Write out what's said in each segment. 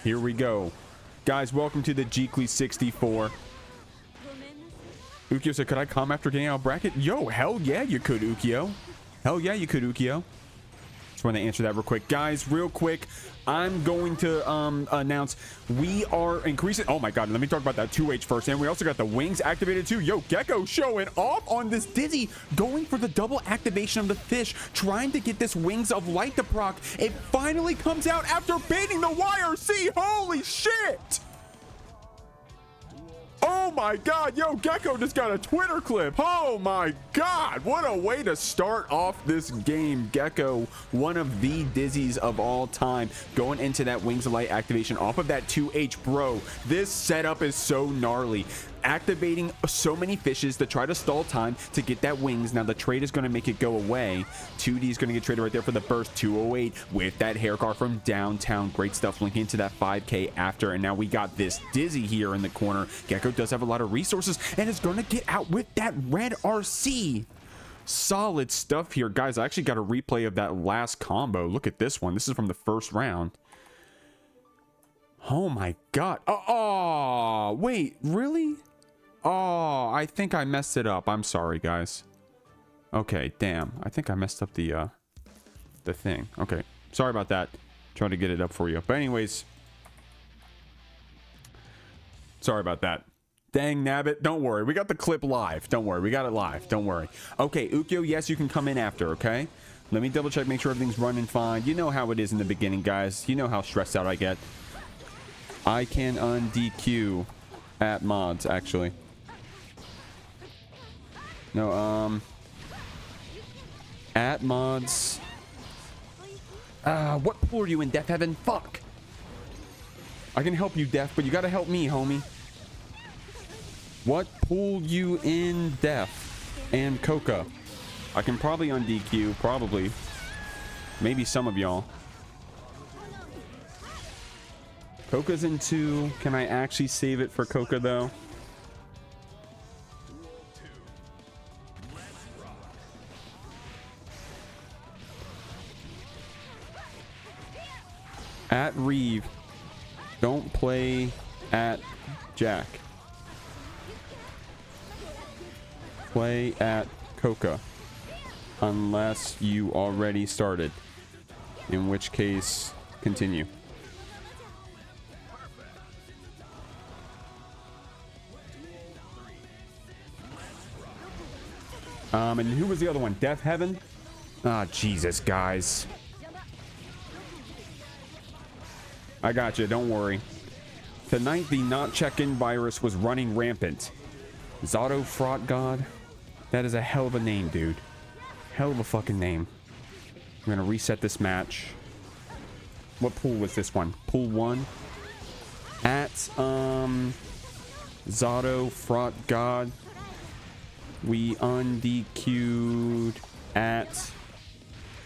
Here we go. Guys, welcome to the Jeekly 64. Ukyo said, could I come after getting out of bracket? Yo, hell yeah, you could, Ukyo. Hell yeah, you could, Ukyo. Just want to answer that real quick. Guys, real quick, I'm going to announce we are increasing. Oh my god, let me talk about that 2H first. And we also got the wings activated too. Yo, Geko showing off on this Dizzy, going for the double activation of the fish, trying to get this wings of light to proc. It finally comes out after baiting the YRC. Holy shit! Oh my god, yo, Geko just got a Twitter clip. Oh my god, what a way to start off this game. Geko, one of the dizzies of all time, going into that Wings of Light activation off of that 2H, bro. This setup is so gnarly. Activating so many fishes to try to stall time to get that wings. Now the trade is going to make it go away. 2D is going to get traded right there for the burst. 208 with that hair car from downtown. Great stuff linking into that 5k after. And now we got this Dizzy here in the corner. Geko does have a lot of resources and is going to get out with that red RC. Solid stuff here, guys. I actually got a replay of that last combo. Look at this one. This is from the first round. Oh my god. Oh, wait, really? Oh, I think I messed it up. I'm sorry, guys. Okay, damn. I think I messed up the thing. Okay, sorry about that. Trying to get it up for you. But anyways, sorry about that. Dang nabbit. Don't worry. We got the clip live. Don't worry. We got it live. Don't worry. Okay, Ukyo, yes, you can come in after, okay? Let me double check, make sure everything's running fine. You know how it is in the beginning, guys. You know how stressed out I get. I can undq at mods, actually. No, at mods. What pool are you in, Death Heaven? Fuck. I can help you, Death, but you gotta help me, homie. What pool you in, Death? And Coca. I can probably undq, probably. Maybe some of y'all. Coca's in 2. Can I actually save it for Coca, though? At Reeve. Don't play at Jack. Play at Coca. Unless you already started. In which case, continue. And who was the other one? Death Heaven? Ah, Jesus, guys. I got you. Don't worry. Tonight, the not check-in virus was running rampant. Zato Fraught God? That is a hell of a name, dude. Hell of a fucking name. I'm gonna reset this match. What pool was this one? Pool 1? At, Zato Fraught God. We undq'd at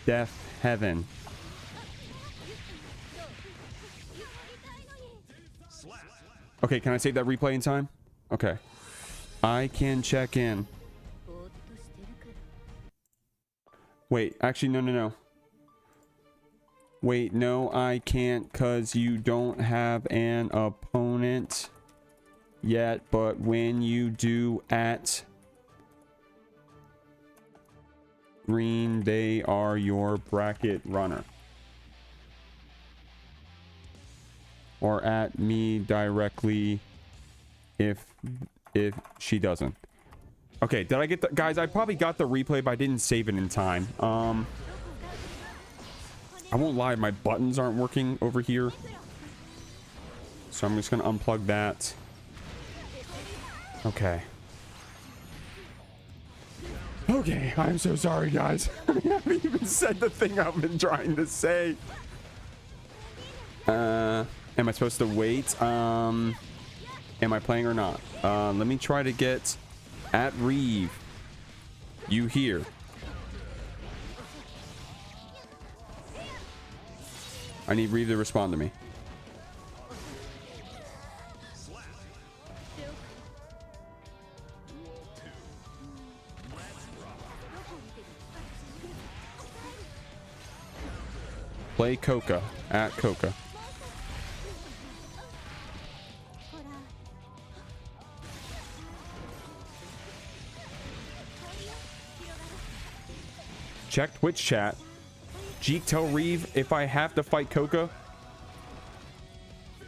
Death Heaven. Okay, can I save that replay in time? Okay. I can check in. Wait, actually, no. Wait, no, I can't because you don't have an opponent yet, but when you do at Green, they are your bracket runner. Or at me directly if she doesn't. Okay, did I get the guys? I probably got the replay, but I didn't save it in time. I won't lie, my buttons aren't working over here. So I'm just gonna unplug that. Okay. Okay, I'm so sorry, guys. I haven't even said the thing I've been trying to say. Am I supposed to wait? Am I playing or not? Let me try to get at Reeve. You here? I need Reeve to respond to me. Play Coca at Coca. Check Twitch chat. Jeek, tell Reeve if I have to fight Coca.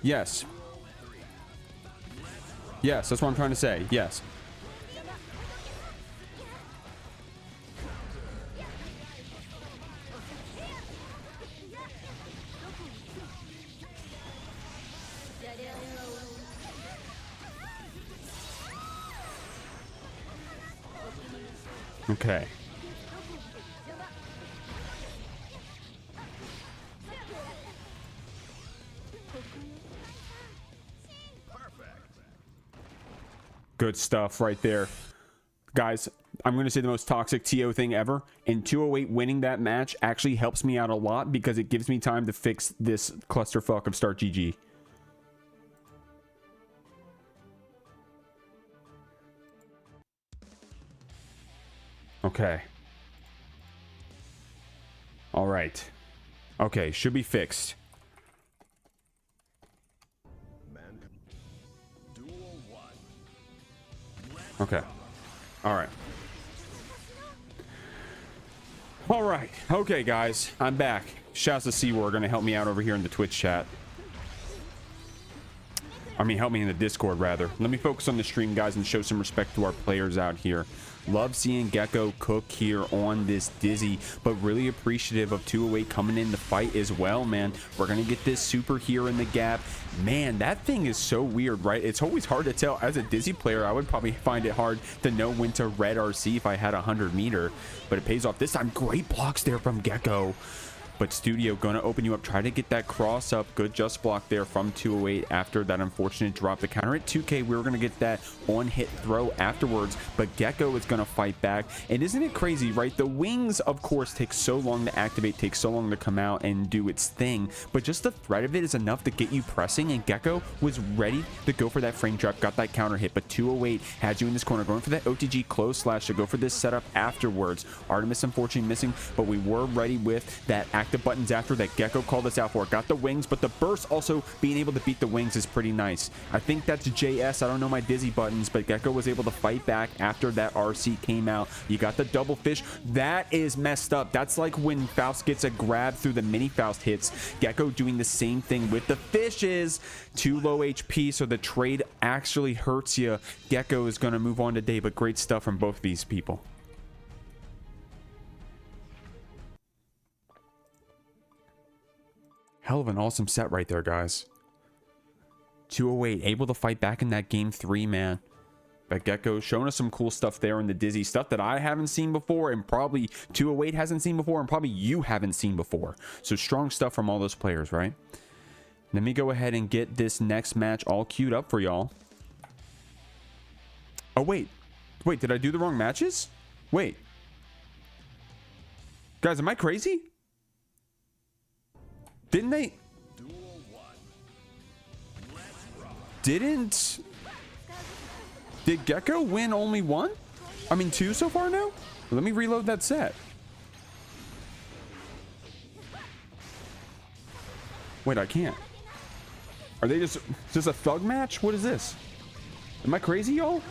Yes. Yes, that's what I'm trying to say. Yes. Okay. Good stuff right there. Guys, I'm going to say the most toxic TO thing ever. And 208 winning that match actually helps me out a lot because it gives me time to fix this clusterfuck of Start GG. Okay. All right. Okay, should be fixed. Okay. All right. All right. Okay, guys. I'm back. Shouts to C-War going to help me out over here in the Twitch chat. I mean, help me in the Discord, rather. Let me focus on the stream, guys, and show some respect to our players out here. Love seeing Geko cook here on this Dizzy, but really appreciative of 208 coming in the fight as well, man. We're going to get this super here in the gap. Man, that thing is so weird, right? It's always hard to tell. As a Dizzy player, I would probably find it hard to know when to red RC if I had a 100-meter, but it pays off this time. Great blocks there from Geko. But Studio gonna open you up. Try to get that cross up. Good just block there from 208 after that unfortunate drop. The counter at 2K. We were gonna get that on hit throw afterwards, but Geko is gonna fight back. And isn't it crazy, right? The wings, of course, take so long to activate, take so long to come out and do its thing. But just the threat of it is enough to get you pressing. And Geko was ready to go for that frame trap. Got that counter hit, but 208 had you in this corner, going for that OTG close slash to go for this setup afterwards. Artemis unfortunately missing, but we were ready with that active buttons after that. Geko called us out for it. Got the wings, but the burst also being able to beat the wings is pretty nice. I think that's JS. I don't know my Dizzy buttons, but Geko was able to fight back after that RC came out. You got the double fish. That is messed up. That's like when Faust gets a grab through the mini Faust hits. Geko doing the same thing with the fishes. Too low HP, so the trade actually hurts you. Geko is going to move on today, but great stuff from both these people. Hell of an awesome set right there, guys. 208 able to fight back in that game 3, man. But Geko showing us some cool stuff there in the Dizzy, stuff that I haven't seen before, and probably 208 hasn't seen before, and probably you haven't seen before. So strong stuff from all those players, right? Let me go ahead and get this next match all queued up for y'all. Oh, wait. Wait, did I do the wrong matches? Wait. Guys, am I crazy? Didn't they? Didn't? Did Geko win only one? I mean, 2 so far now? Let me reload that set. Wait, I can't. Are they just a thug match? What is this? Am I crazy, y'all?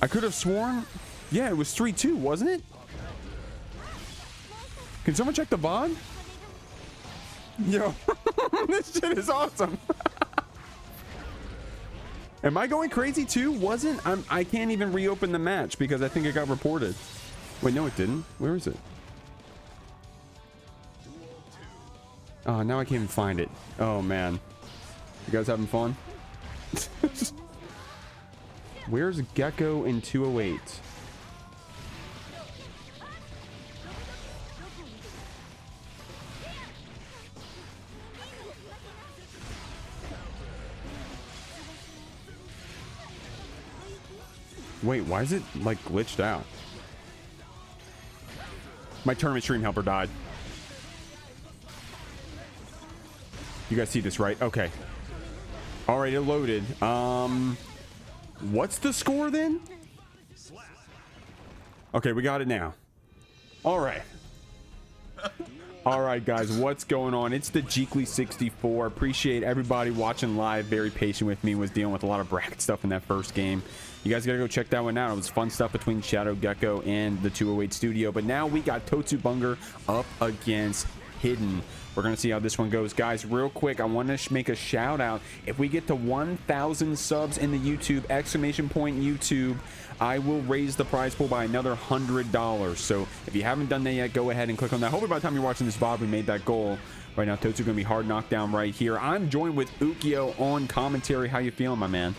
I could have sworn. Yeah, it was 3-2, wasn't it? Can someone check the VOD? Yo, this shit is awesome. Am I going crazy too? Wasn't? I can't even reopen the match because I think it got reported. Wait, no, it didn't. Where is it? Oh, now I can't even find it. Oh, man. You guys having fun? Where's Geko in 208? Wait, why is it like glitched out? My tournament stream helper died. You guys see this, right? Okay. All right, it loaded. What's the score then? Okay, we got it now. All right. All right, guys, what's going on? It's the Jeekly 64. Appreciate everybody watching live. Very patient with me. Was dealing with a lot of bracket stuff in that first game. You guys gotta go check that one out. It was fun stuff between Shadow Geko and the 208 studio. But now we got totsubunger up against Hidden. We're gonna see how this one goes. Guys, real quick, I want to make a shout out. If we get to 1,000 subs in the YouTube, !YouTube, I will raise the prize pool by another $100. So if you haven't done that yet, go ahead and click on that. Hopefully by the time you're watching this VOD, we made that goal. Right now, Totsu gonna be hard knockdown right here. I'm joined with Ukyo on commentary. How you feeling, my man?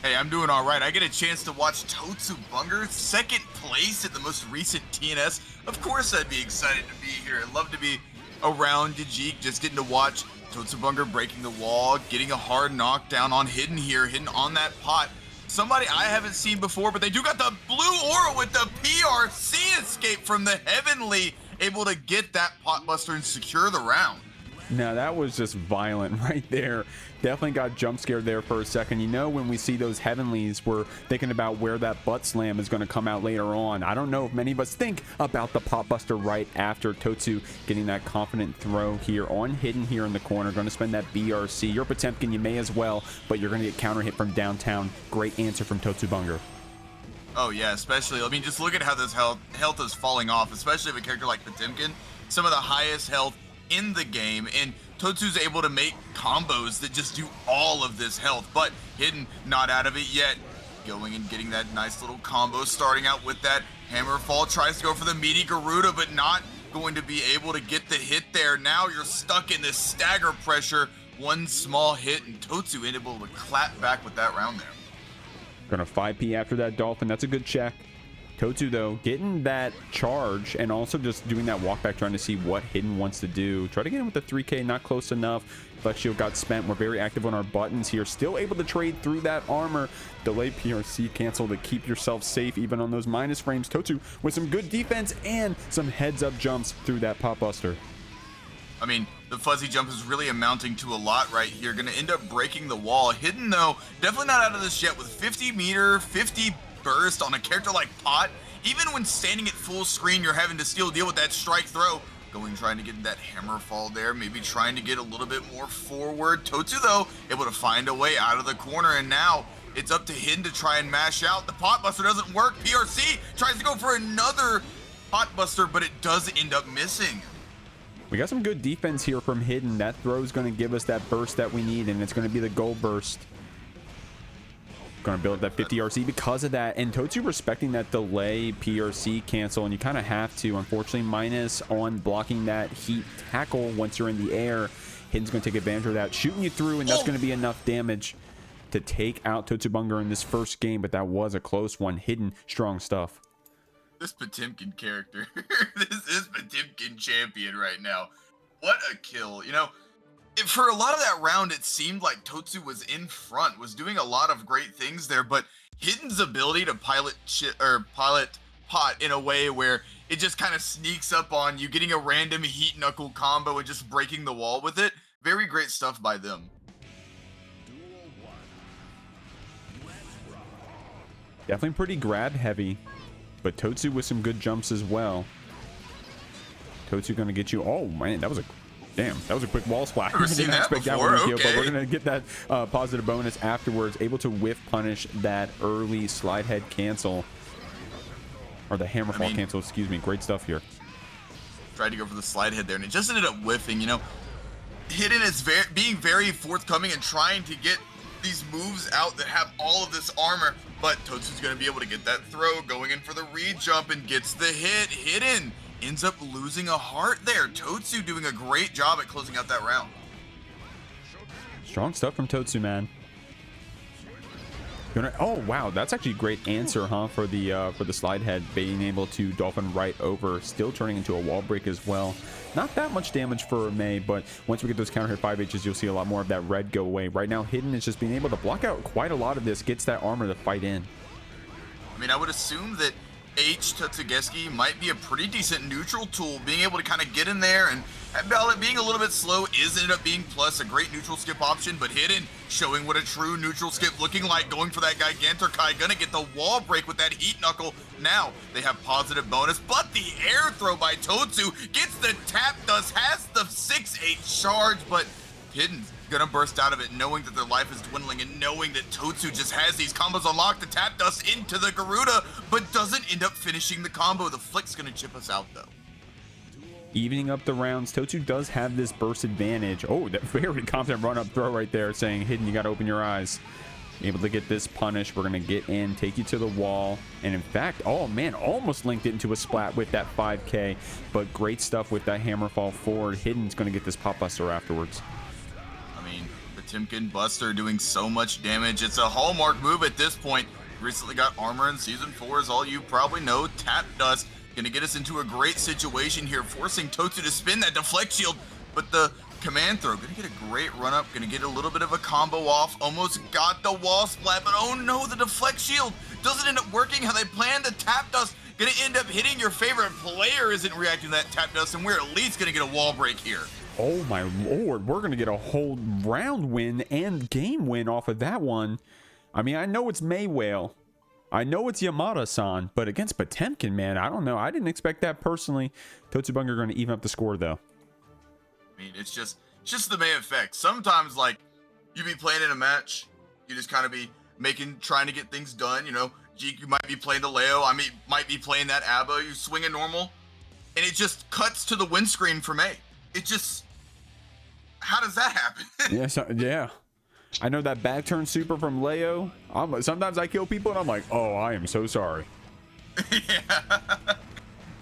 Hey, I'm doing all right. I get a chance to watch totsubunger, second place at the most recent TNS. Of course, I'd be excited to be here. I'd love to be around Jeek, just getting to watch totsubunger breaking the wall, getting a hard knockdown on Hidden here, Hidden on that pot. Somebody I haven't seen before, but they do got the blue aura with the PRC escape from the Heavenly, able to get that pot buster and secure the round. Now that was just violent right there. Definitely got jump scared there for a second. You know, when we see those Heavenlies, we're thinking about where that butt slam is going to come out later on. I don't know if many of us think about the pot buster right after Totsu getting that confident throw here on Hidden here in the corner. Going to spend that BRC. You're Potemkin, you may as well, but you're going to get counter hit from downtown. Great answer from totsubunger. Oh yeah, especially, I mean, just look at how this health is falling off, especially with a character like Potemkin. Some of the highest health in the game, and Totsu's able to make combos that just do all of this health, but Hidden not out of it yet. Going and getting that nice little combo, starting out with that hammer fall, tries to go for the meaty Garuda, but not going to be able to get the hit there. Now you're stuck in this stagger pressure. One small hit, and Totsu able to clap back with that round there. Gonna 5P after that Dolphin. That's a good check. Totsu, though, getting that charge and also just doing that walk back, trying to see what Hidden wants to do. Try to get him with the 3K, not close enough. Flex shield got spent. We're very active on our buttons here. Still able to trade through that armor. Delay PRC cancel to keep yourself safe even on those minus frames. Totsu with some good defense and some heads-up jumps through that pop buster. I mean, the fuzzy jump is really amounting to a lot right here. Gonna end up breaking the wall. Hidden, though, definitely not out of this yet with 50 meter, 50 burst on a character like Pot. Even when standing at full screen, you're having to still deal with that strike throw. Trying to get that hammer fall there, maybe trying to get a little bit more forward. Totsu, though, able to find a way out of the corner, and now it's up to Hidden to try and mash out. The pot buster doesn't work. PRC tries to go for another pot buster, but it does end up missing. We got some good defense here from Hidden. That throw is going to give us that burst that we need, and it's going to be the gold burst. Going to build that 50 RC because of that, and Totsu respecting that delay PRC cancel, and you kind of have to, unfortunately. Minus on blocking that heat tackle once you're in the air. Hidden's going to take advantage of that, shooting you through, and that's going to be enough damage to take out totsubunger in this first game, but that was a close one. Hidden, strong stuff. This Potemkin character, this is Potemkin champion right now. What a kill. You know, for a lot of that round, it seemed like Totsu was in front, was doing a lot of great things there, but Hidden's ability to pilot Pot in a way where it just kind of sneaks up on you, getting a random heat knuckle combo and just breaking the wall with it. Very great stuff by them. Definitely pretty grab heavy, but Totsu with some good jumps as well. Totsu gonna get you. Oh man, that was a quick wall splash. Never seen that before. Okay. But we're gonna get that positive bonus afterwards. Able to whiff punish that early slide head cancel, or the hammer fall cancel. Excuse me. Great stuff here. Tried to go for the slide head there, and it just ended up whiffing. You know, Hidden is being very forthcoming and trying to get these moves out that have all of this armor, but Totsu's going to be able to get that throw, going in for the re-jump, and gets the hit. Hidden ends up losing a heart there. Totsu doing a great job at closing out that round. Strong stuff from Totsu, man. Oh wow, that's actually a great answer, huh, for the slide head, being able to dolphin right over, still turning into a wall break as well. Not that much damage for May, but once we get those counter hit 5Hs, you'll see a lot more of that red go away. Right now, Hidden is just being able to block out quite a lot of this, gets that armor to fight in. I mean, I would assume that Totsugeski might be a pretty decent neutral tool, being able to kind of get in there, and Ballot being a little bit slow is ended up being plus a great neutral skip option, but Hidden showing what a true neutral skip looking like, going for that Gigantorkai, gonna get the wall break with that Heat Knuckle. Now they have positive bonus, but the air throw by Totsu gets the tap dust, has the 6-8 charge, but Hidden's gonna burst out of it knowing that their life is dwindling and knowing that Totsu just has these combos unlocked, the tap dust into the Garuda, but doesn't end up finishing the combo. The flick's gonna chip us out though. Evening up the rounds, Totsu does have this burst advantage. Oh, that very confident run up throw right there, saying Hidden, you gotta open your eyes. Able to get this punish. We're gonna get in, take you to the wall, and in fact, oh man, almost linked it into a splat with that 5k, but great stuff with that hammer fall forward. Hidden's gonna get this pop buster afterwards. Potemkin Buster doing so much damage. It's a hallmark move at this point. Recently got armor in Season 4, as all you probably know. Tap Dust gonna get us into a great situation here, forcing Totsu to spin that deflect shield, but the command throw gonna get a great run up, gonna get a little bit of a combo off, almost got the wall splat, but oh no, the deflect shield doesn't end up working how they planned. The Tap Dust gonna end up hitting your favorite player, isn't reacting to that Tap Dust, and we're at least gonna get a wall break here. Oh my lord, we're gonna get a whole round win and game win off of that one. I mean, I know it's Maywhale, I know it's Yamada-san, but against Potemkin, man, I don't know. I didn't expect that personally. Totsubunger gonna even up the score though. I mean, it's just the May effect. Sometimes, like, you be playing in a match, you just kind of be trying to get things done, you know. You might be playing the Leo, I mean, might be playing that ABBA, you swing a normal, and it just cuts to the windscreen for May. It just, how does that happen? Yeah. I know that back turn super from Leo. Sometimes I kill people and I'm like, oh, I am so sorry. Yeah.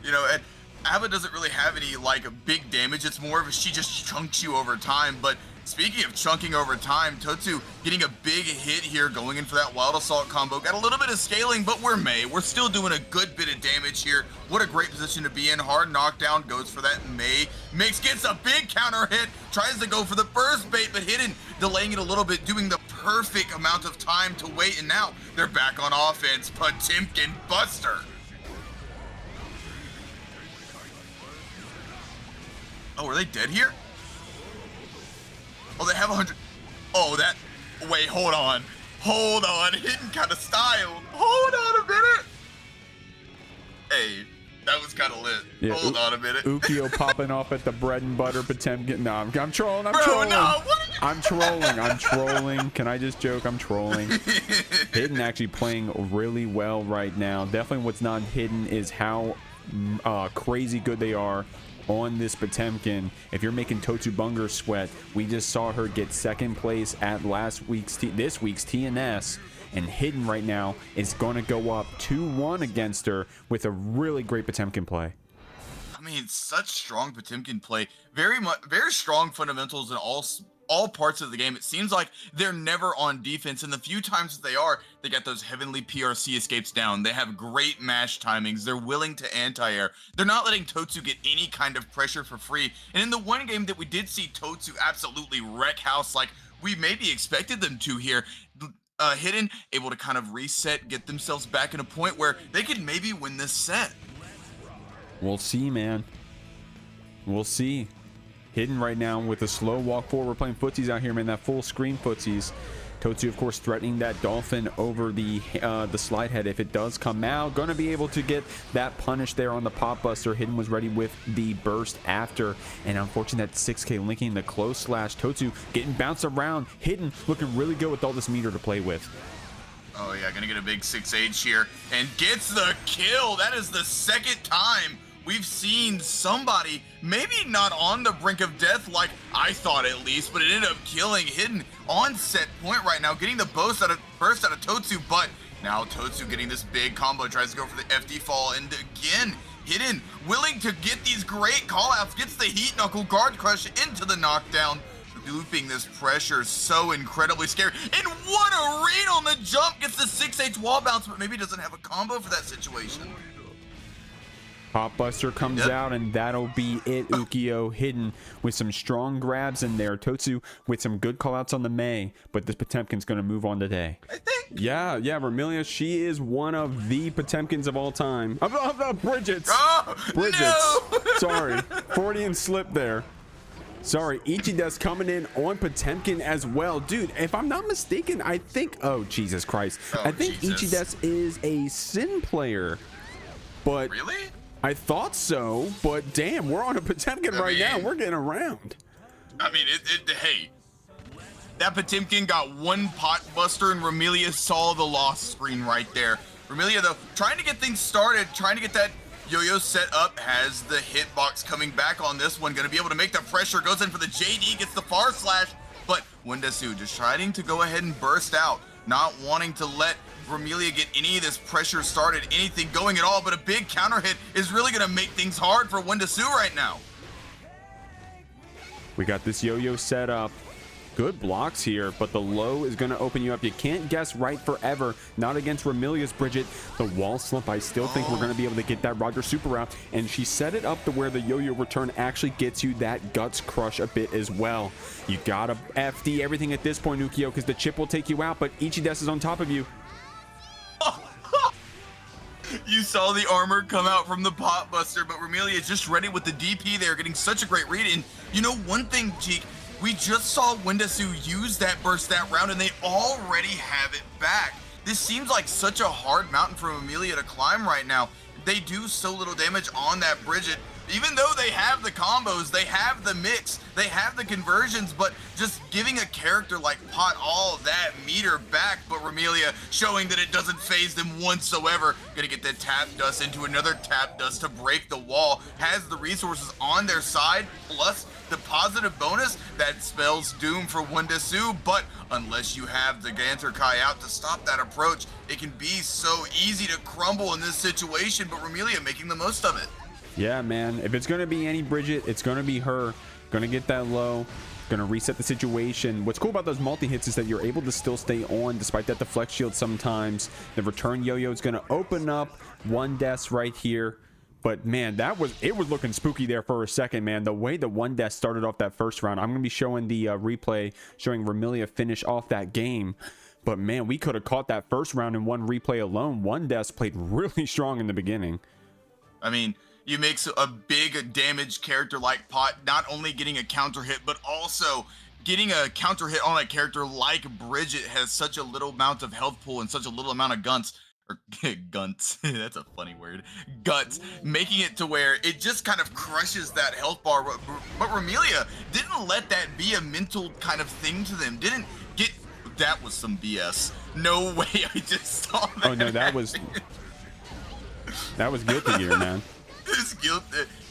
You know, and ABBA doesn't really have any, like, big damage. It's more of a, she just chunks you over time. But speaking of chunking over time, Totsu getting a big hit here, going in for that Wild Assault combo. Got a little bit of scaling, but we're May. We're still doing a good bit of damage here. What a great position to be in. Hard knockdown, goes for that May. Mix gets a big counter hit, tries to go for the burst bait, but Hidden delaying it a little bit, doing the perfect amount of time to wait, and now they're back on offense. Potemkin Buster. Oh, are they dead here? Oh, they have 100. Oh, that. Wait, hold on. Hold on. Hidden kind of style. Hold on a minute. Hey, that was kind of lit. Yeah, hold on a minute. Ukio popping off at the bread and butter Potemkin. No, I'm trolling. Bro, trolling. No, I'm trolling. Can I just joke? I'm trolling. Hidden actually playing really well right now. Definitely what's not hidden is how crazy good they are on this Potemkin. If you're making Totsubunger sweat, we just saw her get second place at this week's TNS, and Hidden right now is going to go up 2-1 against her with a really great Potemkin play. I mean, such strong Potemkin play. Very strong fundamentals in all parts of the game. It seems like they're never on defense, and the few times that they are, they got those heavenly PRC escapes down. They have great mash timings. They're willing to anti-air. They're not letting Totsu get any kind of pressure for free. And in the one game that we did see Totsu absolutely wreck house like we maybe expected them to here, Hidden able to kind of reset, get themselves back in a point where they could maybe win this set. We'll see, man. We'll see. Hidden right now with a slow walk forward. We're playing footsies out here, man. That full screen footsies. Totsu, of course, threatening that dolphin over the slide head. If it does come out, gonna be able to get that punish there on the pop buster. Hidden was ready with the burst after, and unfortunately that 6k linking the close slash. Totsu getting bounced around. Hidden looking really good with all this meter to play with. Oh yeah, gonna get a big 6H here and gets the kill. That is the second time we've seen somebody maybe not on the brink of death like I thought at least, but it ended up killing Hidden on set point right now, getting the burst out of Totsu, but now Totsu getting this big combo, tries to go for the FD fall, and again, Hidden willing to get these great callouts, gets the heat knuckle guard crush into the knockdown, looping this pressure so incredibly scary, and what a read on the jump, gets the 6H wall bounce, but maybe doesn't have a combo for that situation. Pop Buster comes out, and that'll be it. Ukyo hidden with some strong grabs in there. Totsu with some good callouts on the May, but this Potemkin's going to move on today. I think. Yeah, Remilia, she is one of the Potemkins of all time. Bridget's. Oh, Bridget's. no! Sorry, Freudian slip there. Sorry, Ichide's coming in on Potemkin as well. Dude, if I'm not mistaken, I think... Oh, Jesus Christ. I think Ichide's is a Sin player. But... Really? I thought so, but damn, we're on a Potemkin right now. We're getting around. I mean, hey. That Potemkin got one pot buster, and Remilia saw the lost screen right there. Remilia, though, trying to get things started, trying to get that yo-yo set up, has the hitbox coming back on this one, gonna be able to make the pressure, goes in for the JD, gets the far slash, but Wendasu just trying to go ahead and burst out, not wanting to let Remilia get any of this pressure started, anything going at all, but a big counter hit is really gonna make things hard for Wendasu right now. We got this yo-yo set up. Good blocks here, but the low is going to open you up. You can't guess right forever. Not against Remilia's Bridget. The wall slump, I still think we're going to be able to get that Roger super out. And she set it up to where the yo-yo return actually gets you that guts crush a bit as well. You got to FD everything at this point, Ukyo, because the chip will take you out, but Ichides is on top of you. You saw the armor come out from the pot buster, but Remilia is just ready with the DP there, getting such a great read. And you know one thing, Jeek, we just saw Wendasu use that burst that round, and they already have it back. This seems like such a hard mountain for Remilia to climb right now. They do so little damage on that Bridget. Even though they have the combos, they have the mix, they have the conversions, but just giving a character like Pot all that meter back, but Remilia showing that it doesn't phase them whatsoever. Gonna get that tap dust into another tap dust to break the wall, has the resources on their side, plus the positive bonus that spells doom for Wendasu, but unless you have the Ganter Kai out to stop that approach, it can be so easy to crumble in this situation, but Remilia making the most of it. Yeah, man. If it's going to be any Bridget, it's going to be her. Going to get that low. Going to reset the situation. What's cool about those multi-hits is that you're able to still stay on despite that deflect shield sometimes. The return yo-yo is going to open up one death right here. But, man, it was looking spooky there for a second, man. The way the one death started off that first round. I'm going to be showing the replay showing Remilia finish off that game. But, man, we could have caught that first round in one replay alone. One death played really strong in the beginning. I mean... You make a big damage character like Pot, not only getting a counter hit, but also getting a counter hit on a character like Bridget has such a little amount of health pool and such a little amount of guns, or gunts, that's a funny word, guts, making it to where it just kind of crushes that health bar. But Remilia didn't let that be a mental kind of thing to them, didn't get, that was some BS. No way I just saw that. Oh no, that was guilty gear, man.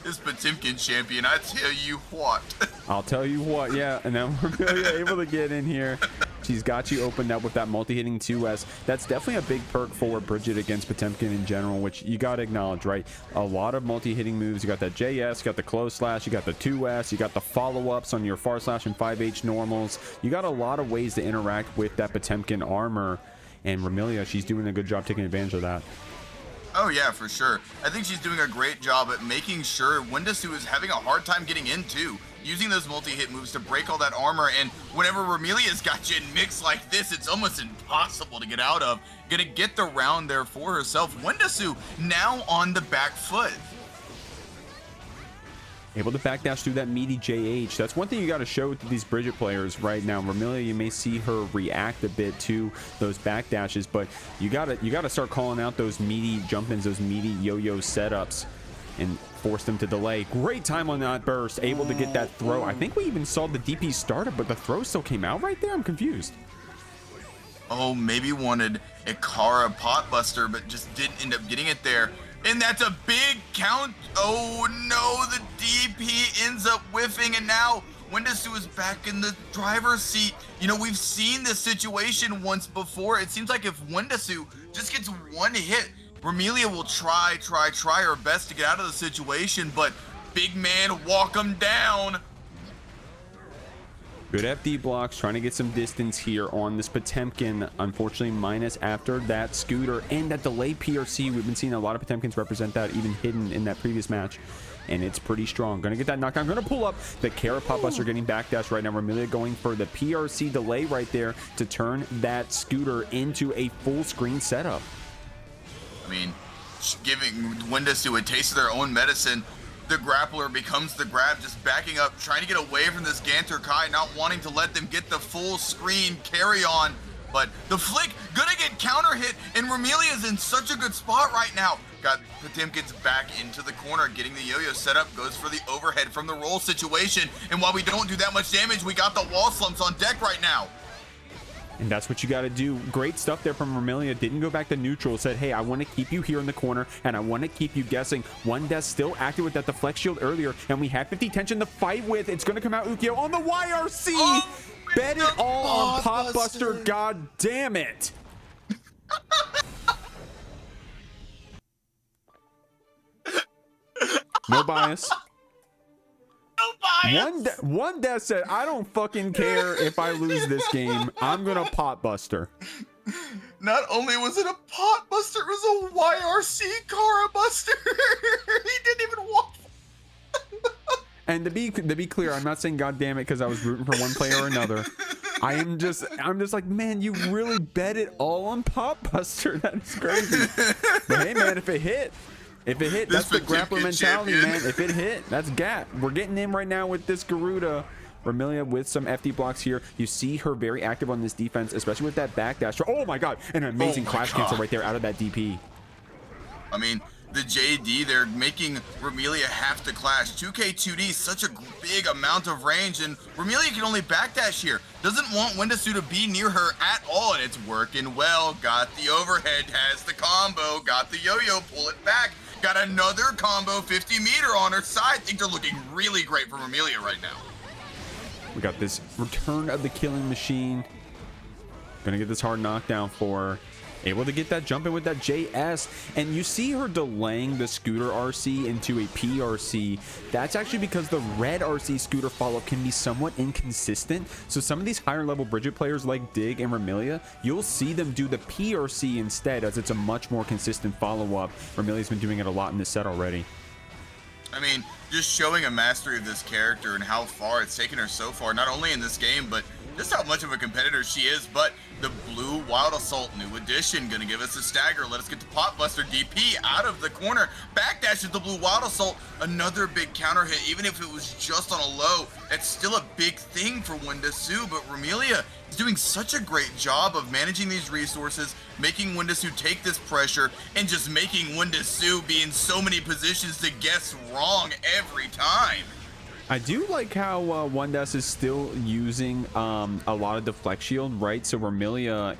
This Potemkin champion, I tell you what. I'll tell you what, yeah. And then we're able to get in here. She's got you opened up with that multi-hitting 2S. That's definitely a big perk for Bridget against Potemkin in general, which you got to acknowledge, right? A lot of multi-hitting moves. You got that JS, you got the close slash, you got the 2S, you got the follow-ups on your far slash and 5H normals. You got a lot of ways to interact with that Potemkin armor. And Remilia, she's doing a good job taking advantage of that. Oh yeah, for sure. I think she's doing a great job at making sure Wendasu is having a hard time getting in too. Using those multi-hit moves to break all that armor, and whenever Remilia's got you in mix like this, it's almost impossible to get out of. Gonna get the round there for herself. Wendasu now on the back foot. Able to backdash through that meaty JH. That's one thing you got to show to these Bridget players right now. Remilia, you may see her react a bit to those backdashes, but you gotta start calling out those meaty jump-ins, those meaty yo-yo setups, and force them to delay. Great time on that burst. Able to get that throw. I think we even saw the DP started, but the throw still came out right there. I'm confused. Oh, maybe wanted a Kara pot buster, but just didn't end up getting it there. And that's a big count. Oh no, the DP ends up whiffing, and now Wendasu is back in the driver's seat. You know, we've seen this situation once before. It seems like if Wendasu just gets one hit, Remilia will try her best to get out of the situation, but big man walk him down. Good FD blocks, trying to get some distance here on this Potemkin. Unfortunately, minus after that scooter and that delay PRC. We've been seeing a lot of Potemkins represent that, even hidden in that previous match. And it's pretty strong. Gonna get that knockdown. Gonna pull up the Kara Pop Buster getting backdash right now. Remilia going for the PRC delay right there to turn that scooter into a full screen setup. I mean, giving Wendasu a taste of their own medicine. The grappler becomes the grab, just backing up, trying to get away from this Ganter Kai, not wanting to let them get the full screen carry on. But the flick gonna get counter hit, and Remilia is in such a good spot right now. Got Potemkin's back into the corner, getting the yo-yo set up, goes for the overhead from the roll situation. And while we don't do that much damage, we got the wall slumps on deck right now. And that's what you got to do. Great stuff there from Remilia. Didn't go back to neutral. Said, hey, I want to keep you here in the corner, and I want to keep you guessing. One Death still active with that deflect shield earlier, and we have 50 tension to fight with. It's going to come out Ukyo on the YRC. Oh, Bet it all on Pop Buster. God damn it. No bias. One Death said, I don't fucking care if I lose this game. I'm gonna Pot Buster. Not only was it a Pot Buster, it was a YRC Kara Buster. He didn't even walk. And to be clear, I'm not saying God damn it because I was rooting for one player or another. I'm just like, man, you really bet it all on Pot Buster. That's crazy. But hey, man, if it hit, that's the grappler mentality, man. If it hit, that's Gat. We're getting in right now with this Garuda. Remilia with some FD blocks here. You see her very active on this defense, especially with that backdash. Oh my god, an amazing clash cancel right there out of that DP. I mean, the JD, they're making Remilia have to clash. 2K2D, such a big amount of range, and Remilia can only backdash here. Doesn't want Wendasu to be near her at all, and it's working well. Got the overhead, has the combo, got the yo-yo, pull it back. Got another combo, 50 meter on her side. Things are looking really great for Remilia right now. We got this return of the killing machine. Gonna get this hard knockdown for her. Able to get that jump in with that JS, and you see her delaying the scooter RC into a PRC. That's actually because the red RC scooter follow-up can be somewhat inconsistent. So some of these higher level Bridget players like Dig and Remilia, you'll see them do the PRC instead, as it's a much more consistent follow-up. Remilia's been doing it a lot in this set already. I mean, just showing a mastery of this character and how far it's taken her so far, not only in this game, but just how much of a competitor she is. But the blue Wild Assault, new addition, gonna give us a stagger. Let us get the Pot Buster DP out of the corner. Backdash at the blue Wild Assault, another big counter hit. Even if it was just on a low, that's still a big thing for Wendasu. But Remilia is doing such a great job of managing these resources, making Wendasu take this pressure, and just making Wendasu be in so many positions to guess wrong every time. I do like how One Death is still using a lot of deflect shield, right? So Remilia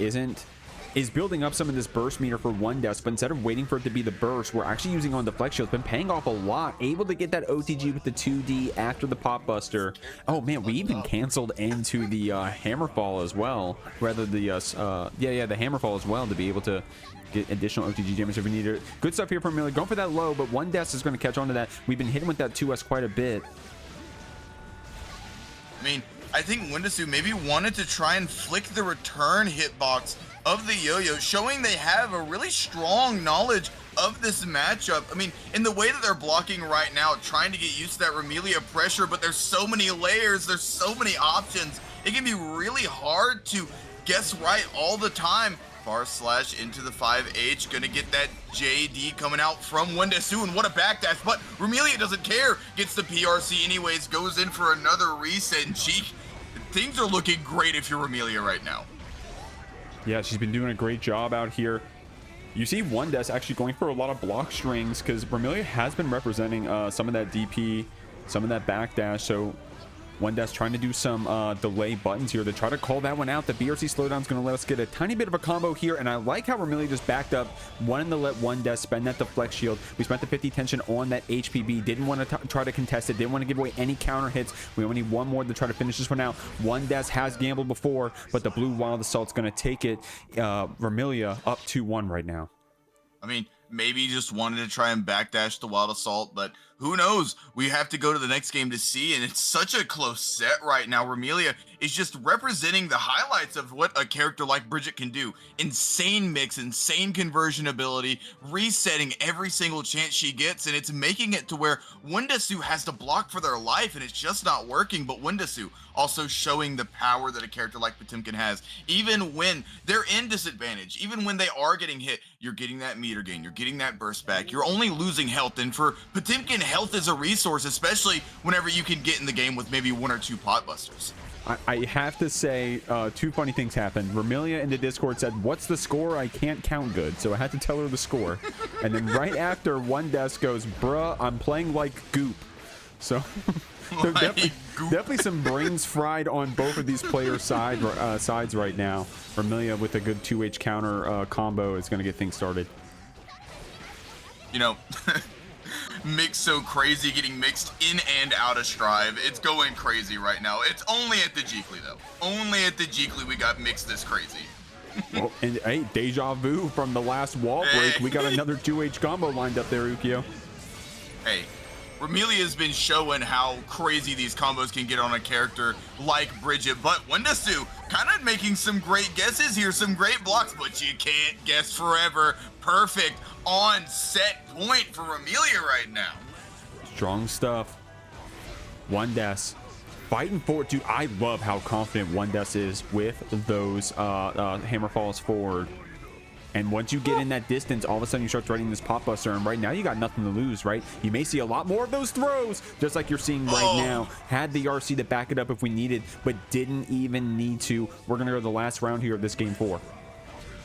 is building up some of this burst meter for One Death, but instead of waiting for it to be the burst, we're actually using on deflect shield. It's been paying off a lot. Able to get that OTG with the 2D after the Pop Buster. Oh man, we even canceled into the Hammerfall as well. Rather the the Hammerfall as well, to be able to get additional OTG damage if we need it. Good stuff here from Remilia. Going for that low, but One Death is going to catch on to that. We've been hitting with that 2S quite a bit. I mean, I think Wendasu maybe wanted to try and flick the return hitbox of the yo-yo, showing they have a really strong knowledge of this matchup. I mean, in the way that they're blocking right now, trying to get used to that Remilia pressure, but there's so many layers, there's so many options. It can be really hard to guess right all the time. Far slash into the 5H, gonna get that JD coming out from Wendasu, and what a backdash, but Remilia doesn't care, gets the PRC anyways, goes in for another reset, and things are looking great if you're Remilia right now. Yeah, she's been doing a great job out here. You see One Death actually going for a lot of block strings, because Remilia has been representing some of that DP, some of that backdash, so One Death trying to do some delay buttons here to try to call that one out. The BRC slowdown is going to let us get a tiny bit of a combo here, and I like how Remilia just backed up, wanting to let One Death spend that deflect shield. We spent the 50 tension on that HPB, didn't want to try to contest it, didn't want to give away any counter hits. We only need one more to try to finish this one out. One Death has gambled before, but the blue Wild Assault's going to take it. Remilia up 2-1 right now. I mean, maybe just wanted to try and backdash the Wild Assault, but who knows? We have to go to the next game to see, and it's such a close set right now. Remilia is just representing the highlights of what a character like Bridget can do. Insane mix, insane conversion ability, resetting every single chance she gets, and it's making it to where Wendasu has to block for their life, and it's just not working. But Wendasu also showing the power that a character like Potemkin has. Even when they're in disadvantage, even when they are getting hit, you're getting that meter gain, you're getting that burst back, you're only losing health. And for Potemkin, health is a resource, especially whenever you can get in the game with maybe 1 or 2 pot busters. I have to say, 2 funny things happened. Remilia in the Discord said, "What's the score? I can't count good." So I had to tell her the score. And then right after, One Desk goes, "Bruh, I'm playing like goop." So, so definitely some brains fried on both of these players' sides right now. Remilia with a good 2H counter combo is going to get things started. You know, mix so crazy, getting mixed in and out of Strive. It's going crazy right now. It's only at the Jeekly, though. Only at the Jeekly we got mixed this crazy. Well, and hey, deja vu from the last wall break. We got another 2H combo lined up there, Ukyo. Hey, Remilia has been showing how crazy these combos can get on a character like Bridget, but Wendasu kind of making some great guesses here, some great blocks, but you can't guess forever. Perfect on set point for Remilia right now. Strong stuff. One Des fighting forward, dude. I love how confident One Des is with those hammer falls forward. And once you get in that distance, all of a sudden you start threading this pop buster, and right now you got nothing to lose, right? You may see a lot more of those throws, just like you're seeing right now. Had the RC to back it up if we needed, but didn't even need to. We're gonna go to the last round here of this game 4.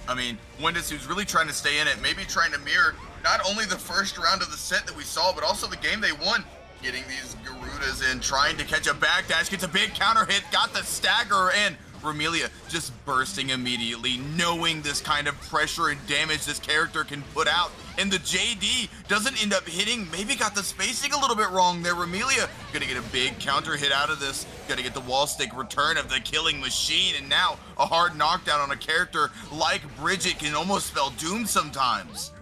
I mean, Wendasu's really trying to stay in it, maybe trying to mirror not only the first round of the set that we saw, but also the game they won. Getting these Garudas in, trying to catch a backdash, gets a big counter hit, got the stagger, and Remilia just bursting immediately, knowing this kind of pressure and damage this character can put out. And the JD doesn't end up hitting, maybe got the spacing a little bit wrong there. Remilia gonna get a big counter hit out of this, gonna get the wall stick return of the killing machine, and now a hard knockdown on a character like Bridget can almost spell doom sometimes.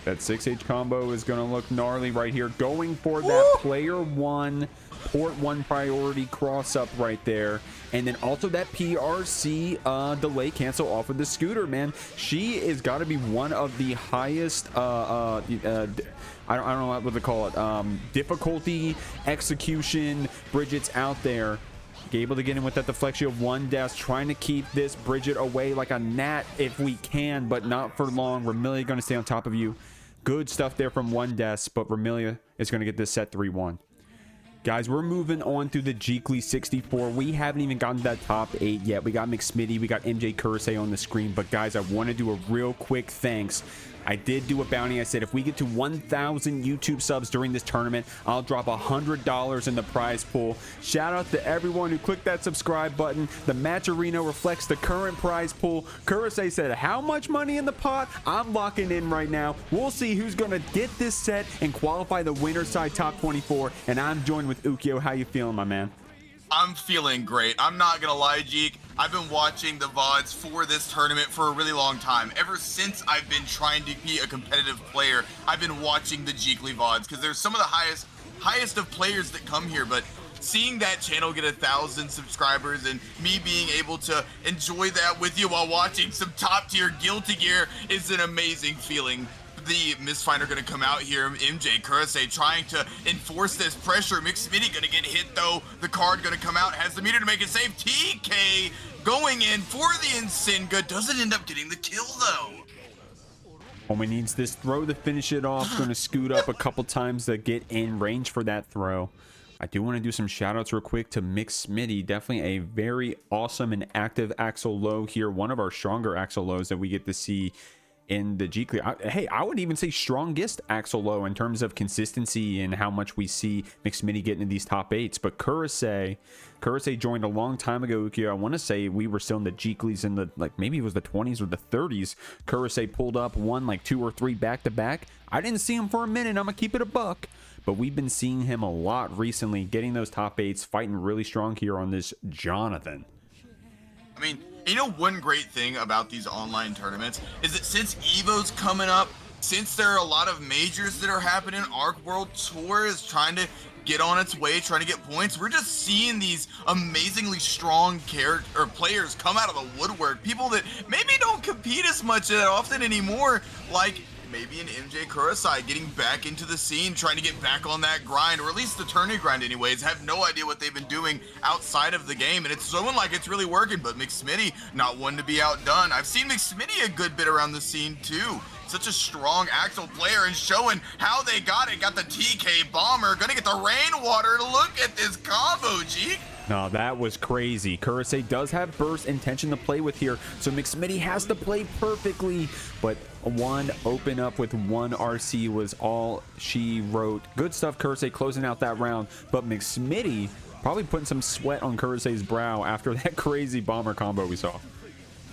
That 6H combo is going to look gnarly right here. Going for that player 1, port 1 priority cross up right there. And then also that PRC delay cancel off of the scooter, man. She is got to be one of the highest, I don't know what to call it, difficulty, execution, Bridget's out there. Able to get in with that deflection of One Des, trying to keep this Bridget away like a gnat if we can, but not for long. Remilia going to stay on top of you. Good stuff there from One Des, but Remilia is going to get this set 3-1. Guys, we're moving on through the Jeekly 64. We haven't even gotten to that top 8 yet. We got McSmitty, we got MjKurase on the screen, but guys, I want to do a real quick thanks. I did do a bounty. I said if we get to 1,000 YouTube subs during this tournament, I'll drop $100 in the prize pool. Shout out to everyone who clicked that subscribe button. The match arena reflects the current prize pool. Kurase said, how much money in the pot? I'm locking in right now. We'll see who's going to get this set and qualify the winner side top 24. And I'm joined with Ukyo. How you feeling, my man? I'm feeling great. I'm not gonna lie, Jeek. I've been watching the VODs for this tournament for a really long time. Ever since I've been trying to be a competitive player, I've been watching the Jeekly VODs because there's some of the highest of players that come here. But seeing that channel get 1,000 subscribers and me being able to enjoy that with you while watching some top tier Guilty Gear is an amazing feeling. The Mistfinder gonna come out here, MjKurase trying to enforce this pressure. McSmitty gonna get hit though. The card gonna come out, has the meter to make it safe. TK going in for the Insinga, doesn't end up getting the kill though. Only needs this throw to finish it off. Gonna scoot up a couple times to get in range for that throw. I do want to do some shout outs real quick to McSmitty. Definitely a very awesome and active Axel Low here. One of our stronger Axel Lows that we get to see in the Jeekly. Hey, I would even say strongest Axel Low in terms of consistency and how much we see McSmitty getting in these top 8s. But Kurase joined a long time ago, Ukyo. I want to say we were still in the Jeeklys in the, like, maybe it was the 20s or the 30s. Kurase pulled up, won like 2 or 3 back-to-back. I didn't see him for a minute. I'm going to keep it a buck. But we've been seeing him a lot recently, getting those top 8s, fighting really strong here on this Jonathan. I mean, you know, one great thing about these online tournaments is that since Evo's coming up, since there are a lot of majors that are happening, Arc World Tour is trying to get on its way, trying to get points. We're just seeing these amazingly strong players come out of the woodwork. People that maybe don't compete as much that often anymore, like maybe an MjKurase getting back into the scene, trying to get back on that grind, or at least the tourney grind anyways. Have no idea what they've been doing outside of the game, and it's showing like it's really working, but McSmitty not one to be outdone. I've seen McSmitty a good bit around the scene too. Such a strong Axel player, and showing how they got it. Got the TK bomber, gonna get the rainwater. Look at this combo, Jeek. No, that was crazy. Kurase does have burst intention to play with here, so McSmitty has to play perfectly, but one open up with one RC was all she wrote. Good stuff, Kurase, closing out that round, but McSmitty probably putting some sweat on Kurase's brow after that crazy bomber combo we saw.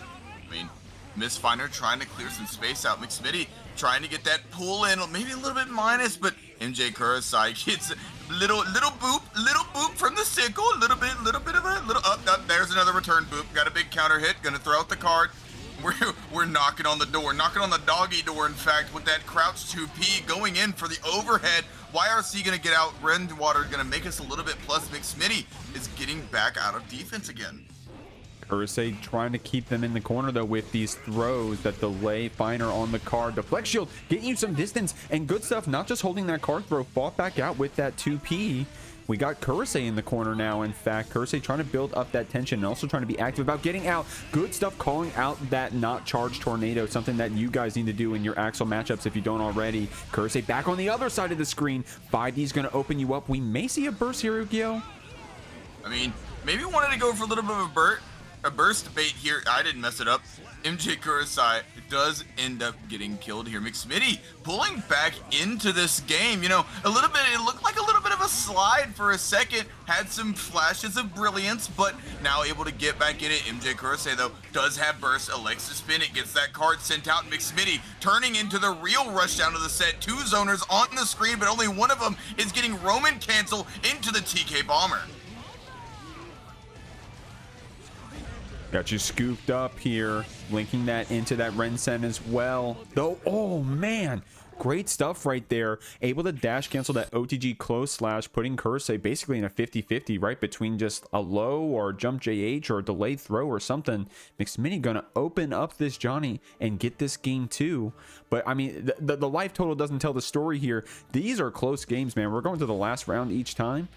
I mean, Mistfinder trying to clear some space out. McSmitty trying to get that pull in, maybe a little bit minus, but MjKurase gets little boop from the sickle, little bit of a little up. There's another return boop. Got a big counter hit. Gonna throw out the card. We're knocking on the door, knocking on the doggy door. In fact, with that crouch 2P going in for the overhead. YRC gonna get out. Rainwater gonna make us a little bit plus. McSmitty is getting back out of defense again. Kurase trying to keep them in the corner though with these throws that delay Finer on the card. Deflect shield getting you some distance and good stuff. Not just holding that card throw, fought back out with that 2P. We got Kurase in the corner now. In fact, Kurase trying to build up that tension and also trying to be active about getting out. Good stuff calling out that not charged tornado, something that you guys need to do in your Axel matchups if you don't already. Kurase back on the other side of the screen. 5D's going to open you up. We may see a burst here, Ugio. I mean, maybe wanted to go for a little bit of a burst bait here. I didn't mess it up. MjKurase does end up getting killed here. McSmitty pulling back into this game. You know, a little bit, it looked like a little bit of a slide for a second. Had some flashes of brilliance, but now able to get back in it. MjKurase, though, does have burst. Elects to spin it, gets that card sent out. McSmitty turning into the real rush down to the set. Two zoners on the screen, but only one of them is getting Roman cancel into the TK bomber. Got you scooped up here, linking that into that Rensen as well. Though, oh man, great stuff right there. Able to dash cancel that OTG close slash, putting Kurase basically in a 50-50, right? Between just a low or jump JH or a delayed throw or something. McSmitty gonna open up this Johnny and get this game too. But I mean, the life total doesn't tell the story here. These are close games, man. We're going to the last round each time.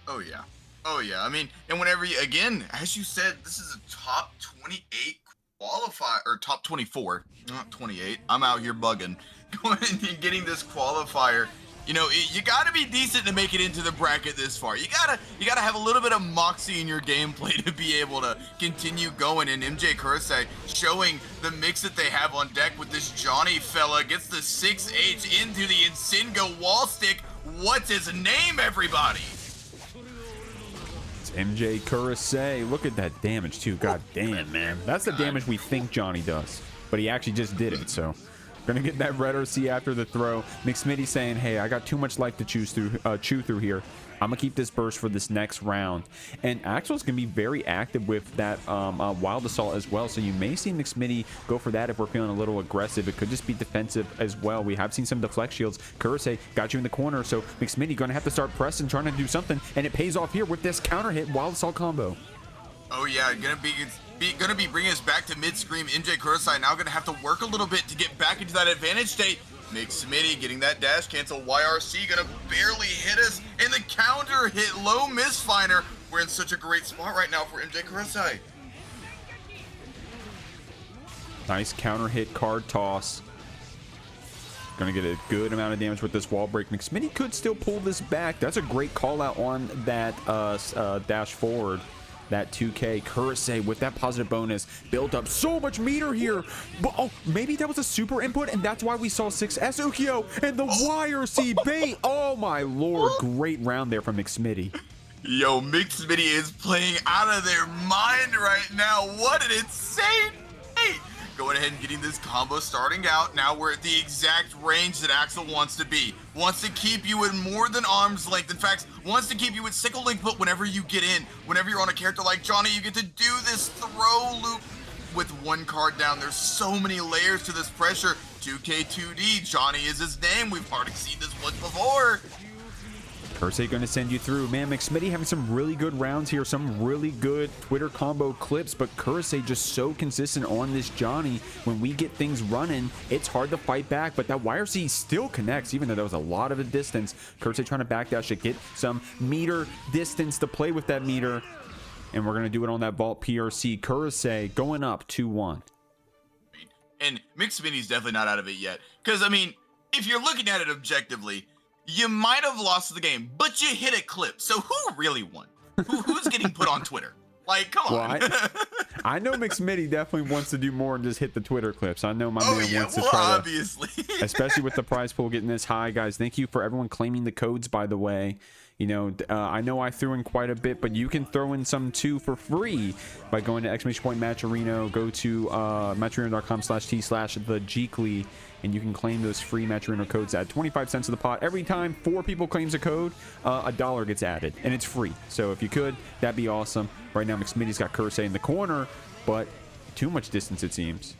Oh yeah. Oh yeah, I mean, and whenever you, again, as you said, this is a top 28 qualifier, or top 24, not 28. I'm out here bugging. Going and getting this qualifier. You know, you gotta be decent to make it into the bracket this far. You gotta have a little bit of moxie in your gameplay to be able to continue going. And MjKurase showing the mix that they have on deck with this Johnny fella. Gets the 6H into the Insingo wall stick. What's his name, everybody? MjKurase, look at that damage too. God damn, man, that's the damage we think Johnny does, but he actually just did it. So gonna get that red RC after the throw. McSmitty saying, hey, I got too much life to chew through here. I'm gonna keep this burst for this next round. And Axel's gonna be very active with that wild assault as well, so you may see McSmitty go for that if we're feeling a little aggressive. It could just be defensive as well. We have seen some deflect shields. Kurase got you in the corner, so McSmitty gonna have to start pressing, trying to do something, and it pays off here with this counter hit wild assault combo. Oh yeah, gonna be bringing us back to mid-screen. MjKurase now gonna have to work a little bit to get back into that advantage state. McSmitty getting that dash cancel. YRC gonna barely hit us, and the counter hit low misfiner. We're in such a great spot right now for MjKurase. Nice counter hit card toss. Gonna get a good amount of damage with this wall break. McSmitty could still pull this back. That's a great call out on that dash forward. That 2K. Kurase with that positive bonus built up so much meter here. But oh, maybe that was a super input and that's why we saw 6S Ukio and the YRC bait. Oh my lord, great round there from McSmitty. Yo, McSmitty is playing out of their mind right now. What an insane bait. Going ahead and getting this combo starting out. Now we're at the exact range that Axel wants to be. Wants to keep you in more than arm's length. In fact, wants to keep you at sickle length, but whenever you get in, whenever you're on a character like Johnny, you get to do this throw loop with one card down. There's so many layers to this pressure. 2K2D, Johnny is his name. We've already seen this once before. McKurase going to send you through. Man, McSmitty having some really good rounds here, some really good Twitter combo clips, but McKurase just so consistent on this Johnny. When we get things running, it's hard to fight back, but that YRC still connects, even though there was a lot of a distance. McKurase trying to backdash it, get some meter distance to play with that meter, and we're going to do it on that vault PRC. McKurase going up 2-1. And McSmitty's definitely not out of it yet, because, I mean, if you're looking at it objectively, you might have lost the game, but you hit a clip. So who really won? Who's getting put on Twitter? Like, come on. Well, I know McSmitty definitely wants to do more and just hit the Twitter clips. I know my man wants to try obviously. Especially with the prize pool getting this high, guys. Thank you for everyone claiming the codes, by the way. You know, I know I threw in quite a bit, but you can throw in some too for free by going to !Matcherino. Go to matcherino.com/t/The Jeekly, and you can claim those free Matcherino codes at 25 cents of the pot. Every time 4 people claims a code, $1 gets added, and it's free. So if you could, that'd be awesome. Right now, McSmitty's got McKurase in the corner, but too much distance, it seems.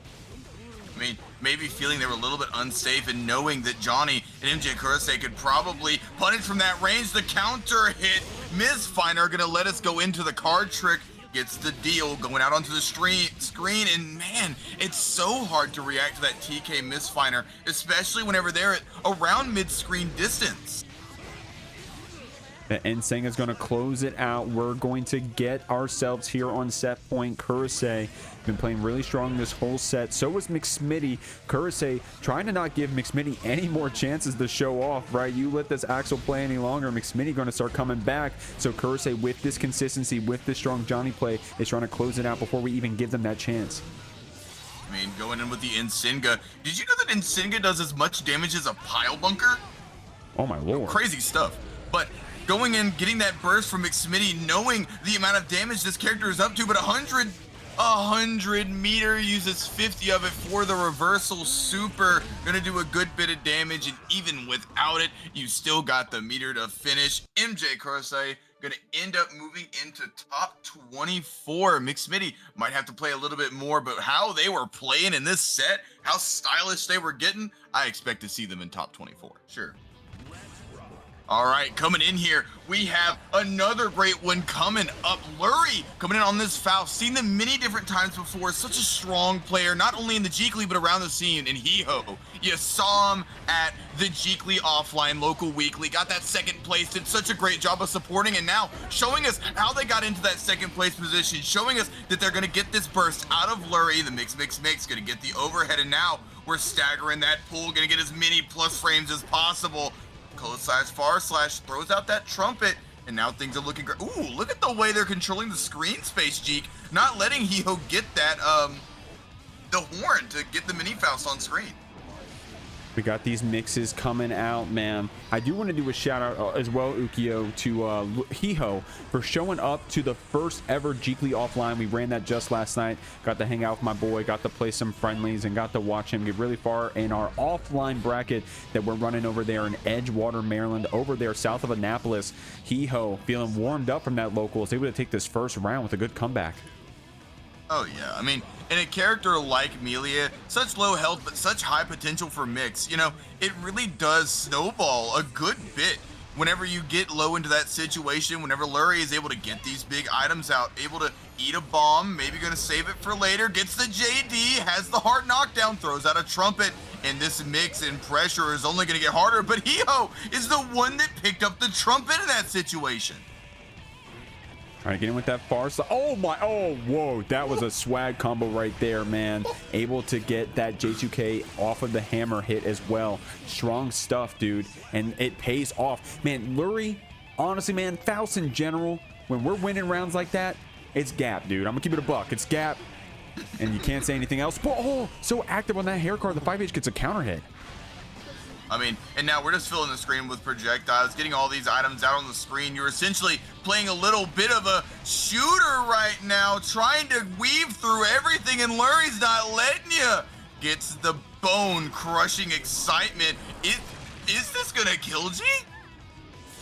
I mean, maybe feeling they were a little bit unsafe and knowing that Johnny and MjKurase could probably punish from that range. The counter hit. Misfinder going to let us go into the card trick. Gets the deal going out onto the screen. And man, it's so hard to react to that TK Misfinder, especially whenever they're at around mid-screen distance. The Nseng is going to close it out. We're going to get ourselves here on set point. McKurase been playing really strong this whole set. So was McSmitty. McKurase trying to not give McSmitty any more chances to show off, right? You let this Axel play any longer, McSmitty going to start coming back. So McKurase, with this consistency, with this strong Johnny play, is trying to close it out before we even give them that chance. I mean, going in with the Nsinga. Did you know that Nsinga does as much damage as a pile bunker? Oh my lord. Crazy stuff. But going in, getting that burst from McSmitty, knowing the amount of damage this character is up to, but 100 meter, uses 50 of it for the reversal super. Gonna do a good bit of damage, and even without it, you still got the meter to finish. MjKurase gonna end up moving into top 24. McSmitty might have to play a little bit more, but how they were playing in this set, how stylish they were getting, I expect to see them in top 24. Sure. All right, coming in here, we have another great one coming up. Lurry coming in on this Faust. Seen them many different times before. Such a strong player, not only in the Jeekly, but around the scene. And Hiho, you saw him at the Jeekly offline local weekly. Got that second place, did such a great job of supporting, and now showing us how they got into that second place position, showing us that they're gonna get this burst out of Lurry. The mix, gonna get the overhead, and now we're staggering that pool, gonna get as many plus frames as possible. Close slash far slash throws out that trumpet, and now things are looking great. Ooh, look at the way they're controlling the screen space, Jeek. Not letting Hiho get that, the horn to get the mini Faust on screen. We got these mixes coming out, man. I do want to do a shout out as well, Ukio, to Hiho for showing up to the first ever Jeekly offline. We ran that just last night. Got to hang out with my boy, got to play some friendlies, and got to watch him get really far in our offline bracket that we're running over there in Edgewater, Maryland, over there south of Annapolis. Hiho feeling warmed up from that local, is able to take this first round with a good comeback. Oh yeah, I mean, in a character like Millia, such low health but such high potential for mix, you know, it really does snowball a good bit whenever you get low into that situation, whenever Lurry is able to get these big items out, able to eat a bomb, maybe gonna save it for later, gets the JD, has the hard knockdown, throws out a trumpet, and this mix and pressure is only gonna get harder, but Hiho is the one that picked up the trumpet in that situation. All right, getting with that far side. Oh my, oh, whoa, that was a swag combo right there, man. Able to get that J2K off of the hammer hit as well. Strong stuff, dude, and it pays off. Man, Lurry, honestly, man, Faust in general, when we're winning rounds like that, it's gap, dude. I'm gonna keep it a buck. It's gap, and you can't say anything else. But, oh, so active on that hair card. The 5H gets a counter hit. I mean, and now we're just filling the screen with projectiles, getting all these items out on the screen. You're essentially playing a little bit of a shooter right now, trying to weave through everything, and Lurry's not letting you. Gets the bone-crushing excitement. Is this gonna kill G?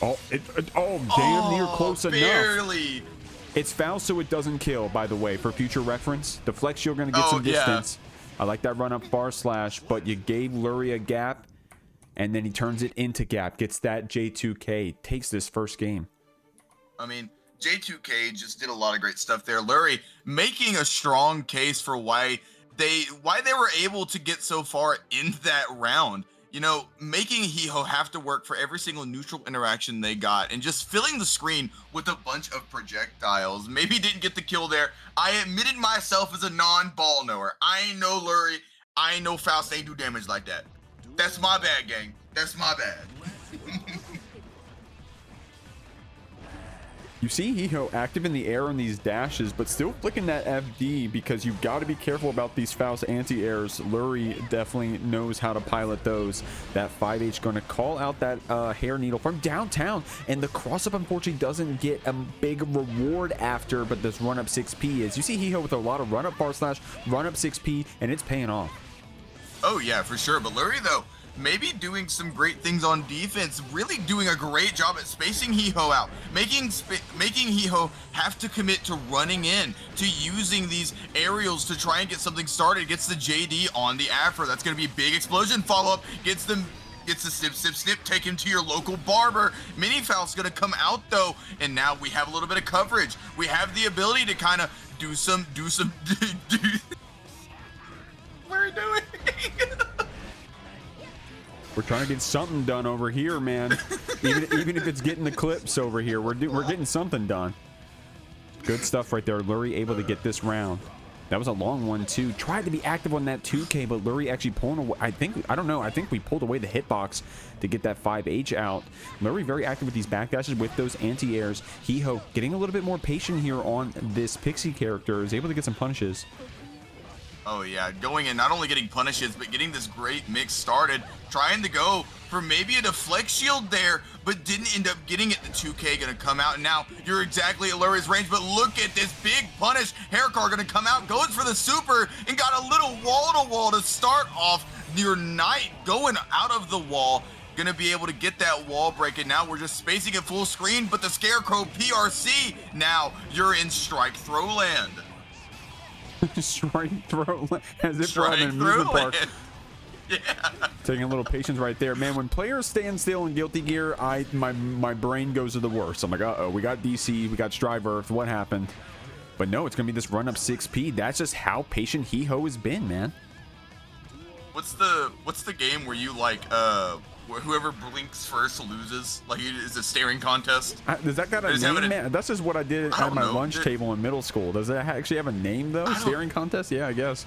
Oh, damn near close enough. Barely. It's Faust, so it doesn't kill, by the way, for future reference. The flex shield gonna get some distance. I like that run up far slash, but you gave Lurry a gap, and then he turns it into gap, gets that J2K, takes this first game. I mean, J2K just did a lot of great stuff there. Lurry making a strong case for why they were able to get so far in that round. You know, making Hiho have to work for every single neutral interaction they got and just filling the screen with a bunch of projectiles. Maybe didn't get the kill there. I admitted myself as a non-ball knower. I ain't know Lurry. I ain't know Faust ain't do damage like that. That's my bad, gang. That's my bad. You see Hiho active in the air on these dashes, but still flicking that FD because you've got to be careful about these Faust anti-airs. Lurry definitely knows how to pilot those. That 5H going to call out that hair needle from downtown, and the cross-up unfortunately doesn't get a big reward after, but this run-up 6P is. You see Hiho with a lot of run-up bar slash, run-up 6P, and it's paying off. Oh yeah, for sure. But Lurry, though, maybe doing some great things on defense, really doing a great job at spacing Hiho out, making Hiho have to commit to running in, to using these aerials to try and get something started. Gets the JD on the Afro. That's going to be a big explosion follow-up. Gets the snip, take him to your local barber. Mini Faust's going to come out, though, and now we have a little bit of coverage. We have the ability to kind of do some what are we doing? We're trying to get something done over here, man. even if it's getting the clips over here, we're getting something done. Good stuff right there. Lurry able to get this round. That was a long one too. Tried to be active on that 2K, but Lurry actually pulling away. I think we pulled away the hitbox to get that 5H out. Lurry very active with these backdashes with those anti-airs. Hiho getting a little bit more patient here on this Pixie character, is able to get some punishes. Oh yeah, going in, not only getting punishes, but getting this great mix started, trying to go for maybe a deflect shield there, but didn't end up getting it. The 2K gonna come out, and now you're exactly at Lurry's range, but look at this big punish. Haircar gonna come out, goes for the super, and got a little wall-to-wall to start off your night, going out of the wall. Gonna be able to get that wall break, and now we're just spacing it full screen, but the Scarecrow PRC, now you're in strike throw land. Strike throw, as if we're at an amusement park. Yeah. Taking a little patience right there, man. When players stand still in Guilty Gear, my brain goes to the worst. I'm like, uh-oh, we got DC, we got Strive Earth, what happened? But no, it's gonna be this run up 6P. That's just how patient Hiho has been, man. What's the game where you like whoever blinks first loses? Like, it's a staring contest. Does that got a name, man? That's just what I did at my lunch table in middle school. Does that actually have a name though? Staring contest? Yeah, I guess.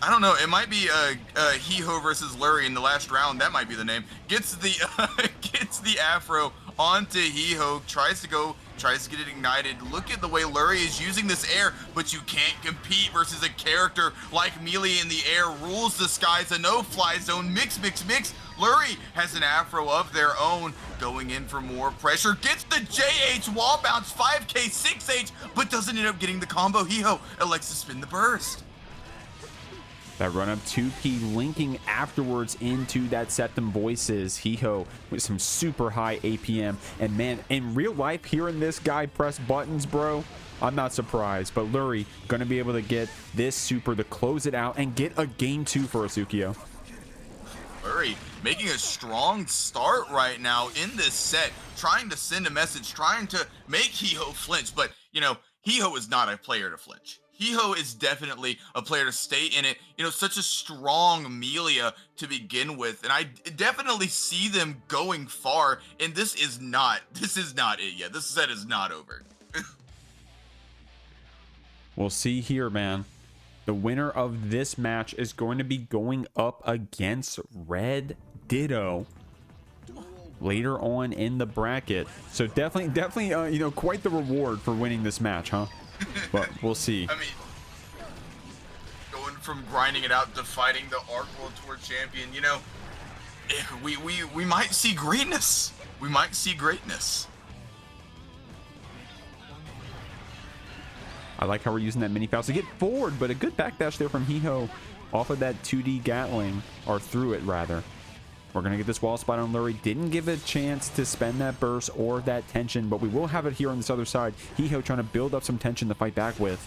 I don't know. It might be Hiho versus Lurry in the last round. That might be the name. Gets the Afro onto Hiho. Tries to get it ignited. Look at the way Lurry is using this air, but you can't compete versus a character like Millia in the air. Rules the skies, a no-fly zone. Mix. Lurry has an Afro of their own, going in for more pressure. Gets the JH wall bounce, 5K, 6H, but doesn't end up getting the combo. Hiho elects to spin the burst. That run up 2P linking afterwards into that Septum Voices. Hiho with some super high APM. And man, in real life, hearing this guy press buttons, bro, I'm not surprised. But Lurry gonna be able to get this super to close it out and get a game 2 for Asukio. Lurry making a strong start right now in this set, trying to send a message, trying to make Hiho flinch. But, you know, Hiho is not a player to flinch. Hiho is definitely a player to stay in it. You know, such a strong Millia to begin with, and I definitely see them going far. And this is not it yet. This set is not over. We'll see here, man. The winner of this match is going to be going up against RedDitto later on in the bracket. So definitely, you know, quite the reward for winning this match, huh? But we'll see. I mean, going from grinding it out to fighting the ARC World Tour champion, you know, we might see greatness. We might see greatness. I like how we're using that mini Faust to get forward, but a good backdash there from Hiho off of that 2D Gatling, or through it rather. We're going to get this wall spot on Lurry. Didn't give it a chance to spend that burst or that tension, but we will have it here on this other side. Hiho trying to build up some tension to fight back with.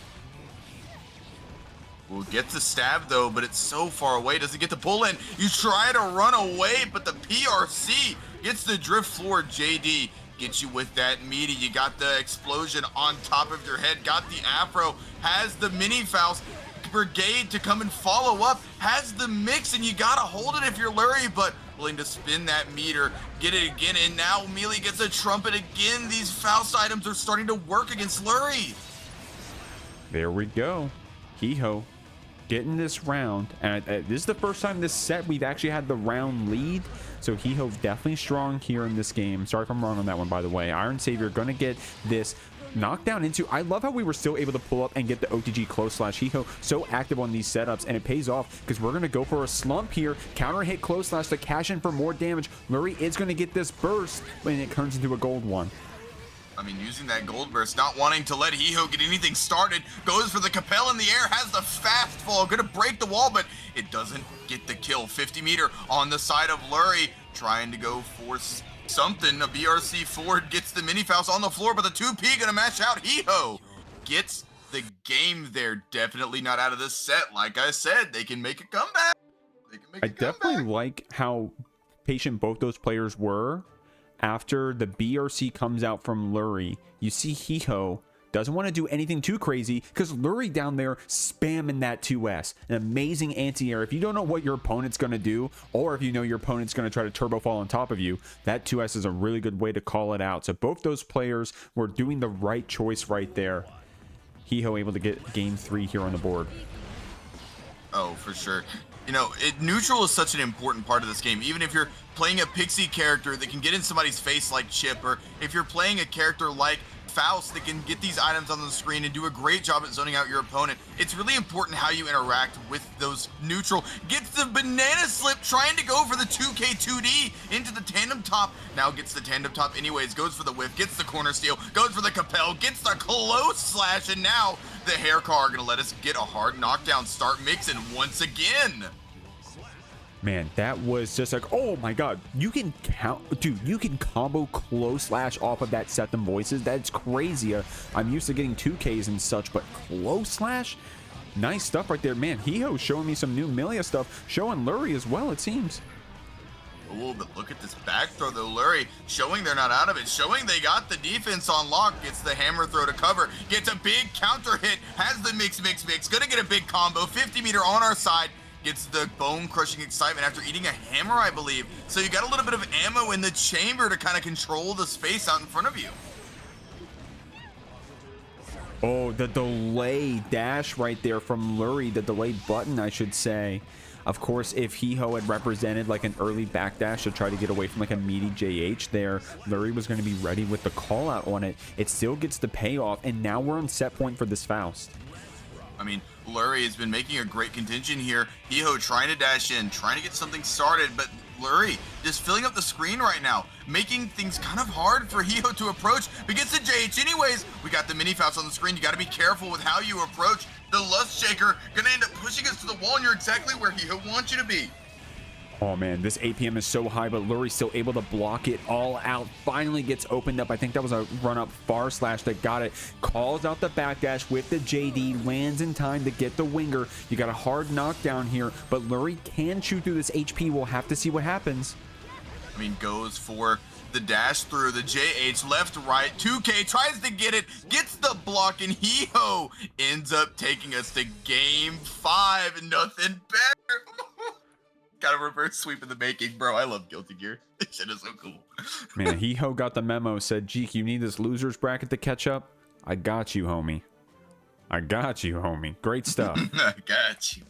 Will get the stab though, but it's so far away. Doesn't get the pull in. You try to run away, but the PRC gets the drift floor. JD gets you with that meaty. You got the explosion on top of your head. Got the afro. Has the mini Faust. Brigade to come and follow up. Has the mix, and you gotta hold it if you're Lurry, but willing to spin that meter. Get it again, and now Millia gets a trumpet again. These Faust items are starting to work against Lurry. There we go. Hiho getting this round, and this is the first time this set we've actually had the round lead, so Hiho definitely strong here in this game. Sorry if I'm wrong on that one, by the way. Iron Savior gonna get this knockdown into. I love how we were still able to pull up and get the OTG close slash. Hiho so active on these setups, and it pays off because we're gonna go for a slump here. Counter hit close slash to cash in for more damage. Lurry is gonna get this burst when it turns into a gold one. I mean, using that gold burst, not wanting to let Hiho get anything started, goes for the Capel in the air, has the fast fall, gonna break the wall, but it doesn't get the kill. 50 meter on the side of Lurry, trying to go for something. A BRC Ford gets the mini Faust on the floor, but the 2P gonna match out. Hiho gets the game there. Definitely not out of this set. Like I said, they can make a comeback. I definitely like how patient both those players were. After the BRC comes out from Lurry, you see Hiho doesn't want to do anything too crazy because Lurry down there spamming that 2S. An amazing anti-air. If you don't know what your opponent's going to do, or if you know your opponent's going to try to turbo fall on top of you, that 2S is a really good way to call it out. So both those players were doing the right choice right there. Hiho able to get game 3 here on the board. Oh, for sure. You know, neutral is such an important part of this game. Even if you're playing a pixie character that can get in somebody's face like Chipp, or if you're playing a character like Faust that can get these items on the screen and do a great job at zoning out your opponent, it's really important how you interact with those neutral. Gets the banana slip, trying to go for the 2K2D into the tandem top. Now gets the tandem top anyways, goes for the whiff, gets the corner steal, goes for the Capel, gets the close slash, and now the hair car gonna let us get a hard knockdown. Start mixing once again. Man, that was just like, oh my god, you can count, dude, you can combo close slash off of that set them voices. That's crazy. I'm used to getting 2Ks and such, but close slash, nice stuff right there. Man, Hiho showing me some new Millia stuff, showing Lurry as well, it seems. Oh, but look at this back throw though. Lurry showing they're not out of it, showing they got the defense on lock. Gets the hammer throw to cover, gets a big counter hit, has the mix, gonna get a big combo. 50 meter on our side. Gets the bone-crushing excitement after eating a hammer, I believe. So you got a little bit of ammo in the chamber to kind of control the space out in front of you. Oh, the delay dash right there from Lurry, the delayed button, I should say. Of course, if Hiho had represented like an early backdash to try to get away from like a meaty JH there, Lurry was going to be ready with the call out on it. It still gets the payoff, and now we're on set point for this Faust. I mean, Lurry has been making a great contention here. Hiho trying to dash in, trying to get something started, but Lurry just filling up the screen right now, making things kind of hard for Hiho to approach. But gets the JH anyways. We got the mini Faust on the screen. You got to be careful with how you approach. The Lust Shaker gonna end up pushing us to the wall, and you're exactly where Hiho wants you to be. Oh man, this APM is so high, but Lurry's still able to block it all out. Finally gets opened up. I think that was a run-up far slash that got it. Calls out the backdash with the JD. Lands in time to get the winger. You got a hard knockdown here, but Lurry can shoot through this HP. We'll have to see what happens. I mean, goes for the dash through the JH, left, right, 2K, tries to get it, gets the block, and Hiho ends up taking us to game 5. Nothing better. Got a reverse sweep in the making, bro. I love Guilty Gear. This shit is so cool. Man, Hiho got the memo, said, Jeek, you need this losers bracket to catch up? I got you, homie. I got you, homie. Great stuff. I got you.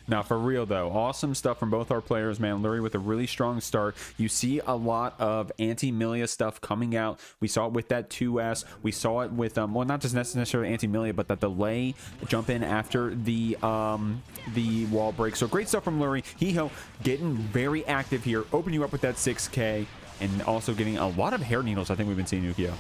Now, for real, though, awesome stuff from both our players, man. Lurry with a really strong start. You see a lot of anti-Millia stuff coming out. We saw it with that 2S. We saw it with, well, not just necessarily anti-Millia, but that delay jump in after the wall break. So great stuff from Lurry. Hiho getting very active here. Open you up with that 6K, and also getting a lot of hair needles, I think we've been seeing, Yukio.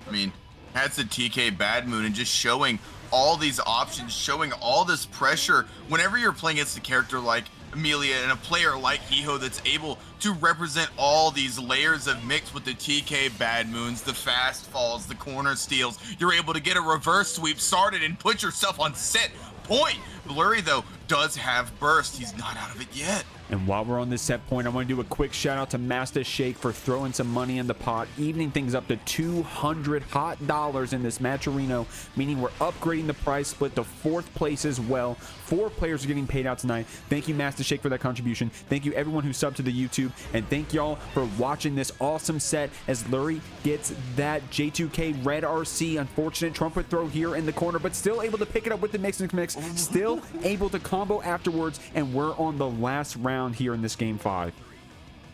I mean, that's the TK Bad Moon, and just showing all these options, showing all this pressure whenever you're playing against a character like Millia and a player like Hiho that's able to represent all these layers of mix with the TK bad moons, the fast falls, the corner steals. You're able to get a reverse sweep started and put yourself on set point. Lurry, though, does have burst. He's not out of it yet. And while we're on this set point, I want to do a quick shout out to MastaShake for throwing some money in the pot, evening things up to $200 hot dollars in this matcherino, meaning we're upgrading the prize split to 4th place as well. 4 players are getting paid out tonight. Thank you, MastaShake, for that contribution. Thank you, everyone who subbed to the YouTube, and thank y'all for watching this awesome set as Lurry gets that J2K Red RC. Unfortunate trumpet throw here in the corner, but still able to pick it up with the mix, still able to combo afterwards, and we're on the last round here in this game 5.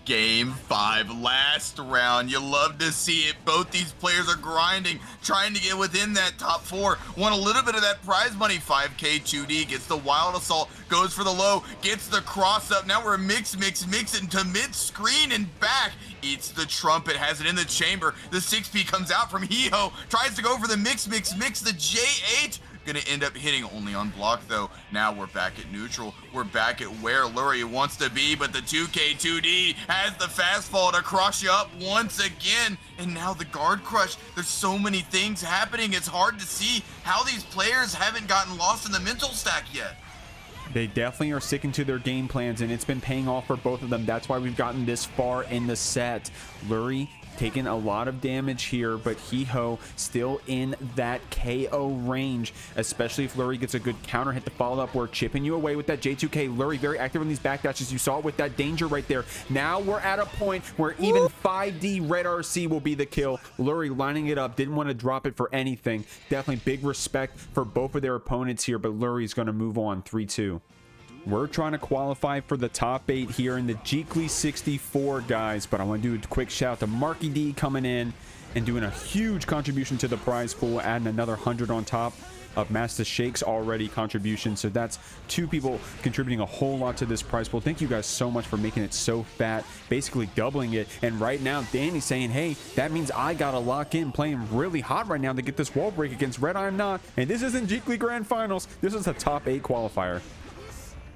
Game 5, last round. You love to see it. Both these players are grinding, trying to get within that top 4. Want a little bit of that prize money. 5K 2D gets the wild assault, goes for the low, gets the cross up. Now we're mix into mid screen and back. Eats the trumpet, has it in the chamber. The 6P comes out from Hiho, tries to go for the mix. The J8 gonna end up hitting only on block though. Now we're back at neutral. We're back at where Lurry wants to be, but the 2K2D has the fastball to crush you up once again. And now the guard crush. There's so many things happening. It's hard to see how these players haven't gotten lost in the mental stack yet. They definitely are sticking to their game plans, and it's been paying off for both of them. That's why we've gotten this far in the set. Lurry taking a lot of damage here, but Hiho still in that KO range, especially if Lurry gets a good counter hit to follow up. We're chipping you away with that J2K. Lurry very active on these backdashes. You saw it with that danger right there. Now we're at a point where even 5D Red RC will be the kill. Lurry lining it up, didn't want to drop it for anything. Definitely big respect for both of their opponents here, but Lurry's going to move on 3-2. We're trying to qualify for the top 8 here in the Jeekly 64, guys, but I want to do a quick shout out to MarkyD coming in and doing a huge contribution to the prize pool, adding another 100 on top of MastaShake's already contribution. So that's 2 people contributing a whole lot to this prize pool. Thank you guys so much for making it so fat, basically doubling it. And right now, Dany's saying, hey, that means I got to lock in, playing really hot right now to get this wall break against RedIAmNot. And this isn't Jeekly Grand Finals. This is a top 8 qualifier.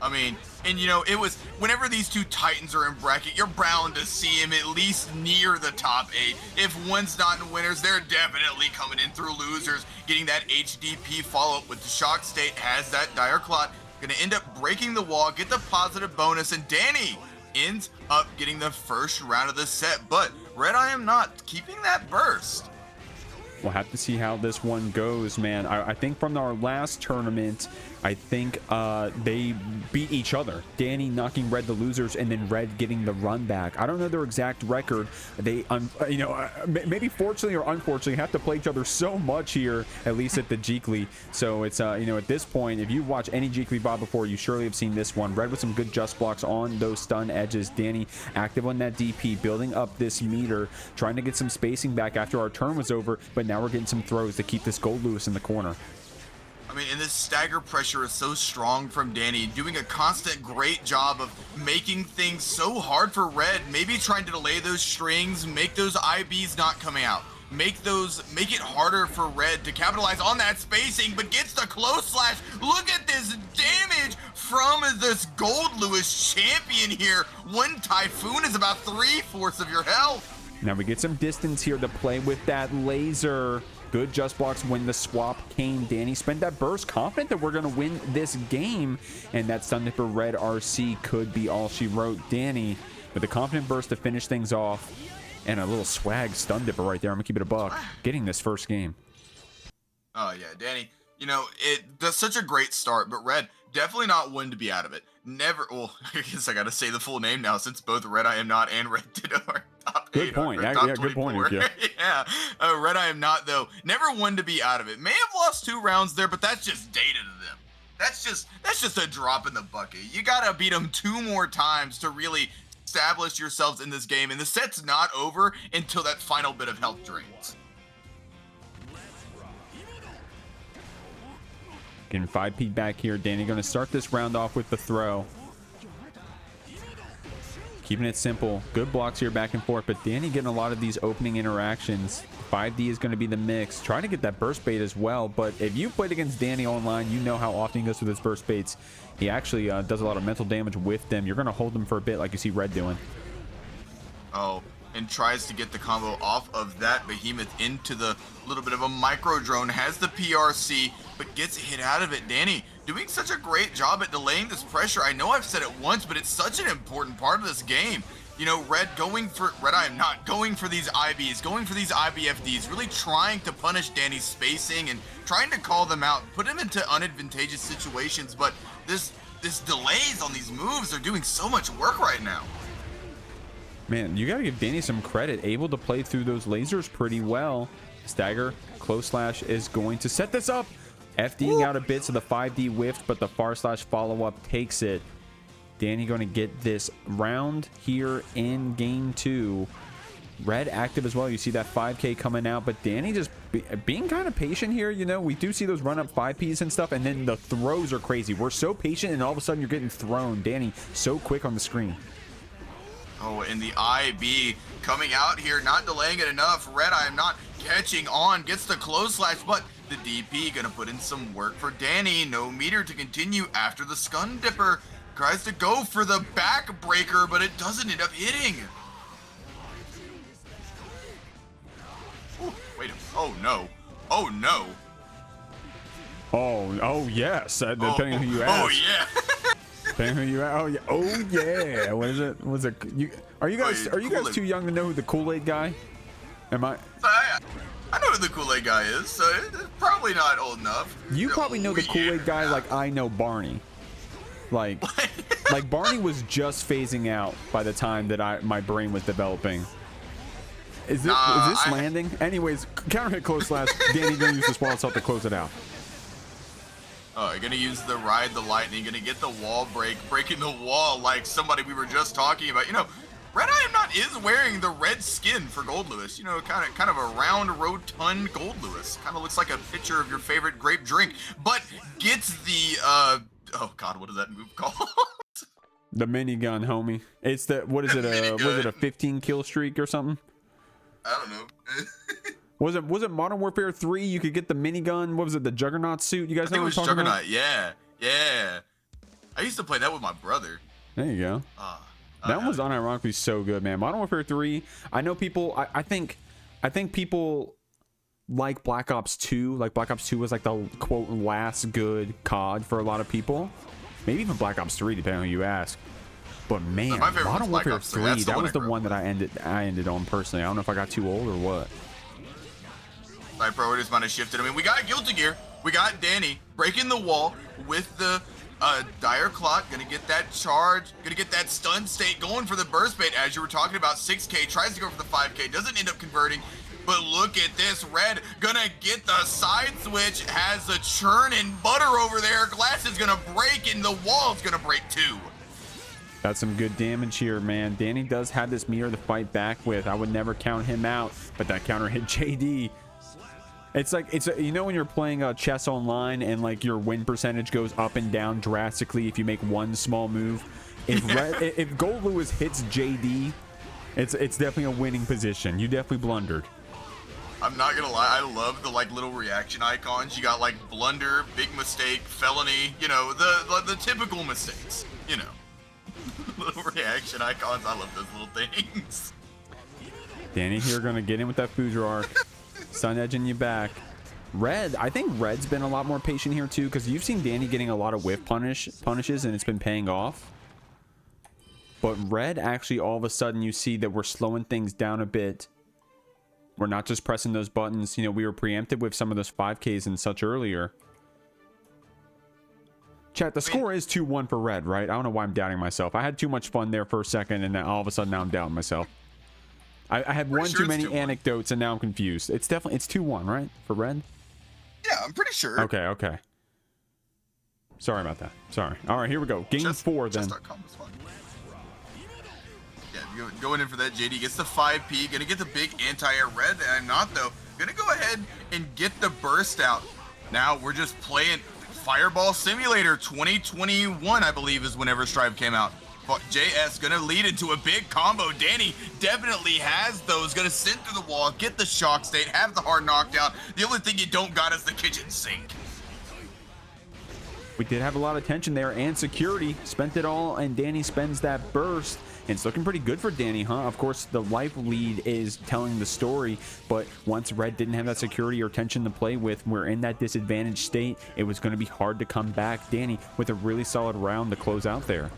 I mean, and you know, it was whenever these 2 titans are in bracket, you're bound to see him at least near the top 8. If one's not in winners, they're definitely coming in through losers. Getting that HDP follow-up with the shock state, has that dire clot, gonna end up breaking the wall, get the positive bonus, and Dany ends up getting the first round of the set. But RedIAmNot keeping that burst. We'll have to see how this one goes, man. I think from our last tournament, I think they beat each other. Dany knocking Red the losers, and then Red getting the run back. I don't know their exact record. They, you know, maybe fortunately or unfortunately, have to play each other so much here, at least at the Jeekly. So it's, you know, at this point, if you've watched any Jeekly VOD before, you surely have seen this one. Red with some good just blocks on those stun edges. Dany active on that DP, building up this meter, trying to get some spacing back after our turn was over, but now we're getting some throws to keep this Goldlewis in the corner. I mean, and this stagger pressure is so strong from Dany, doing a constant great job of making things so hard for Red, maybe trying to delay those strings, make those IBs not coming out, make it harder for Red to capitalize on that spacing, but gets the close slash. Look at this damage from this Goldlewis champion here. One Typhoon is about 3/4 of your health. Now we get some distance here to play with that laser. Good just blocks when the swap came. Dany spent that burst, confident that we're going to win this game. And that stun for Red RC could be all she wrote. Dany with a confident burst to finish things off. And a little swag stun dipper right there. I'm going to keep it a buck. Getting this first game. Oh, yeah, Dany. You know, it does such a great start, but Red definitely not one to be out of it. Never. Well, I guess I got to say the full name now since both RedIAmNot and RedDitto are top 8. Good point. Yeah, good point. Yeah. RedIAmNot, though, never one to be out of it. May have lost 2 rounds there, but that's just data to them. That's just a drop in the bucket. You got to beat them 2 more times to really establish yourselves in this game. And the set's not over until that final bit of health drains. Getting 5P back here. Dany going to start this round off with the throw. Keeping it simple. Good blocks here back and forth, but Dany getting a lot of these opening interactions. 5D is going to be the mix. Trying to get that burst bait as well, but if you played against Dany online, you know how often he goes with his burst baits. He actually does a lot of mental damage with them. You're going to hold them for a bit like you see Red doing. Oh, and tries to get the combo off of that behemoth into the little bit of a micro drone. Has the PRC, but gets hit out of it. Dany doing such a great job at delaying this pressure. I know I've said it once, but it's such an important part of this game. You know, RedIAmNot going for these IBs, going for these IBFDs, really trying to punish Dany's spacing and trying to call them out, put him into unadvantageous situations. But this delays on these moves are doing so much work right now. Man, you got to give Dany some credit. Able to play through those lasers pretty well. Stagger, close slash is going to set this up. FDing out a bit, so the 5D whiffed, but the far slash follow-up takes it. Dany going to get this round here in game 2. Red active as well. You see that 5K coming out, but Dany just being kind of patient here. You know, we do see those run up 5Ps and stuff, and then the throws are crazy. We're so patient, and all of a sudden you're getting thrown. Dany so quick on the screen. Oh, and the IB coming out here, not delaying it enough. RedIAmNot catching on, gets the close slash, but the DP gonna put in some work for Dany. No meter to continue after the Scun Dipper. Tries to go for the backbreaker, but it doesn't end up hitting. Ooh, wait, oh no. Oh no. Oh yes, depending on who you ask. Oh yeah. Depending who you ask. Oh yeah. Oh yeah. What is it? Are you guys too young to know who the Kool-Aid guy? Am I? I know who the Kool-Aid guy is, so it's probably not old enough. You probably know the Kool-Aid guy like I know Barney. Like Barney was just phasing out by the time that my brain was developing. Is this landing? Anyways, counter hit close slash. Dany gonna use the spawn assault to close it out. Oh, you're gonna use the ride the lightning, gonna get the wall breaking the wall like somebody we were just talking about. You know, RedIAmNot is wearing the red skin for Goldlewis. You know, kind of a round, rotund Goldlewis. Kind of looks like a picture of your favorite grape drink, but gets the oh god, what is that move called? The minigun, homie. It's the what is it? Was it a 15 kill streak or something? I don't know. Was it Modern Warfare 3? You could get the minigun. What was it? The Juggernaut suit? You guys know what I'm talking Juggernaut. about? Yeah. I used to play that with my brother. There you go. That one was unironically so good, man. Modern Warfare 3. I know people. I think people like Black Ops 2. Like Black Ops 2 was like the quote last good COD for a lot of people. Maybe even Black Ops 3, depending on who you ask. But man, Modern Warfare 3, that was the one that I ended on personally. I don't know if I got too old or what. My priorities might have shifted. I mean, we got Guilty Gear. We got Dany breaking the wall with the Dire Clock. Gonna get that charge. Gonna get that stun state going for the burst bait. As you were talking about, 6K tries to go for the 5K. Doesn't end up converting. But look at this. Red gonna get the side switch. Has the churn and butter over there. Glass is gonna break and the wall's gonna break too. Got some good damage here, man. Dany does have this meter to fight back with. I would never count him out, but that counter hit JD. It's like, you know when you're playing chess online and like your win percentage goes up and down drastically if you make one small move? If Goldlewis hits JD, it's definitely a winning position. You definitely blundered. I'm not gonna lie, I love the like little reaction icons. You got like blunder, big mistake, felony, you know, the typical mistakes, you know. Little reaction icons, I love those little things. Dany here gonna get in with that Fuser arc. Sun edging you back. Red, I think Red's been a lot more patient here too, because you've seen Dany getting a lot of whiff punishes and it's been paying off. But Red actually all of a sudden you see that we're slowing things down a bit. We're not just pressing those buttons. You know, we were preempted with some of those 5Ks and such earlier. Chat, the score is 2-1 for Red, right? I don't know why I'm doubting myself. I had too much fun there for a second and then all of a sudden now I'm doubting myself. I had one too many anecdotes and now I'm confused. It's 2-1, right? For Red? Yeah, I'm pretty sure. Okay. Sorry about that. Sorry. All right, here we go. Game 4 then. Yeah, going in for that. JD gets the 5P. Gonna get the big anti-air. RedIAmNot though. Gonna go ahead and get the burst out. Now we're just playing Fireball Simulator 2021, I believe is whenever Strive came out. JS gonna lead into a big combo. Dany definitely has those. Gonna send through the wall, get the shock state, have the hard knockdown. The only thing you don't got is the kitchen sink. We did have a lot of tension there and security. Spent it all, and Dany spends that burst. And it's looking pretty good for Dany, huh? Of course, the life lead is telling the story, but once Red didn't have that security or tension to play with, we're in that disadvantaged state. It was going to be hard to come back. Dany with a really solid round to close out there.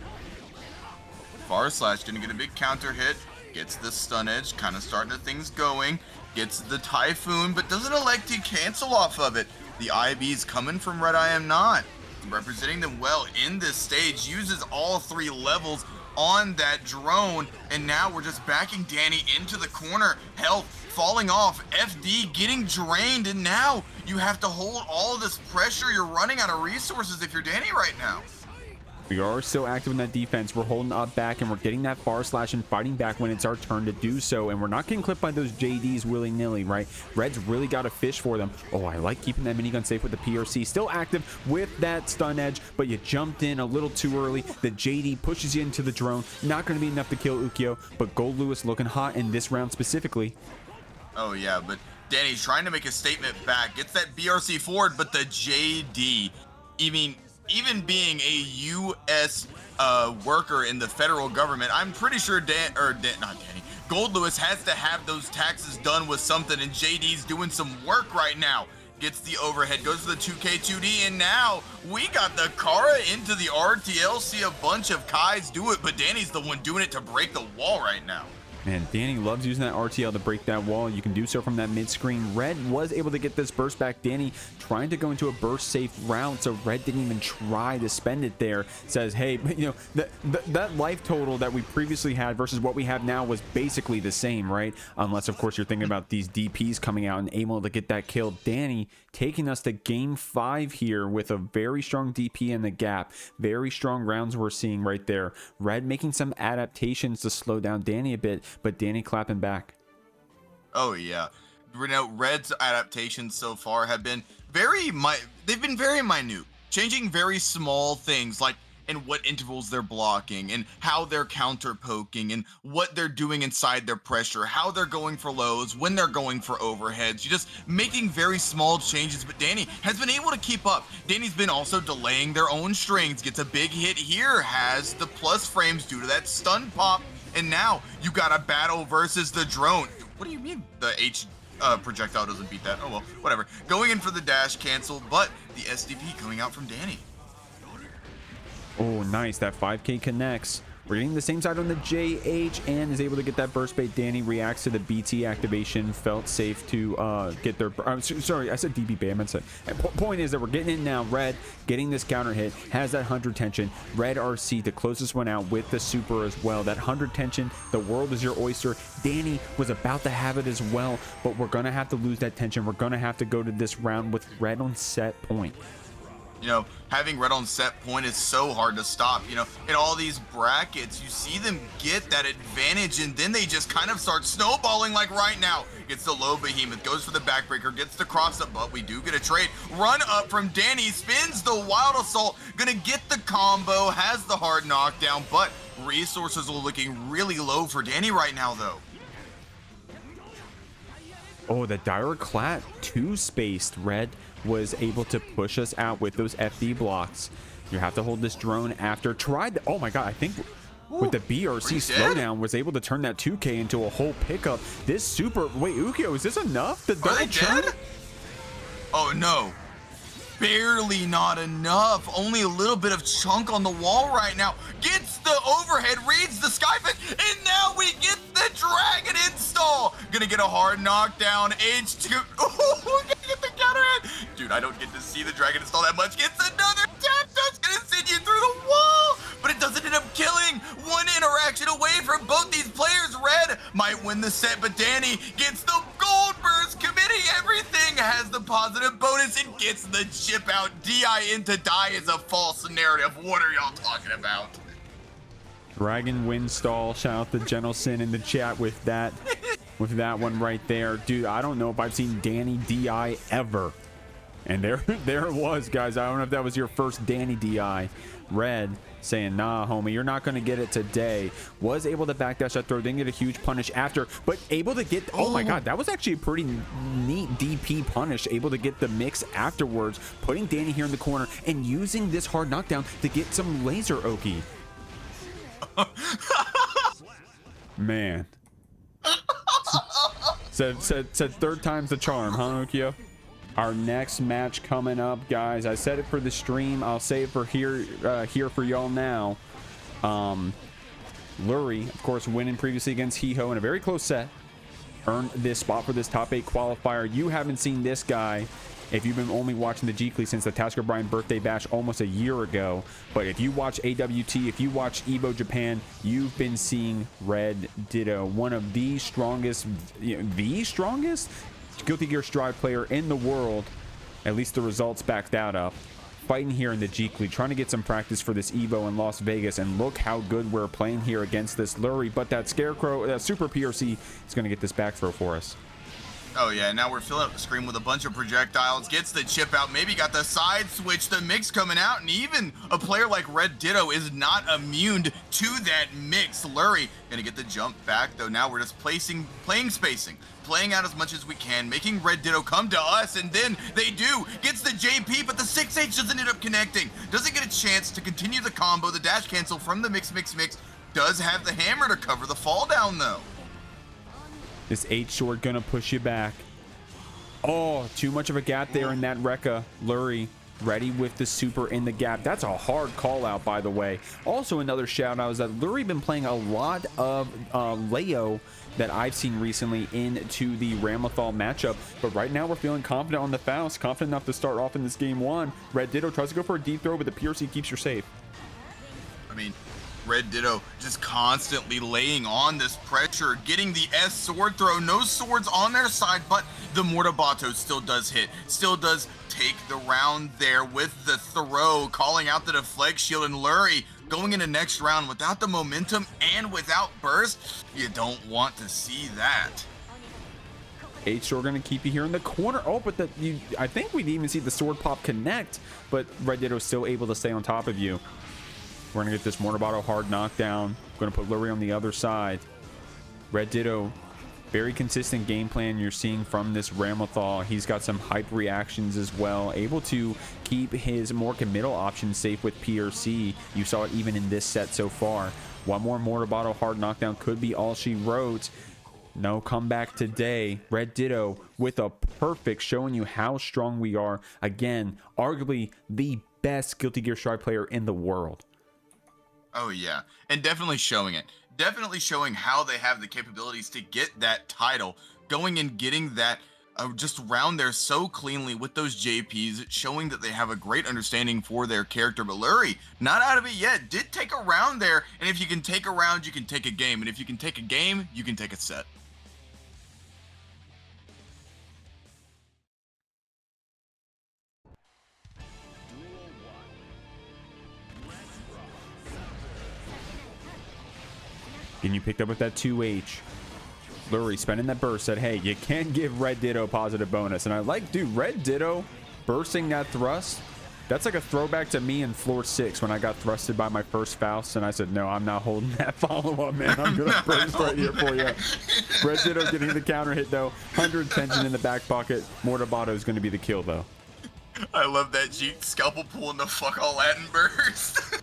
Far Slash gonna get a big counter hit, gets the stun edge, kind of starting the things going, gets the Typhoon, but doesn't elect to cancel off of it. The IB's coming from RedIAmNot, representing them well in this stage, uses all 3 levels on that drone, and now we're just backing Dany into the corner. Health falling off, FD getting drained, and now you have to hold all of this pressure. You're running out of resources if you're Dany right now. We are still active in that defense. We're holding up back, and we're getting that far slash and fighting back when it's our turn to do so. And we're not getting clipped by those JDs willy-nilly, right? Red's really got to fish for them. Oh, I like keeping that minigun safe with the PRC. Still active with that stun edge, but you jumped in a little too early. The JD pushes you into the drone. Not going to be enough to kill Ukyo, but Goldlewis looking hot in this round specifically. Oh, yeah, but Dany's trying to make a statement back. Gets that BRC forward, but the JD, even being a U.S. Worker in the federal government, I'm pretty sure Goldlewis has to have those taxes done with something, and JD's doing some work right now. Gets the overhead, goes for the 2K2D, and now we got the Kara into the RTL. See a bunch of Kais do it, but Dany's the one doing it to break the wall right now. Man, Dany loves using that RTL to break that wall. You can do so from that mid-screen. Red was able to get this burst back. Dany trying to go into a burst safe round, so Red didn't even try to spend it there. Says, hey, you know, that life total that we previously had versus what we have now was basically the same, right? Unless, of course, you're thinking about these DPs coming out and able to get that kill. Dany taking us to game 5 here with a very strong DP in the gap. Very strong rounds we're seeing right there. Red making some adaptations to slow down Dany a bit, but Dany clapping back. Oh yeah, you know, Red's adaptations so far have been very minute, changing very small things like in what intervals they're blocking and how they're counter poking and what they're doing inside their pressure, how they're going for lows, when they're going for overheads. You're just making very small changes, but Dany has been able to keep up. Dany's been also delaying their own strings, gets a big hit here, has the plus frames due to that stun pop, and now you got a battle versus the drone. What do you mean the H projectile doesn't beat that? Oh well, whatever. Going in for the dash cancel, but the SDP coming out from Dany. Oh, nice. That 5K connects. We're getting the same side on the JH and is able to get that burst bait. Dany reacts to the BT activation. Felt safe to get their... sorry, I said DB bait. I meant to say. Point is that we're getting in now. Red getting this counter hit. Has that 100 tension. Red RC to close this one out with the super as well. That 100 tension. The world is your oyster. Dany was about to have it as well, but we're going to have to lose that tension. We're going to have to go to this round with Red on set point. You know, having Red on set point is so hard to stop. You know, in all these brackets, you see them get that advantage, and then they just kind of start snowballing like right now. Gets the low behemoth, goes for the backbreaker, gets the cross up, but we do get a trade. Run up from Dany, spins the wild assault, gonna get the combo, has the hard knockdown, but resources are looking really low for Dany right now, though. Oh, the direct clat 2-spaced. Red was able to push us out with those FD blocks. You have to hold this drone after. Tried. Oh my god, I think with the BRC slowdown was able to turn that 2K into a whole pickup. This super. Wait, Ukyo, is this enough? The double turn? Oh no. Barely not enough. Only a little bit of chunk on the wall right now. Gets the overhead, reads the skypick, and now we get the dragon install. Gonna get a hard knockdown. H2. Oh, gonna get the counter hit. Dude, I don't get to see the dragon install that much. Gets another tap touch. Gonna send you through the wall, but it doesn't end up killing. One interaction away from both these players. Red might win the set, but Dany gets the gold burst, committing everything, has the positive bonus, and gets the chip out. DI into die is a false narrative. What are y'all talking about? Dragon Windstall. Shout out to Genelson in the chat with that one right there. Dude, I don't know if I've seen Dany DI ever And there it was, guys. I don't know if that was your first Dany DI. Red saying, nah, homie, you're not going to get it today. Was able to backdash that throw, didn't get a huge punish after, but able to get, oh my god, that was actually a pretty neat DP punish. Able to get the mix afterwards, putting Dany here in the corner and using this hard knockdown to get some laser Oki. Man. Said third time's the charm, huh, Okio? Our next match coming up, guys. I said it for the stream. I'll say it for here for y'all now. Lurry, of course, winning previously against Hiho in a very close set. Earned this spot for this top 8 qualifier. You haven't seen this guy if you've been only watching the Jeekly since the Tasker Bryan birthday bash almost a year ago. But if you watch AWT, if you watch Evo Japan, you've been seeing RedDitto, one of the strongest, the strongest Guilty Gear Strive player in the world. At least the results back that up. Fighting here in the Jeekly, trying to get some practice for this Evo in Las Vegas, and look how good we're playing here against this Lurry. But that Scarecrow, Super PRC is going to get this back throw for us. Oh yeah, now we're filling up the screen with a bunch of projectiles, gets the chip out, maybe got the side switch, the mix coming out, and even a player like RedDitto is not immune to that mix. Lurry gonna get the jump back, though now we're just playing spacing, playing out as much as we can, making RedDitto come to us, and then they do, gets the JP, but the 6H doesn't end up connecting, doesn't get a chance to continue the combo. The dash cancel from the mix, does have the hammer to cover the fall down though. This H short gonna push you back. Oh, too much of a gap there in that Rekka. Lurry ready with the super in the gap. That's a hard call out, by the way. Also, another shout out is that Lurry been playing a lot of Leo that I've seen recently into the Ramlethal matchup. But right now we're feeling confident on the Faust, confident enough to start off in this game one. RedDitto tries to go for a deep throw, but the PRC keeps her safe. I mean, RedDitto just constantly laying on this pressure, getting the S sword throw. No swords on their side, but the Mortabato still does hit, still does take the round there with the throw, calling out the deflect shield. And Lurry going into next round without the momentum and without burst. You don't want to see that. H short gonna keep you here in the corner. Oh, but I think we'd even see the sword pop connect, but RedDitto's still able to stay on top of you. We're gonna get this Mortabato hard knockdown. Gonna put Lurry on the other side. RedDitto, very consistent game plan you're seeing from this Ramlethal. He's got some hype reactions as well. Able to keep his more committal options safe with PRC. You saw it even in this set so far. One more Mortabato hard knockdown could be all she wrote. No comeback today. RedDitto with a perfect, showing you how strong we are. Again, arguably the best Guilty Gear Strive player in the world. Oh yeah, and definitely showing it. Definitely showing how they have the capabilities to get that title, going and getting that just round there so cleanly with those JPs, showing that they have a great understanding for their character. But Lurry, not out of it yet, did take a round there, and if you can take a round, you can take a game, and if you can take a game, you can take a set. And you picked up with that 2H. Lurry spending that burst, said, hey, you can't give RedDitto positive bonus. And I like, dude, RedDitto bursting that thrust. That's like a throwback to me in floor 6 when I got thrusted by my first Faust. And I said, no, I'm not holding that follow-up, man. I'm going to burst right here for you. RedDitto getting the counter hit, though. 100 tension in the back pocket. Mortabato is going to be the kill, though. I love that Jeek scalpel pull in the fuck all Latin burst.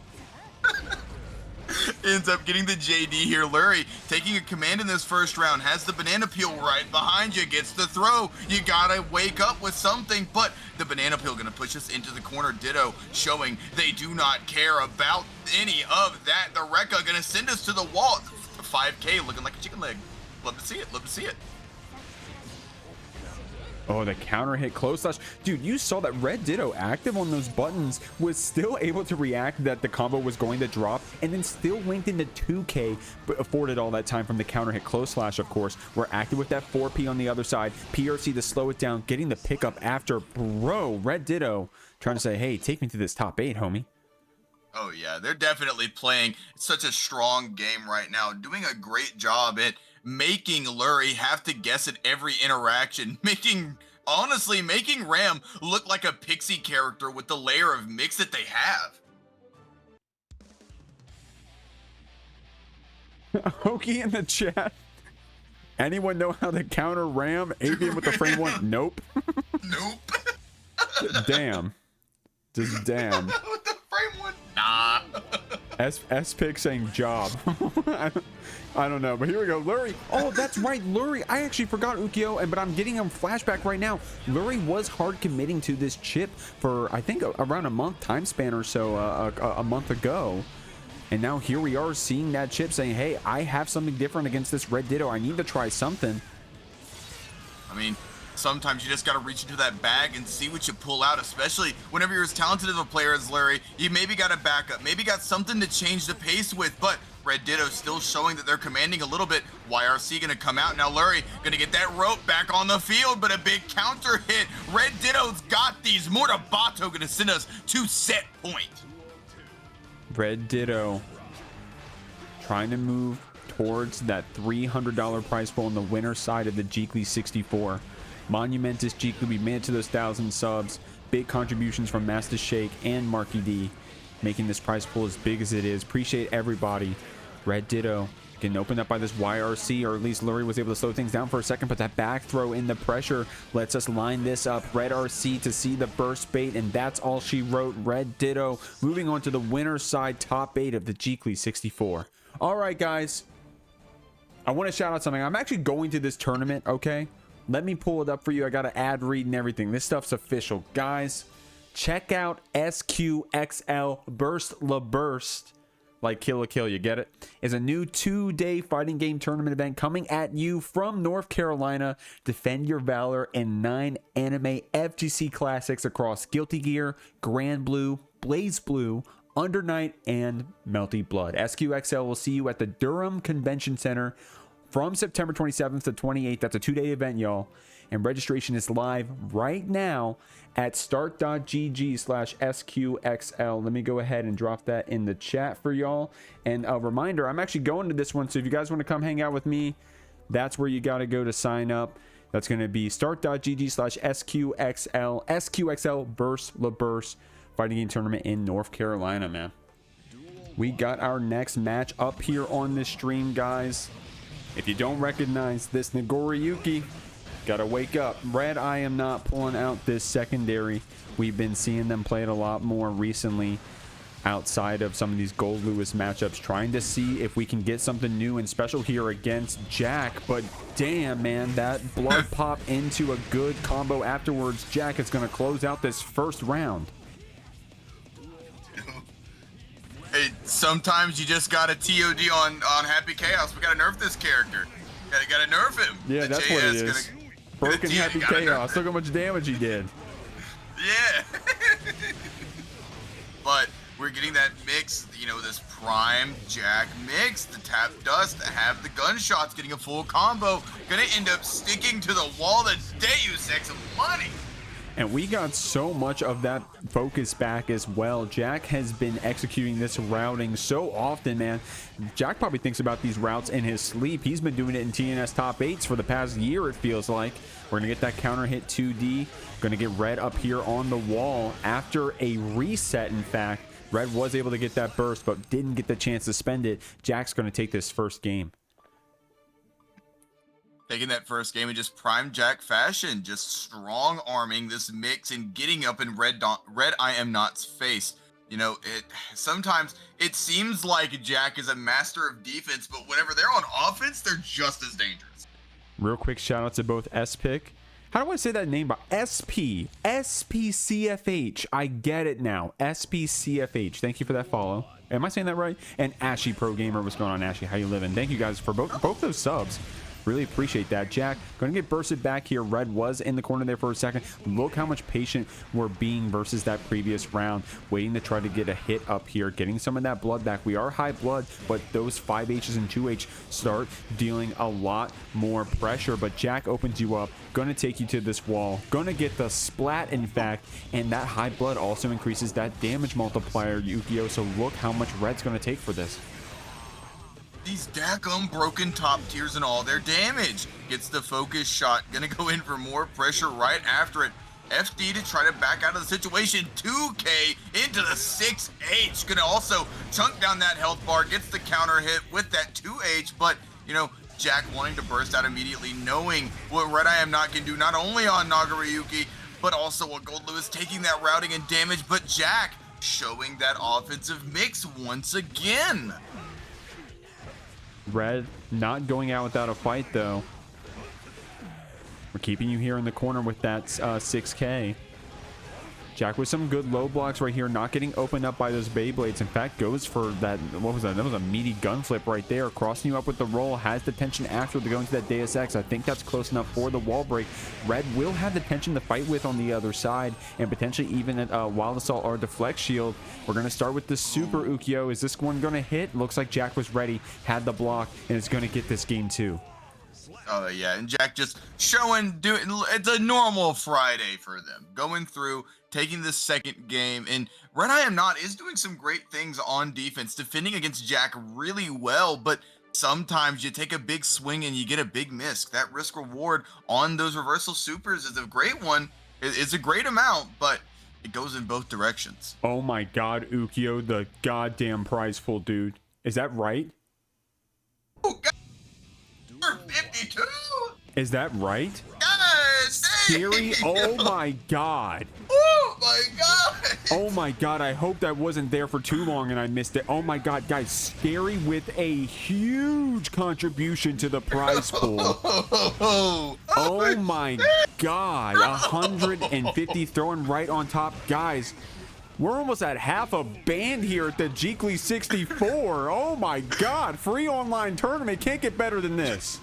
Ends up getting the JD here. Lurry taking a command in this first round, has the banana peel right behind you, gets the throw. You gotta wake up with something, but the banana peel gonna push us into the corner. Ditto showing they do not care about any of that. The Rekka gonna send us to the wall. 5K looking like a chicken leg. Love to see it, love to see it. Oh, the counter hit close slash. Dude, you saw that RedDitto active on those buttons was still able to react that the combo was going to drop, and then still linked into 2K, but afforded all that time from the counter hit close slash, of course. We're active with that 4P on the other side. PRC to slow it down, getting the pickup after. Bro, RedDitto trying to say, hey, take me to this top 8, homie. Oh yeah, they're definitely playing such a strong game right now, doing a great job at making Lurry have to guess at every interaction, making honestly making Ram look like a pixie character with the layer of mix that they have. Hokey in the chat. Anyone know how to counter Ram? Avian with the frame one? Nope. Nope. Damn. Just damn. With the frame one? Nah. S-Pick saying job. I don't know, but here we go. Lurry. Oh, that's right, Lurry. I actually forgot Ukyo, but I'm getting a flashback right now. Lurry was hard committing to this Chipp for, I think, around a month time span or so, a month ago. And now here we are seeing that Chipp saying, hey, I have something different against this RedDitto. I need to try something. I mean, sometimes you just got to reach into that bag and see what you pull out, especially whenever you're as talented of a player as Larry. You maybe got a backup, maybe got something to change the pace with, but RedDitto still showing that they're commanding a little bit. YRC going to come out. Now Lurry going to get that rope back on the field, but a big counter hit. RedDitto's got these. Mortabato going to send us to set point. RedDitto trying to move towards that $300 prize pool on the winner side of the Jeekly 64. Monumentous Jeekly, we made it to those 1,000 subs. Big contributions from MastaShake and MarkyD, making this prize pool as big as it is. Appreciate everybody. RedDitto getting opened up by this YRC, or at least Lurry was able to slow things down for a second, but that back throw in the pressure lets us line this up. RedRC to see the burst bait, and that's all she wrote. RedDitto moving on to the winner's side, top 8 of the Jeekly 64. All right, guys. I want to shout out something. I'm actually going to this tournament, okay? Let me pull it up for you. I got an ad read and everything. This stuff's official. Guys, check out SQXL Burst La Burst. Like Kill a Kill, you get it? Is a new 2-day fighting game tournament event coming at you from North Carolina. Defend your valor in 9 anime FGC classics across Guilty Gear, Grand Blue, Blaze Blue, Under Night, and Melty Blood. SQXL will see you at the Durham Convention Center from September 27th to 28th. That's a 2-day event, y'all. And registration is live right now at start.gg/SQXL. Let me go ahead and drop that in the chat for y'all. And a reminder, I'm actually going to this one, so if you guys want to come hang out with me, that's where you got to go to sign up. That's going to be start.gg/SQXL. SQXL Burst La Burst fighting game tournament in North Carolina, man. We got our next match up here on this stream, guys. If you don't recognize this Nagoriyuki, gotta wake up. RedIAmNot pulling out this secondary. We've been seeing them play it a lot more recently outside of some of these Goldlewis matchups, trying to see if we can get something new and special here against Jack. But damn, man, that blood pop into a good combo afterwards. Jack is gonna close out this first round. Hey, sometimes you just gotta TOD on Happy Chaos. We gotta nerf this character. Gotta nerf him. Yeah, that's what it is. Broken Happy Chaos. Look how much damage he did. Yeah. But we're getting that mix, you know, this prime Jack mix. The tap dust, to have the gunshots, getting a full combo. Gonna end up sticking to the wall. That's Deus Ex money. And we got so much of that focus back as well. Jack has been executing this routing so often, man. Jack probably thinks about these routes in his sleep. He's been doing it in TNS top 8s for the past year, it feels like. We're going to get that counter hit 2D. Going to get Red up here on the wall after a reset, in fact. Red was able to get that burst, but didn't get the chance to spend it. Jack's going to take this first game. Taking that first game in just prime Jack fashion, just strong arming this mix and getting up in RedIAmNot's face. You know, sometimes it seems like Jack is a master of defense, but whenever they're on offense, they're just as dangerous. Real quick shout out to both S-Pick. How do I say that name? SPCFH. I get it now. SPCFH. Thank you for that follow. Am I saying that right? And Ashiprogamer. What's going on, Ashy? How you living? Thank you guys for both those subs. Really appreciate that. Jack going to get bursted back here. Red was in the corner there for a second. Look how much patient we're being versus that previous round, waiting to try to get a hit up here, getting some of that blood back. We are high blood, but those 5Hs and 2H start dealing a lot more pressure. But Jack opens you up, going to take you to this wall, going to get the splat, in fact, and that high blood also increases that damage multiplier, Yukio. So look how much Red's going to take for this. these daggum broken top tiers and all their damage. Gets the focus shot, gonna go in for more pressure right after it. FD to try to back out of the situation. 2K into the 6H. Gonna also chunk down that health bar. Gets the counter hit with that 2H. But, you know, Jack wanting to burst out immediately, knowing what RedIAmNot can do, not only on Nagoriyuki, but also what Goldlewis taking that routing and damage. But Jack showing that offensive mix once again. Red not going out without a fight, though. We're keeping you here in the corner with that 6K. Jack with some good low blocks right here, not getting opened up by those Beyblades. In fact, goes for that, what was that? That was a meaty gun flip right there. Crossing you up with the roll, has the tension after to go into that Deus Ex. I think that's close enough for the wall break. Red will have the tension to fight with on the other side, and potentially even at Wild Assault or Deflect Shield. We're going to start with the Super Ukyo. Is this one going to hit? Looks like Jack was ready, had the block, and it's going to get this game too. Oh yeah, and Jack just showing, it's a normal Friday for them. Going through, taking the second game, and RedIAmNot is doing some great things on defense, defending against Jack really well, but sometimes you take a big swing and you get a big miss. That risk reward on those reversal supers is a great one. It's a great amount, but it goes in both directions. Oh my god, Ukyo, the goddamn prize pool, dude. Is that right? Oh god. 52? Is that right? Yes! Scary, oh my god. Oh my god! Oh my god, I hope that wasn't there for too long and I missed it. Oh my god, guys, Scary with a huge contribution to the prize pool. Oh my god, 150 throwing right on top. Guys, we're almost at half a band here at the Jeekly 64. Oh my god, free online tournament. Can't get better than this.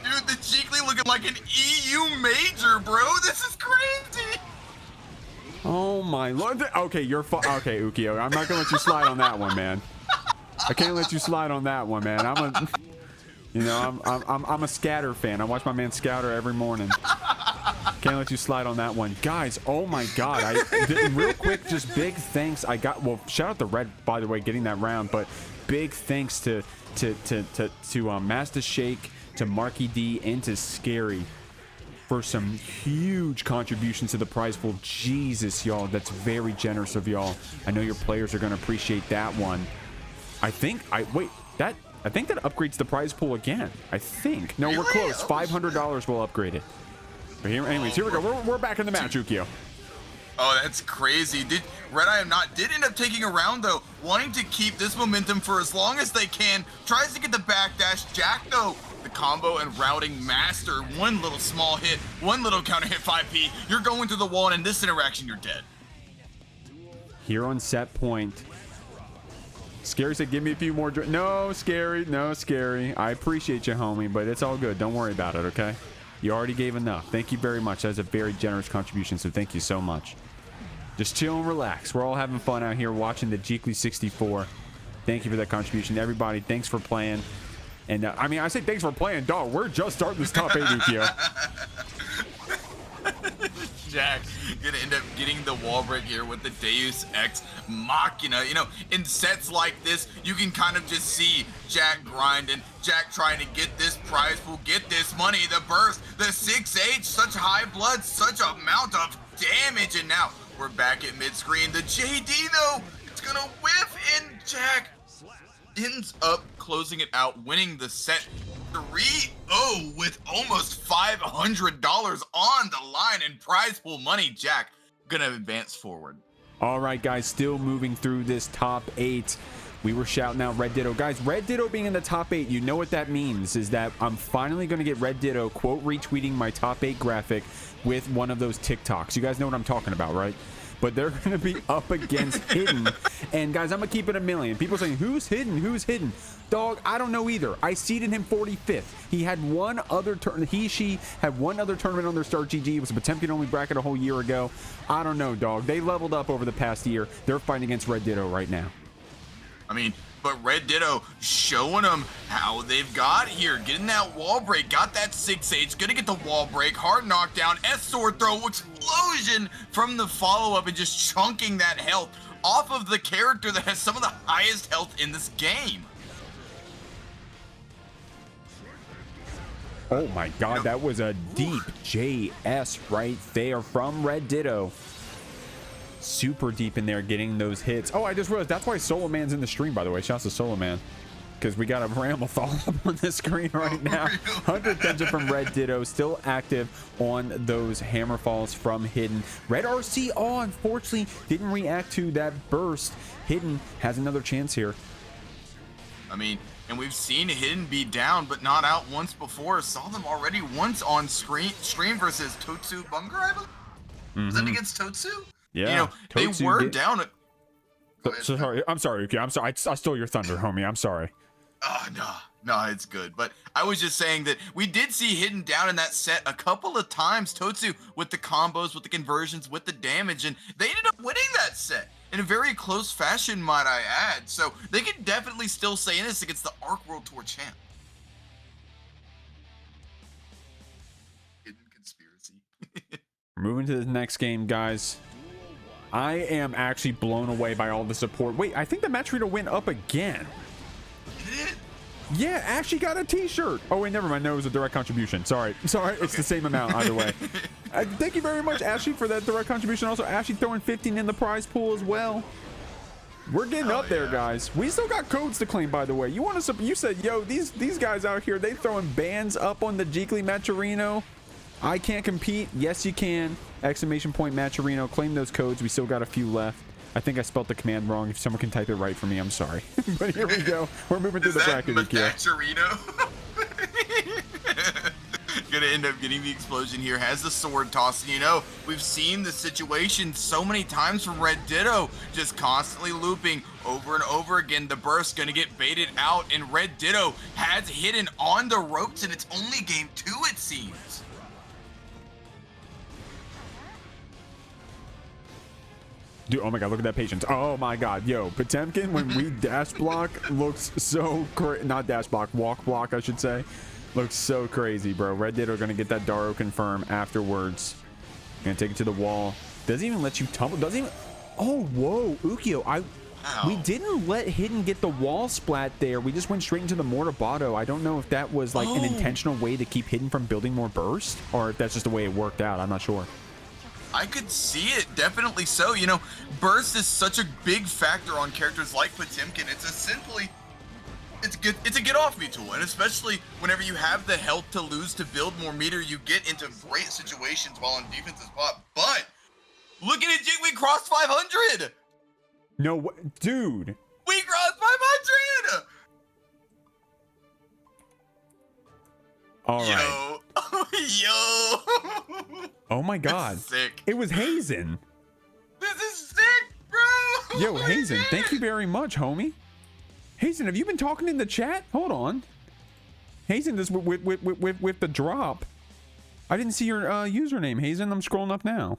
Dude, the Jeekly looking like an EU major, bro. This is crazy. Oh my lord. Okay, you're okay, Ukyo. I'm not gonna let you slide on that one, man. I can't let you slide on that one, man. I'm a Scatter fan. I watch my man Scouter every morning. Can't let you slide on that one, guys. Oh my god. Real quick, just big thanks. Shout out to Red, by the way, getting that round, but big thanks to MastaShake, to MarkyD, and to Scary for some huge contributions to the prize pool. Jesus, y'all, that's very generous of y'all. I know your players are going to appreciate that one. I think that upgrades the prize pool again. I think. No, we're close. $500 will upgrade it. But anyways, here we go. We're back in the match, Ukyo. Oh, that's crazy. RedIAmNot did end up taking a round, though, wanting to keep this momentum for as long as they can. Tries to get the backdash. Jack, though, the combo and routing master. One little small hit, one little counter hit 5P. You're going through the wall, and in this interaction, you're dead. Here on set point. Scary said, give me a few more. No, Scary. No, Scary. I appreciate you, homie, but it's all good. Don't worry about it, okay? You already gave enough. Thank you very much. That's a very generous contribution, so thank you so much. Just chill and relax. We're all having fun out here watching the Jeekly 64. Thank you for that contribution. Everybody, thanks for playing. And, I say thanks for playing, dog. We're just starting this top 8, Ukyo. Jack gonna end up getting the wall break here with the Deus Ex Machina. You know, in sets like this, you can kind of just see Jack grinding, Jack trying to get this prize pool, get this money, the burst, the 6H, such high blood, such amount of damage, and now we're back at mid-screen. The JD, though, it's gonna whiff, and Jack ends up closing it out, winning the set 3-0 with almost $500 on the line in prize pool money. Jack gonna advance forward. All right, guys, still moving through this top 8. We were shouting out RedDitto. Guys, RedDitto being in the top 8, you know what that means, is that I'm finally going to get RedDitto quote retweeting my top 8 graphic with one of those TikToks. You guys know what I'm talking about, right? But they're going to be up against Hidden. And guys, I'm going to keep it a million. People saying, who's Hidden? Who's Hidden? Dog, I don't know either. I seeded him 45th. He had one other she had one other tournament on their Start GG. It was a Potemkin only bracket a whole year ago. I don't know, dog. They leveled up over the past year. They're fighting against RedDitto right now. I mean, but RedDitto showing them how they've got here. Getting that wall break, got that 6H, gonna get the wall break, hard knockdown, S-sword throw, explosion from the follow-up, and just chunking that health off of the character that has some of the highest health in this game. Oh my god, that was a deep JS right there from RedDitto. Super deep in there getting those hits. Oh, I just realized that's why Solo Man's in the stream, by the way. Shouts to Solo Man. Because we got a Ramlethal up on the screen right now. 100 attention from RedDitto, still active on those hammer falls from Hidden. Red RC, oh, unfortunately, didn't react to that burst. Hidden has another chance here. I mean, and we've seen Hidden be down, but not out once before. Saw them already once on stream versus totsubunger, I believe. Was that against Totsu? Yeah. You know, Totsu they were down. So sorry. I'm sorry. Okay, I'm sorry. I stole your thunder, homie. I'm sorry. Oh, no, it's good. But I was just saying that we did see Hidden down in that set a couple of times. Totsu with the combos, with the conversions, with the damage, and they ended up winning that set in a very close fashion, might I add. So they can definitely still say in this against the Arc World Tour champ. Hidden conspiracy. Moving to the next game, guys. I am actually blown away by all the support. Wait, I think the match reader went up again. Yeah, Ashley got a t-shirt. Oh wait, never mind. No, it was a direct contribution. Sorry, it's the same amount either way. Thank you very much, Ashley, for that direct contribution. Also, Ashley throwing 15 in the prize pool as well. We're getting up there, guys. We still got codes to claim, by the way. You want to? You said, yo, these guys out here, they throwing bands up on the Jeekly Matcherino. I can't compete. Yes, you can. Exclamation point Matcherino. Claim those codes. We still got a few left. I think I spelled the command wrong. If someone can type it right for me, I'm sorry. But here we go. We're moving through the bracket. Matcherino? Gonna end up getting the explosion here. Has the sword toss. You know, we've seen the situation so many times from RedDitto, just constantly looping over and over again. The burst gonna get baited out, and RedDitto has Hidden on the ropes, and it's only game 2, it seems. Dude, oh my god, look at that patience. Oh my god, yo, Potemkin, when we dash block, looks so crazy. Not dash block, walk block, I should say. Looks so crazy, bro. RedDitto gonna get that Daro confirm afterwards. Gonna take it to the wall. Doesn't even let you tumble. Doesn't even. Oh, whoa, Ukio. We didn't let Hidden get the wall splat there. We just went straight into the Mortabato. I don't know if that was like an intentional way to keep Hidden from building more burst, or if that's just the way it worked out. I'm not sure. I could see it, definitely so. You know, burst is such a big factor on characters like Potemkin. It's a get off me tool, and especially whenever you have the health to lose to build more meter, you get into great situations while on defensive spot. But look at it, Jake, we crossed 500. No, dude. We crossed 500. All right. Yo. Oh my god. Sick. It was Hazen. This is sick, bro. Yo, Hazen, thank you very much, homie. Hazen, have you been talking in the chat? Hold on. Hazen, this with the drop. I didn't see your username, Hazen. I'm scrolling up now.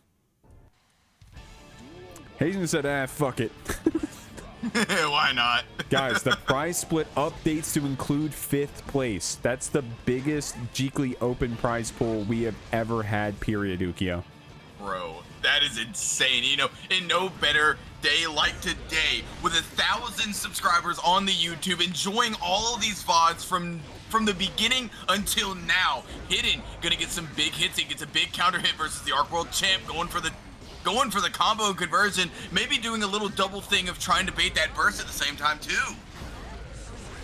Hazen said, fuck it. Why not? Guys, the prize split updates to include 5th place. That's the biggest Jeekly open prize pool we have ever had, period, Ukio. Bro, that is insane. You know, in no better day like today, with 1,000 subscribers on the YouTube, enjoying all of these VODs from the beginning until now. Hidden, gonna get some big hits. He gets a big counter hit versus the Arc World champ, going for the combo conversion, maybe doing a little double thing of trying to bait that burst at the same time too.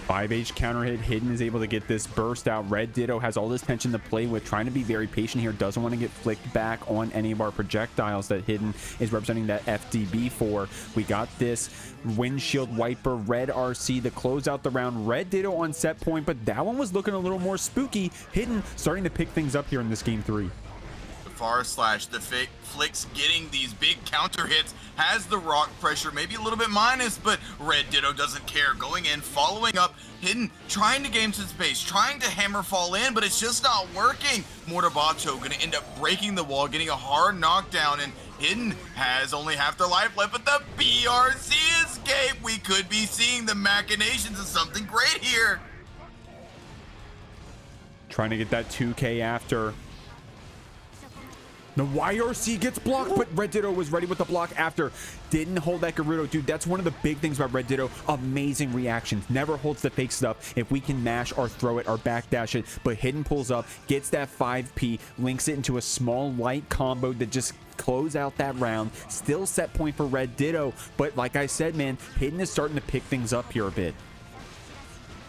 5H counter hit. Hidden is able to get this burst out. RedDitto has all this tension to play with, trying to be very patient here. Doesn't want to get flicked back on any of our projectiles that Hidden is representing that FDB for. We got this windshield wiper, Red RC to close out the round. RedDitto on set point, but that one was looking a little more spooky. Hidden starting to pick things up here in this game 3. Far slash the fake flicks getting these big counter hits, has the rock pressure, maybe a little bit minus, but RedDitto doesn't care. Going in, following up, Hidden, trying to game some space, trying to hammer fall in, but it's just not working. Mortabato gonna end up breaking the wall, getting a hard knockdown, and Hidden has only half their life left, but the BRC escape. We could be seeing the machinations of something great here. Trying to get that 2K after. The YRC gets blocked, but RedDitto was ready with the block after. Didn't hold that Gerudo. Dude, that's one of the big things about RedDitto. Amazing reactions. Never holds the fake stuff. If we can mash or throw it or backdash it, but hidden pulls up, gets that 5P, links it into a small light combo that just close out that round. Still set point for RedDitto, but like I said, man, Hidden is starting to pick things up here a bit.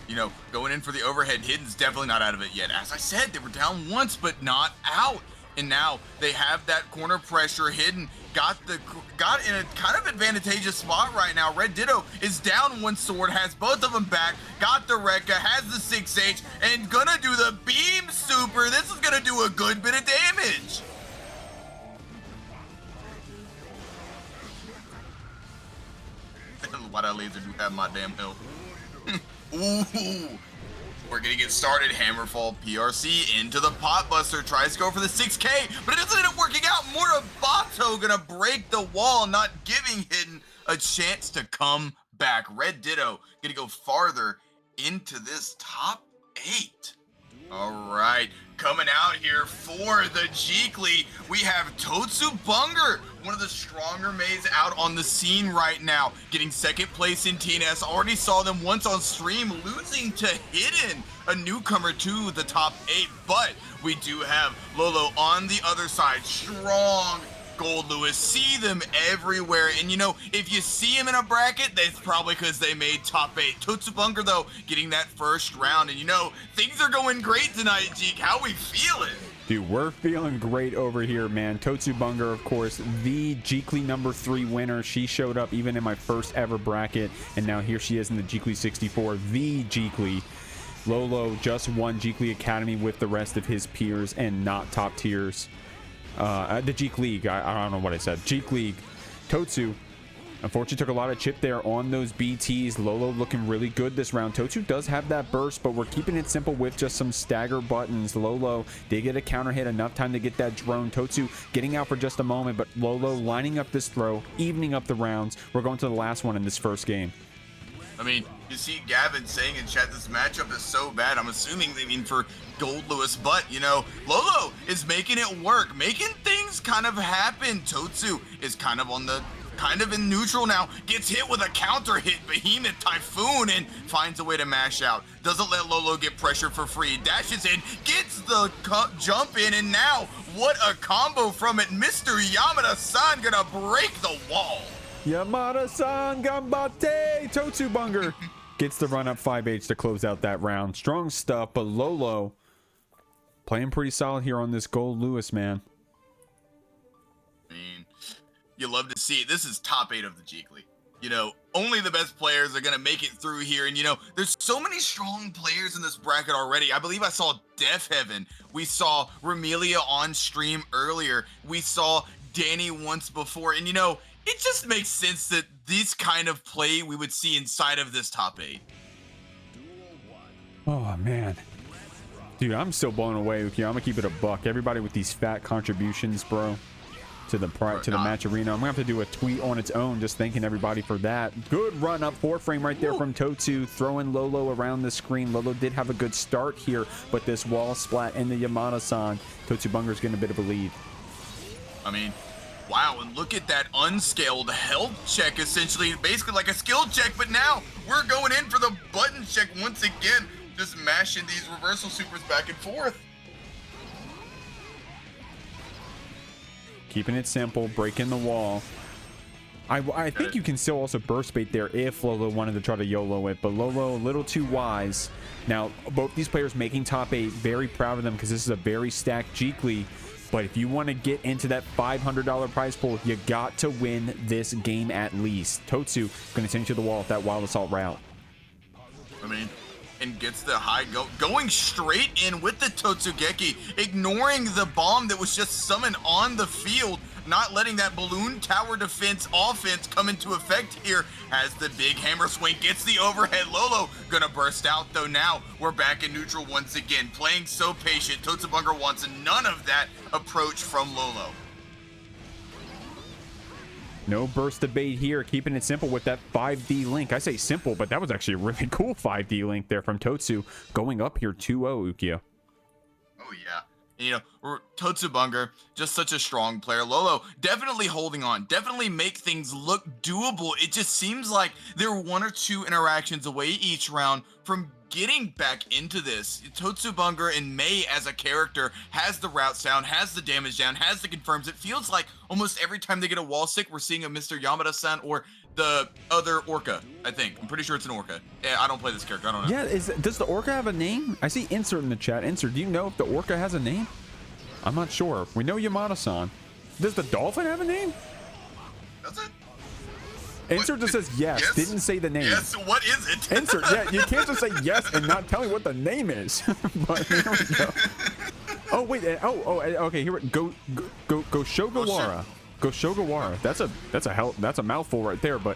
You know, going in for the overhead, Hidden's definitely not out of it yet. As I said, they were down once, but not out. And now they have that corner pressure. Hidden got in a kind of advantageous spot right now. RedDitto is down one sword, has both of them back, got the Rekka, has the 6H, and gonna do the beam super. This is gonna do a good bit of damage. Why that laser do have my damn health? Ooh. We're gonna get started. Hammerfall PRC into the pot buster. Tries to go for the 6K, but it doesn't end up working out. Murabato gonna break the wall, not giving Hidden a chance to come back. RedDitto gonna go farther into this top 8. All right, coming out here for the Jeekly, we have totsubunger, one of the stronger mays out on the scene right now, getting second place in TNS. Already saw them once on stream, losing to Hidden, a newcomer to the top 8, but we do have Lolo on the other side, strong Goldlewis, see them everywhere, and you know, if you see him in a bracket, that's probably because they made top 8. Totsubunger though, getting that first round, and you know, things are going great tonight, Jeek. How we feeling? Dude, we're feeling great over here, man. Totsubunger, of course, the Jeekly number 3 winner. She showed up even in my first ever bracket, and now here she is in the Jeekly 64, the Jeekly. Lolo just won Jeekly Academy with the rest of his peers and not top tiers. The Jeek League, I don't know what I said. Jeek League. Totsu, unfortunately, took a lot of chip there on those BTs. Lolo looking really good this round. Totsu does have that burst, but we're keeping it simple with just some stagger buttons. Lolo did get a counter hit, enough time to get that drone. Totsu getting out for just a moment, but Lolo lining up this throw, evening up the rounds. We're going to the last one in this first game. I mean, you see Gavin saying in chat this matchup is so bad. I'm assuming they mean for Goldlewis, but you know, Lolo is making it work, making things kind of happen. Totsu is kind of in neutral now, gets hit with a counter hit, Behemoth Typhoon, and finds a way to mash out. Doesn't let Lolo get pressure for free, dashes in, gets the jump in, and now what a combo from it. Mr. Yamada-san gonna break the wall. Yamada-san gambate! Totsubunger gets the run up 5H to close out that round. Strong stuff, but Lolo playing pretty solid here on this Goldlewis, man. I mean, you love to see it. This is top 8 of the Jeekly. You know, only the best players are going to make it through here. And, you know, there's so many strong players in this bracket already. I believe I saw Death Heaven. We saw Remilia on stream earlier. We saw Dany once before. And, you know, it just makes sense that this kind of play we would see inside of this top 8. Oh, man. Dude, I'm still blown away with you. I'm going to keep it a buck. Everybody with these fat contributions, bro, to the match arena. I'm going to have to do a tweet on its own just thanking everybody for that. Good run up 4-frame right there from Totsu, throwing Lolo around the screen. Lolo did have a good start here, but this wall splat in the Yamada-san, Totsubunger's getting a bit of a lead. I mean, wow, and look at that unscaled health check, essentially, basically like a skill check, but now we're going in for the button check once again, just mashing these reversal supers back and forth. Keeping it simple, breaking the wall. I think you can still also burst bait there if Lolo wanted to try to YOLO it, but Lolo a little too wise. Now, both these players making top 8, very proud of them because this is a very stacked Jeekly. But if you want to get into that $500 prize pool, you got to win this game at least. Totsu going to send you to the wall with that Wild Assault route. I mean, and gets the high going straight in with the Totsugeki, ignoring the bomb that was just summoned on the field, not letting that balloon tower defense offense come into effect here. Has the big hammer swing, gets the overhead. Lolo gonna burst out though. Now we're back in neutral once again, playing so patient. Totsubunger wants none of that approach from Lolo. No burst debate here, keeping it simple with that 5D link. I say simple, but that was actually a really cool 5D link there from Totsu, going up here 2-0, Ukiyo. Oh yeah. And, you know, totsubunger, just such a strong player. Lolo definitely holding on, definitely make things look doable. It just seems like they're 1 or 2 interactions away each round from getting back into this. Totsubunger and Mei as a character has the routes down, has the damage down, has the confirms. It feels like almost every time they get a wall stick, we're seeing a Mr. Yamada-san or the other Orca, I think. I'm pretty sure it's an Orca. Yeah, I don't play this character. I don't know. Yeah, does the Orca have a name? I see Insert in the chat. Insert, do you know if the Orca has a name? I'm not sure. We know Yamada-san. Does the Dolphin have a name? Does it? Insert just says yes, didn't say the name. Yes, what is it? Insert, yeah, you can't just say yes and not tell me what the name is. But here we go. Oh, wait, okay, here we go. Go Shogawara. Go Shogawara. That's a mouthful right there, but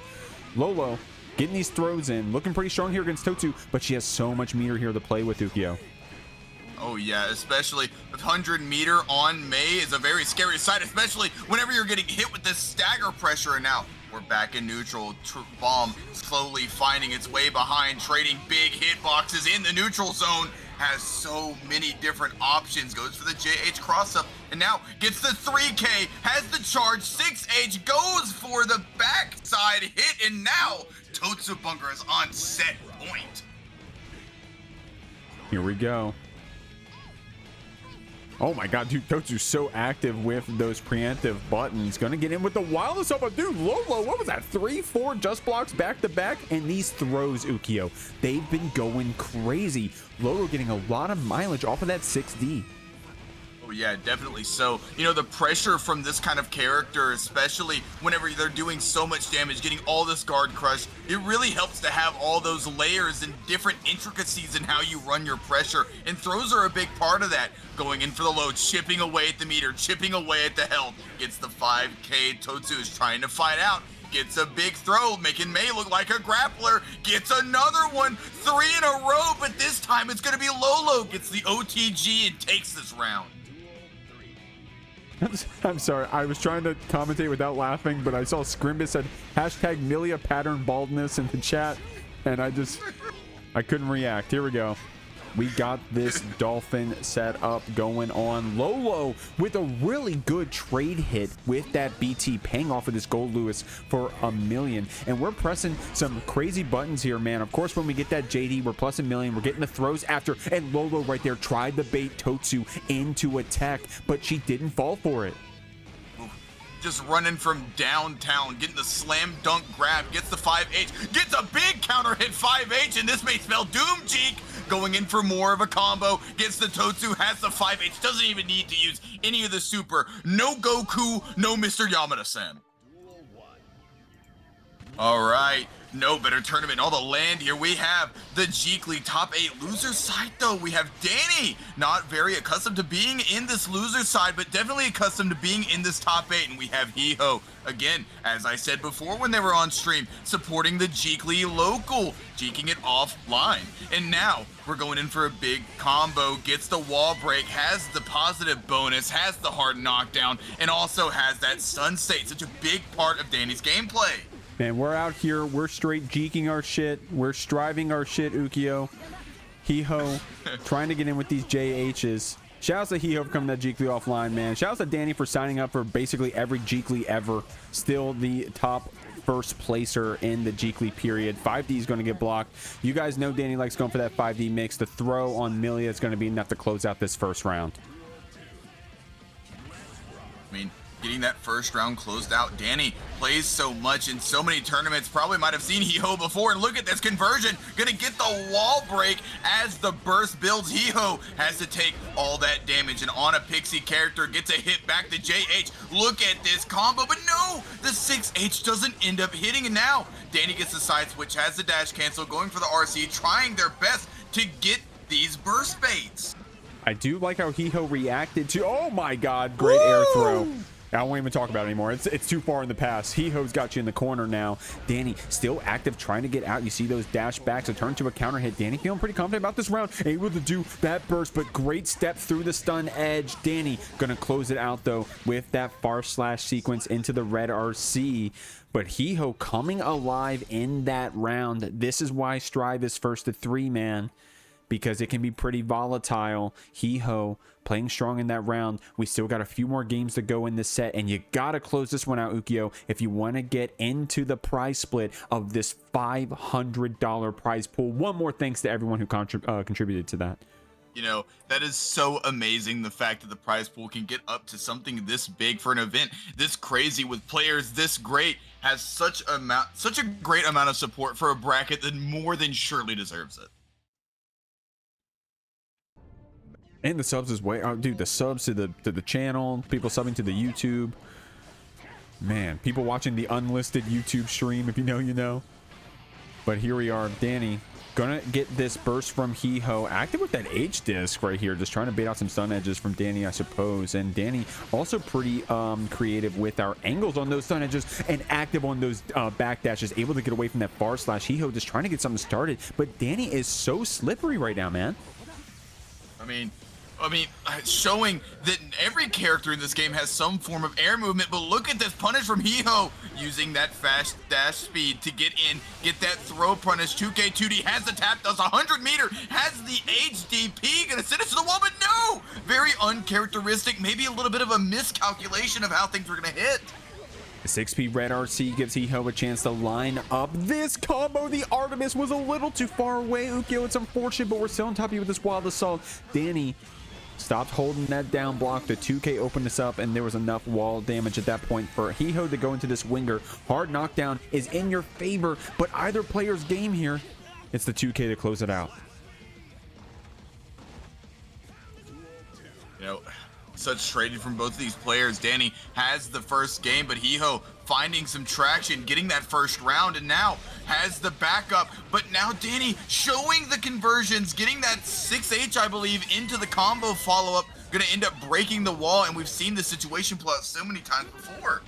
Lolo getting these throws in, looking pretty strong here against Totsu, but she has so much meter here to play with, Ukyo. Oh yeah, especially 100 meter on Mei is a very scary sight, especially whenever you're getting hit with this stagger pressure. And now we're back in neutral. Bomb slowly finding its way behind, trading big hitboxes in the neutral zone. Has so many different options. Goes for the JH cross up and now gets the 3K, has the charge. 6H goes for the backside hit, and now totsubunger is on set point. Here we go. Oh my god, dude, Totsu's so active with those preemptive buttons. Gonna get in with the wildest of a dude. Lolo, what was that? 3-4 just blocks back to back, and these throws, Ukyo, they've been going crazy. Lolo getting a lot of mileage off of that 6D. Oh yeah, definitely so. You know, the pressure from this kind of character, especially whenever they're doing so much damage, getting all this guard crush, it really helps to have all those layers and different intricacies in how you run your pressure, and throws are a big part of that. Going in for the low, chipping away at the meter, chipping away at the health, gets the 5K. Totsu is trying to fight out, gets a big throw, making Mei look like a grappler, gets another one, 3 in a row, but this time it's gonna be Lolo, gets the OTG and takes this round. I'm sorry, I was trying to commentate without laughing, but I saw Scrimbus said hashtag Millia pattern baldness in the chat, and I couldn't react. Here we go. We got this Dolphin set up going on. Lolo with a really good trade hit with that BT, paying off of this Goldlewis for $1 million. And we're pressing some crazy buttons here, man. Of course, when we get that JD, we're plus $1 million. We're getting the throws after. And Lolo right there tried to bait Totsu into attack, but she didn't fall for it. Just running from downtown, getting the slam dunk grab, gets the 5H, gets a big counter hit 5H, and this may spell doom. Jeek going in for more of a combo, gets the Totsu, has the 5H, doesn't even need to use any of the super. No Goku, no Mr. Yamada-san. All right, no better tournament. All the land here. We have the Jeekly top 8 loser side, though. We have Dany, not very accustomed to being in this loser side, but definitely accustomed to being in this top 8. And we have Hiho, again, as I said before when they were on stream, supporting the Jeekly local, jeeking it offline. And now we're going in for a big combo, gets the wall break, has the positive bonus, has the hard knockdown, and also has that stun state. Such a big part of Dany's gameplay. Man, we're out here. We're straight jeeking our shit. We're striving our shit, Ukyo. Hiho trying to get in with these JHs. Shouts to Hiho for coming to Jeekly offline, man. Shouts to Dany for signing up for basically every Jeekly ever. Still the top first placer in the Jeekly period. 5D is going to get blocked. You guys know Dany likes going for that 5D mix. The throw on Millia is going to be enough to close out this first round. I mean, getting that first round closed out. Dany plays so much in so many tournaments, probably might have seen Hiho before, and look at this conversion. Gonna get the wall break as the burst builds. Hiho has to take all that damage, and on a Pixie character gets a hit back to JH. Look at this combo, but no, the 6H doesn't end up hitting, and now Dany gets the side switch, has the dash cancel, going for the RC, trying their best to get these burst baits. I do like how Hiho reacted to, oh my god, great air throw. I won't even talk about it anymore. It's too far in the past. Hiho's got you in the corner now. Dany still active, trying to get out. You see those dash backs, a turn to a counter hit. Dany feeling pretty confident about this round. Able to do that burst, but great step through the stun edge. Dany gonna close it out, though, with that far slash sequence into the red RC. But Hiho coming alive in that round. This is why Strive is first to 3, man. because it can be pretty volatile. He-ho playing strong in that round. We still got a few more games to go in this set, and you gotta close this one out, Ukyo, if you want to get into the prize split of this $500 prize pool. One more thanks to everyone who contributed to that. You know, that is so amazing, the fact that the prize pool can get up to something this big for an event this crazy with players this great, has such a great amount of support for a bracket that more than surely deserves it. And the subs as well, dude. The subs to the channel, people subbing to the YouTube, man, people watching the unlisted YouTube stream. If you know, you know. But here we are, Dany gonna get this burst from He-ho, active with that H disc right here, just trying to bait out some stun edges from Dany, I suppose. And Dany also pretty creative with our angles on those stun edges and active on those back dashes, able to get away from that far slash. He-ho just trying to get something started, but Dany is so slippery right now, man. I mean, showing that every character in this game has some form of air movement, but look at this punish from He-ho, using that fast dash speed to get in, get that throw punish. 2K2D has the tap, does 100 meter, has the HDP, gonna send it to the wall, but no! Very uncharacteristic, maybe a little bit of a miscalculation of how things were gonna hit. The 6P red RC gives He-ho a chance to line up this combo. The Artemis was a little too far away, Ukyo. It's unfortunate, but we're still on top of you with this wild assault. Dany stopped holding that down block. The 2K opened this up, and there was enough wall damage at that point for He-ho to go into this winger. Hard knockdown is in your favor, but either player's game here. It's the 2K to close it out. You know, such trading from both of these players. Dany has the first game, but He-ho finding some traction, getting that first round, and now has the backup. But now Dany showing the conversions, getting that 6H, I believe, into the combo follow-up, gonna end up breaking the wall, and we've seen this situation play out so many times before.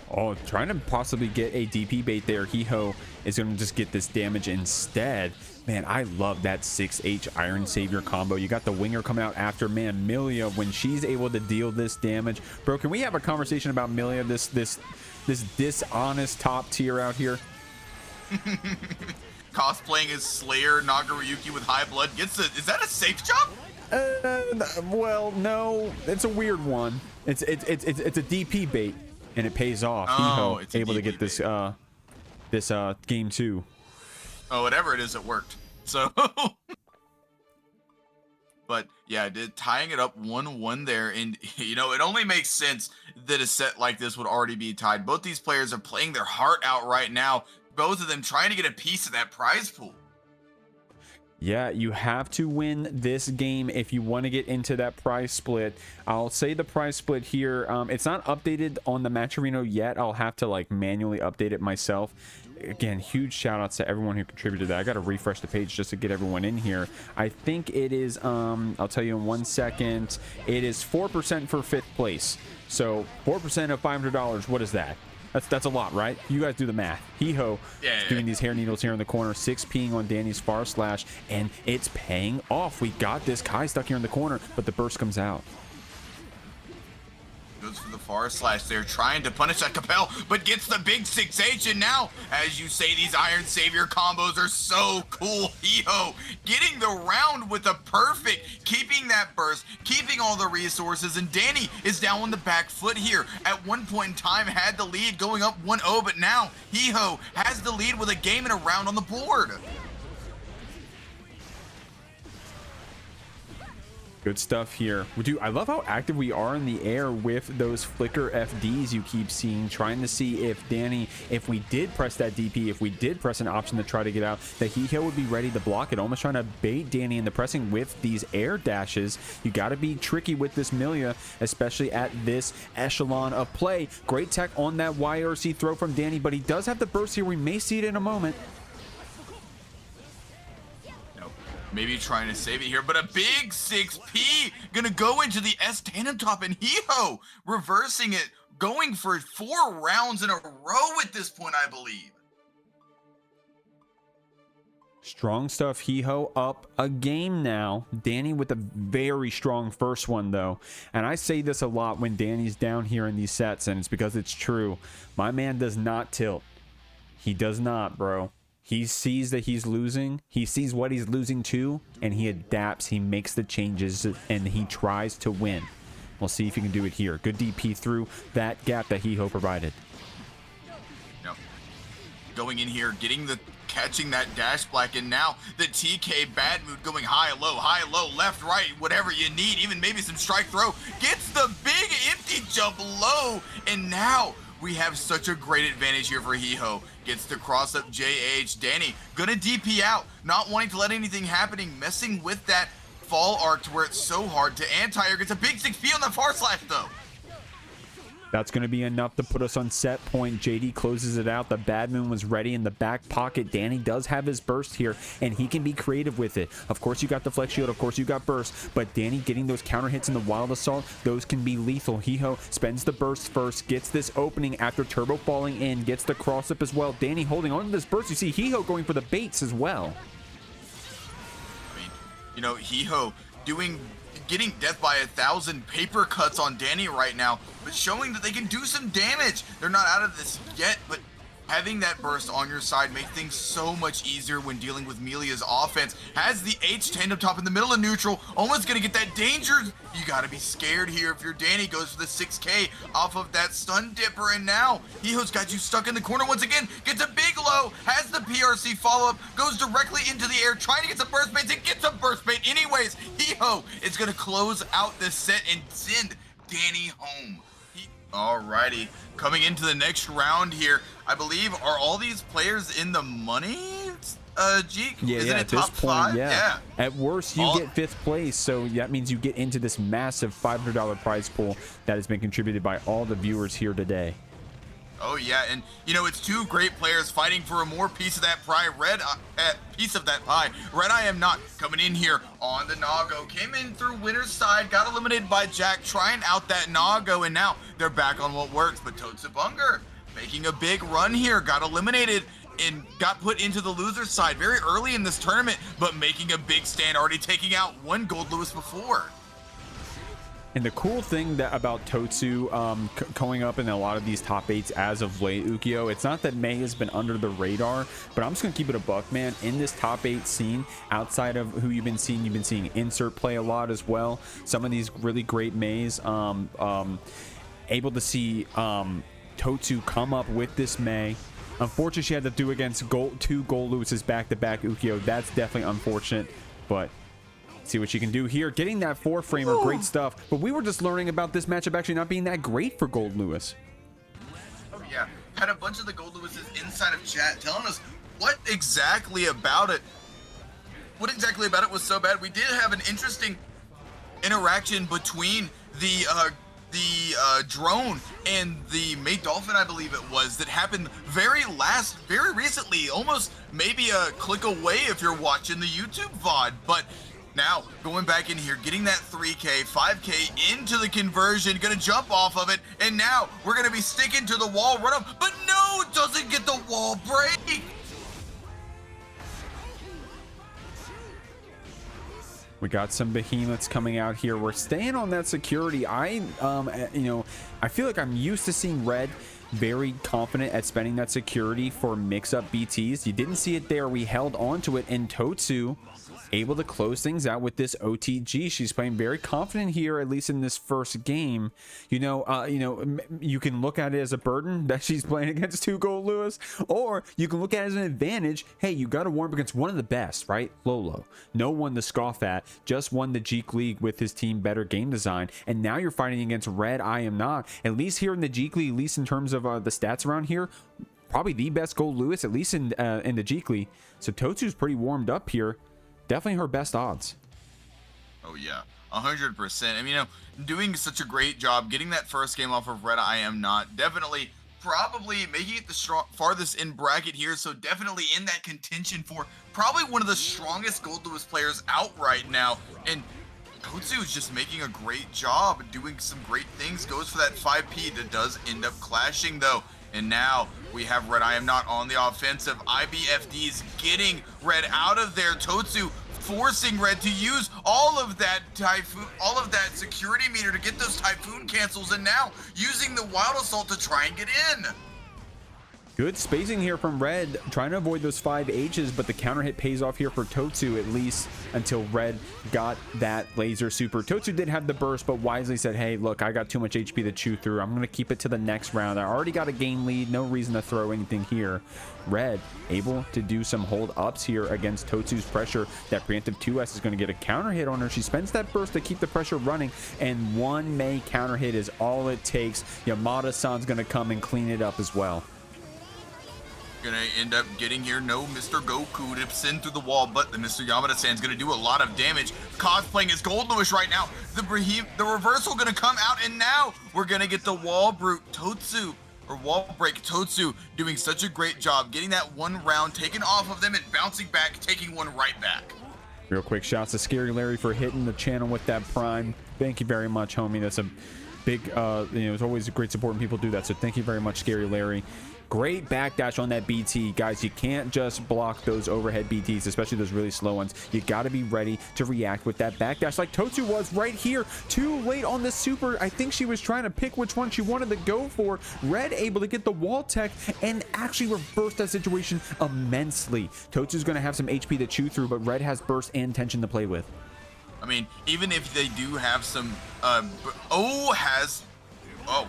Oh, trying to possibly get a DP bait there. He-ho is going to just get this damage instead. Man, I love that 6H Iron Savior combo. You got the winger coming out after. Man, Millia, when she's able to deal this damage. Bro, can we have a conversation about Millia, this dishonest top tier out here? Cosplaying as Slayer Nagoriyuki with high blood. Is that a safe jump? Well, no. It's a weird one. It's a DP bait. And it pays off. Oh, He-ho able to get this game 2. Oh, whatever it is, it worked. So, but yeah, tying it up 1-1 there, and you know, it only makes sense that a set like this would already be tied. Both these players are playing their heart out right now. Both of them trying to get a piece of that prize pool. Yeah, you have to win this game if you want to get into that prize split. I'll say the prize split here, it's not updated on the Match Arena yet. I'll have to like manually update it myself. Again, huge shout outs to everyone who contributed to that. I got to refresh the page just to get everyone in here. I think it is, I'll tell you in 1 second, it is 4% for 5th place. So 4% of $500, what is that? That's a lot, right? You guys do the math. He-ho doing these hair needles here in the corner, 6Ping on Dany's far slash, and it's paying off. We got this. Kai stuck here in the corner, but the burst comes out. Goes for the far slash there, trying to punish that Capel, but gets the big 6H, and now, as you say, these Iron Savior combos are so cool. He-ho getting the round with a perfect, keeping that burst, keeping all the resources, and Dany is down on the back foot here. At one point in time, had the lead going up 1-0, but now He-ho has the lead with a game and a round on the board. Good stuff here. Dude, I love how active we are in the air with those flicker FDs you keep seeing, trying to see if Dany, if we did press that DP, if we did press an option to try to get out, that He-ho would be ready to block it, almost trying to bait Dany in the pressing with these air dashes. You got to be tricky with this Millia, especially at this echelon of play. Great tech on that YRC throw from Dany, but he does have the burst here. We may see it in a moment. Maybe trying to save it here, but a big 6P gonna go into the S tandem top, and He-ho reversing it, going for 4 rounds in a row at this point, I believe. Strong stuff. He-ho up a game now. Dany with a very strong first one though, and I say this a lot when Dany's down here in these sets, and it's because it's true. My man does not tilt. He does not, bro. He sees that he's losing. He sees what he's losing to, and he adapts. He makes the changes, and he tries to win. We'll see if he can do it here. Good DP through that gap that Hiho provided. Yep. Going in here, catching that dash black, and now the TK bad mood going high, low, left, right, whatever you need, even maybe some strike throw. Gets the big empty jump low, and now we have such a great advantage here for Hiho. Gets to cross up JH. Dany gonna DP out, not wanting to let anything happening, messing with that fall arc to where it's so hard to anti-air. Gets a big 6P on the far slash though. That's going to be enough to put us on set point. JD closes it out. The bad moon was ready in the back pocket. Dany does have his burst here, and he can be creative with it. Of course, you got the flex shield. Of course, you got burst. But Dany getting those counter hits in the wild assault, those can be lethal. Hiho spends the burst first, gets this opening after turbo falling in, gets the cross up as well. Dany holding on to this burst. You see Hiho going for the baits as well. I mean, you know, Hiho getting death by 1,000 paper cuts on Dany right now, but showing that they can do some damage. They're not out of this yet, but having that burst on your side makes things so much easier when dealing with Millia's offense. Has the H tandem top in the middle of neutral, almost gonna get that danger. You gotta be scared here if you're Dany. Goes for the 6K off of that stun dipper, and now Hiho's got you stuck in the corner once again. Gets a big low, has the PRC follow-up, goes directly into the air, trying to get some burst baits, and gets some burst bait anyways. Hiho is gonna close out this set and send Dany home. Alrighty, coming into the next round here, I believe, are all these players in the money? Jeek? Yeah, Isn't it at this top point, 5? yeah. At worst, you get 5th place, so that means you get into this massive $500 prize pool that has been contributed by all the viewers here today. Oh yeah, and you know, it's two great players fighting for a more piece of that pie. RedIAmNot coming in here on the Nago, came in through winner's side, got eliminated by Jack, trying out that Nago, and now they're back on what works. But totsubunger making a big run here, got eliminated and got put into the loser's side very early in this tournament, but making a big stand, already taking out one Goldlewis before. And the cool thing about Totsu going up in a lot of these top 8s as of late, Ukio, it's not that May has been under the radar, but I'm just going to keep it a buck, man. In this top 8 scene, outside of who you've been seeing Insert play a lot as well. Some of these really great Mays, able to see Totsu come up with this May. Unfortunately, she had to do against two Goldlewis's back-to-back, Ukio. That's definitely unfortunate, but see what she can do here. Getting that 4-framer, great stuff. But we were just learning about this matchup actually not being that great for Goldlewis. Oh yeah, had a bunch of the Goldlewises inside of chat telling us what exactly about it was so bad. We did have an interesting interaction between the drone and the May Dolphin, I believe it was, that happened very recently, almost maybe a click away if you're watching the YouTube VOD. But now, going back in here, getting that 3K, 5K into the conversion, gonna jump off of it, and now we're gonna be sticking to the wall run up, but no, it doesn't get the wall break! We got some behemoths coming out here. We're staying on that security. I feel like I'm used to seeing Red very confident at spending that security for mix-up BTs. You didn't see it there. We held on to it, and Totsu able to close things out with this OTG. She's playing very confident here, at least in this first game. You can look at it as a burden that she's playing against two Goldlewis, or you can look at it as an advantage. Hey, you got to warm up against one of the best, right? Lolo. No one to scoff at, just won the Jeekly with his team better game design, and now you're fighting against RedIAmNot. At least here in the Jeekly, at least in terms of the stats around here, probably the best Goldlewis, at least in the Jeekly. So Totsu's pretty warmed up here. Definitely her best odds. Oh yeah, 100%. I mean, doing such a great job getting that first game off of RedIAmNot. Definitely, probably making it the farthest in bracket here. So definitely in that contention for probably one of the strongest Goldlewis players out right now. And Totsu is just making a great job, doing some great things. Goes for that 5P that does end up clashing though. And now we have RedIAmNot on the offensive. IBFD's getting Red out of there. Totsu forcing Red to use all of that security meter to get those Typhoon cancels, and now using the Wild Assault to try and get in. Good spacing here from Red, trying to avoid those 5 H's, but the counter hit pays off here for totsu, at least until Red got that laser super. Totsu did have the burst, but wisely said, hey, look, I got too much HP to chew through. I'm going to keep it to the next round. I already got a game lead. No reason to throw anything here. Red able to do some hold ups here against Totsu's pressure. That preemptive 2S is going to get a counter hit on her. She spends that burst to keep the pressure running, and one May counter hit is all it takes. Yamada-san's going to come and clean it up as well. Gonna end up getting here no Mr. Goku to send through the wall, but the Mr. Yamada-san's gonna do a lot of damage. Cosplaying as Goldlewis right now. The reversal gonna come out, and now we're gonna get the wall brute Totsu, or wall break Totsu, doing such a great job getting that one round taken off of them and bouncing back, taking one right back. Real quick shouts to Scary Larry for hitting the channel with that prime. Thank you very much, homie. That's a big it's always a great support when people do that, so thank you very much, Scary Larry. Great backdash on that BT. Guys, you can't just block those overhead BTs, especially those really slow ones. You got to be ready to react with that backdash like Totsu was right here. Too late on the super. I think she was trying to pick which one she wanted to go for. Red able to get the wall tech and actually reverse that situation immensely. Totsu's going to have some HP to chew through, but Red has burst and tension to play with. I mean, even if they do have some, oh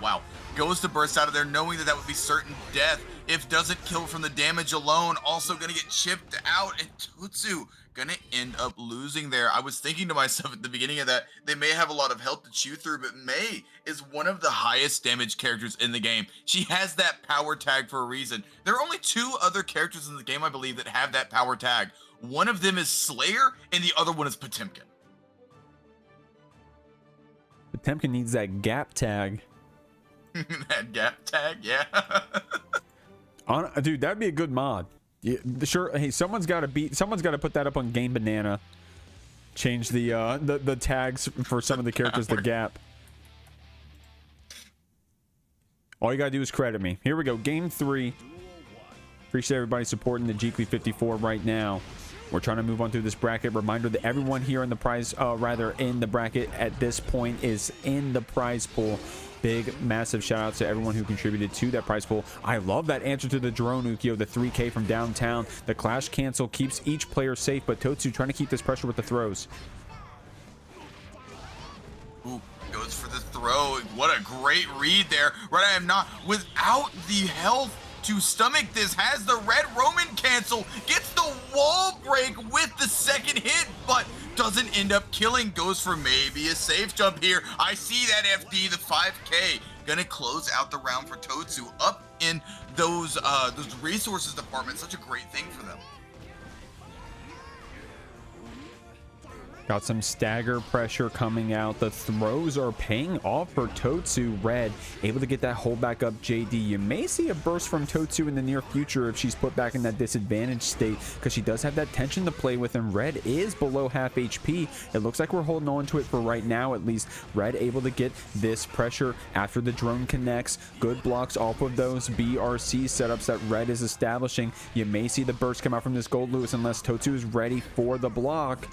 wow, goes to burst out of there knowing that that would be certain death if doesn't kill from the damage alone. Also gonna get chipped out, and Totsu gonna end up losing there. I was thinking to myself at the beginning of that, they may have a lot of health to chew through, but May is one of the highest damage characters in the game. She has that power tag for a reason. There are only 2 other characters in the game, I believe, that have that power tag. One of them is Slayer, and the other one is Potemkin. Potemkin needs that gap tag. That gap tag, yeah. Dude, that'd be a good mod. Yeah, sure. Hey, someone's got to put that up on Game Banana. Change the tags for some of the characters to gap. All you gotta do is credit me. Here we go, game 3. Appreciate everybody supporting the Jeekly 54 right now. We're trying to move on through this bracket. Reminder that everyone here in the prize, in the bracket at this point is in the prize pool. Big, massive shout out to everyone who contributed to that prize pool. I love that answer to the drone, Ukyo, the 3K from downtown. The clash cancel keeps each player safe, but Totsu trying to keep this pressure with the throws. Ooh, goes for the throw. What a great read there. RedIAmNot, without the health to stomach this, has the red Roman cancel, gets the wall break with the second hit, but doesn't end up killing. Goes for maybe a safe jump here. I see that FD, the 5K, gonna close out the round for Totsu up in those resources department. Such a great thing for them. Got some stagger pressure coming out. The throws are paying off for Totsu. Red able to get that hold back up JD. You may see a burst from Totsu in the near future if she's put back in that disadvantaged state, because she does have that tension to play with, and Red is below half HP. It looks like we're holding on to it for right now, at least. Red able to get this pressure after the drone connects. Good blocks off of those BRC setups that Red is establishing. You may see the burst come out from this Goldlewis unless Totsu is ready for the block.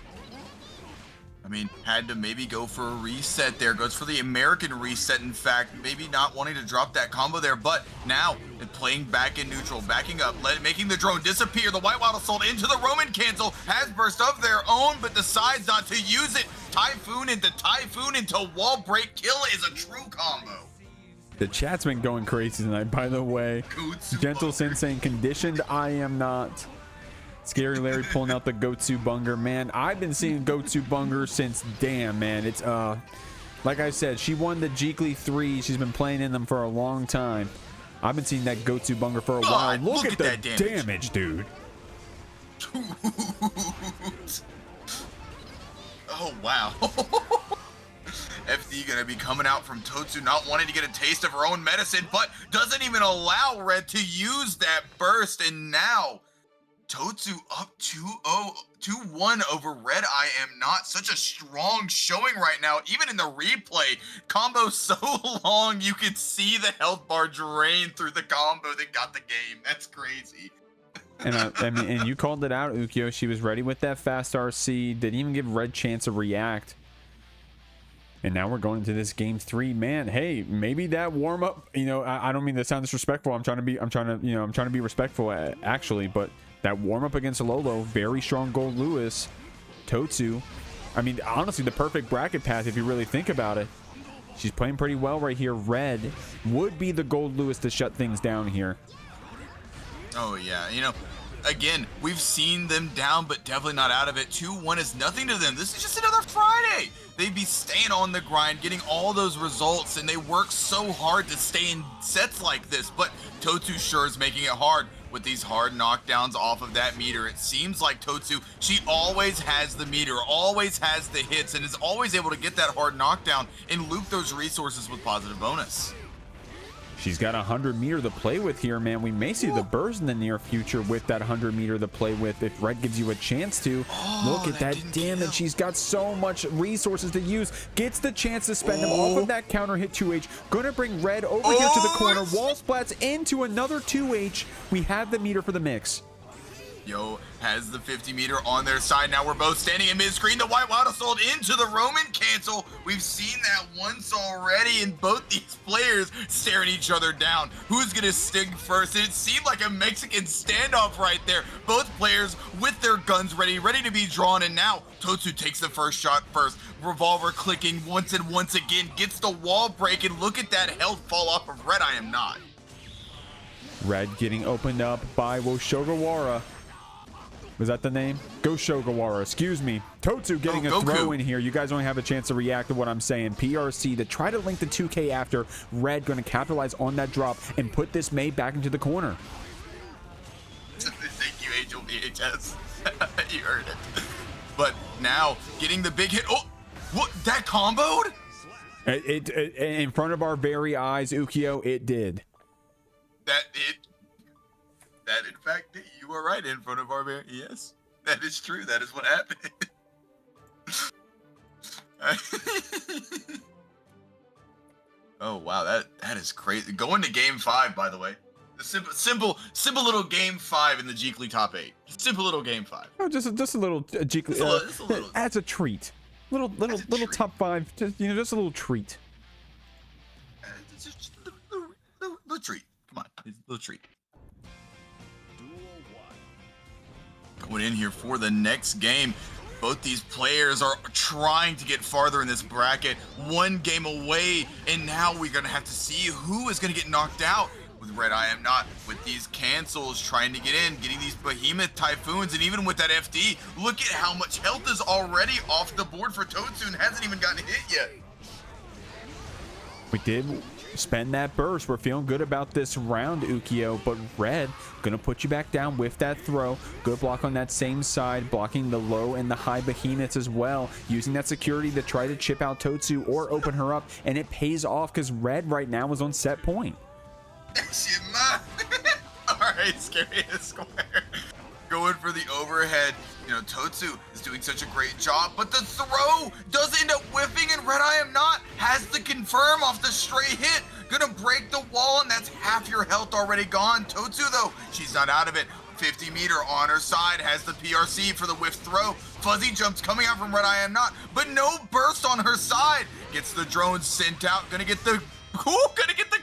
I mean, had to maybe go for a reset there. Goes for the American reset, in fact. Maybe not wanting to drop that combo there, but now playing back in neutral, backing up, making the drone disappear. The White Wild Assault into the Roman cancel. Has burst of their own, but decides not to use it. Typhoon into wall break. Kill is a true combo. The chat's been going crazy tonight, by the way. Gentle Sensei conditioned RedIAmNot. Scary Larry pulling out the totsubunger. Man, I've been seeing totsubunger since, damn, man. It's, like I said, she won the Jeekly 3. She's been playing in them for a long time. I've been seeing that totsubunger for a while. Look at the damage, dude. Oh, wow. FD gonna be coming out from Totsu, not wanting to get a taste of her own medicine, but doesn't even allow Red to use that burst, and now Totsu up 2-1 over RedIAmNot. Such a strong showing right now. Even in the replay, combo so long you could see the health bar drain through the combo that got the game. That's crazy. And I mean, and you called it out, Ukyo. She was ready with that fast RC. Didn't even give Red chance to react. And now we're going into this game 3, man. Hey, maybe that warm up, you know, I don't mean to sound disrespectful. I'm trying to be respectful actually, but that warm up against Lolo, very strong Goldlewis, totsu. I mean, honestly, the perfect bracket path if you really think about it. She's playing pretty well right here. Red would be the Goldlewis to shut things down here. Oh yeah, you know, again, we've seen them down, but definitely not out of it. 2-1 is nothing to them. This is just another Friday. They'd be staying on the grind, getting all those results, and they work so hard to stay in sets like this. But totsu sure is making it hard with these hard knockdowns off of that meter. It seems like totsu, she always has the meter, always has the hits, and is always able to get that hard knockdown and loop those resources with positive bonus. She's got 100 meter to play with here, man. We may see the burst in the near future with that 100 meter to play with if Red gives you a chance to. Look at that damage. She's got so much resources to use. Gets the chance to spend them off of that counter hit 2H. Gonna bring Red over here to the corner. Wall splats into another 2H. We have the meter for the mix. Yo has the 50 meter on their side. Now we're both standing in mid-screen. The White Wild Assault into the Roman cancel. We've seen that once already, and both these players staring each other down. Who's gonna sting first? And it seemed like a Mexican standoff right there. Both players with their guns ready to be drawn, and now totsu takes the first shot first. Revolver clicking once and once again, gets the wall break, and look at that health fall off of RedIAmNot. Red getting opened up by Woshogawara. Was that the name? Goshogawara, excuse me. Totsu getting a throw in here. You guys only have a chance to react to what I'm saying. PRC to try to link the 2K after. Red going to capitalize on that drop and put this May back into the corner. Thank you, Angel VHS. You heard it. But now getting the big hit. Oh, what? That comboed? It in front of our very eyes, Ukio, it did. That in fact, you are right, in front of our very, yes, that is true. That is what happened. Oh wow, that is crazy. Going to game 5, by the way. The simple little game 5 in the Jeekly top 8. Simple little game 5. Oh, just a little Jeekly. Just a little. As a treat. Little top 5. Just just a little treat. Just a little treat. Come on, a little treat. Going in here for the next game. Both these players are trying to get farther in this bracket. One game away, and now we're gonna have to see who is gonna get knocked out with RedIAmNot, with these cancels trying to get in, getting these behemoth typhoons, and even with that FD, look at how much health is already off the board for totsu and hasn't even gotten hit yet. We did spend that burst. We're feeling good about this round, Ukio, but Red gonna put you back down with that throw. Good block on that same side, blocking the low and the high behemoths as well, using that security to try to chip out totsu or open her up, and it pays off because Red right now is on set point. All right, ScaryEsq. Going for the overhead. You know, totsu is doing such a great job, but the throw does end up whiffing, and RedIAmNot has the confirm off the straight hit. Gonna break the wall, and that's half your health already gone. Totsu, though, she's not out of it. 50 meter on her side, has the PRC for the whiff throw. Fuzzy jumps coming out from RedIAmNot, but no burst on her side. Gets the drone sent out, gonna get the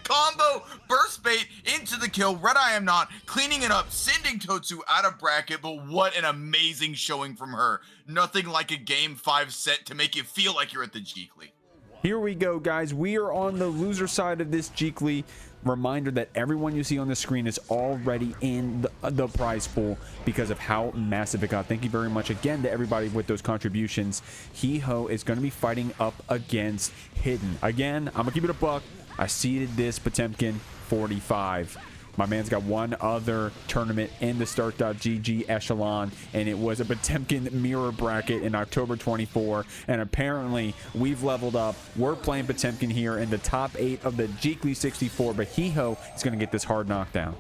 combo burst bait into the kill. RedIAmNot cleaning it up, sending totsu out of bracket, but what an amazing showing from her. Nothing like a game 5 set to make you feel like you're at the Jeekly. Here we go, guys. We are on the loser side of this Jeekly. Reminder that everyone you see on the screen is already in the prize pool because of how massive it got. Thank you very much again to everybody with those contributions. Hiho is going to be fighting up against Hidden. Again, I'm going to keep it a buck. I seeded this Potemkin 45. My man's got one other tournament in the Start.GG echelon, and it was a Potemkin mirror bracket in October 24. And apparently, we've leveled up. We're playing Potemkin here in the top 8 of the Jeekly 64, but Hiho is going to get this hard knockdown.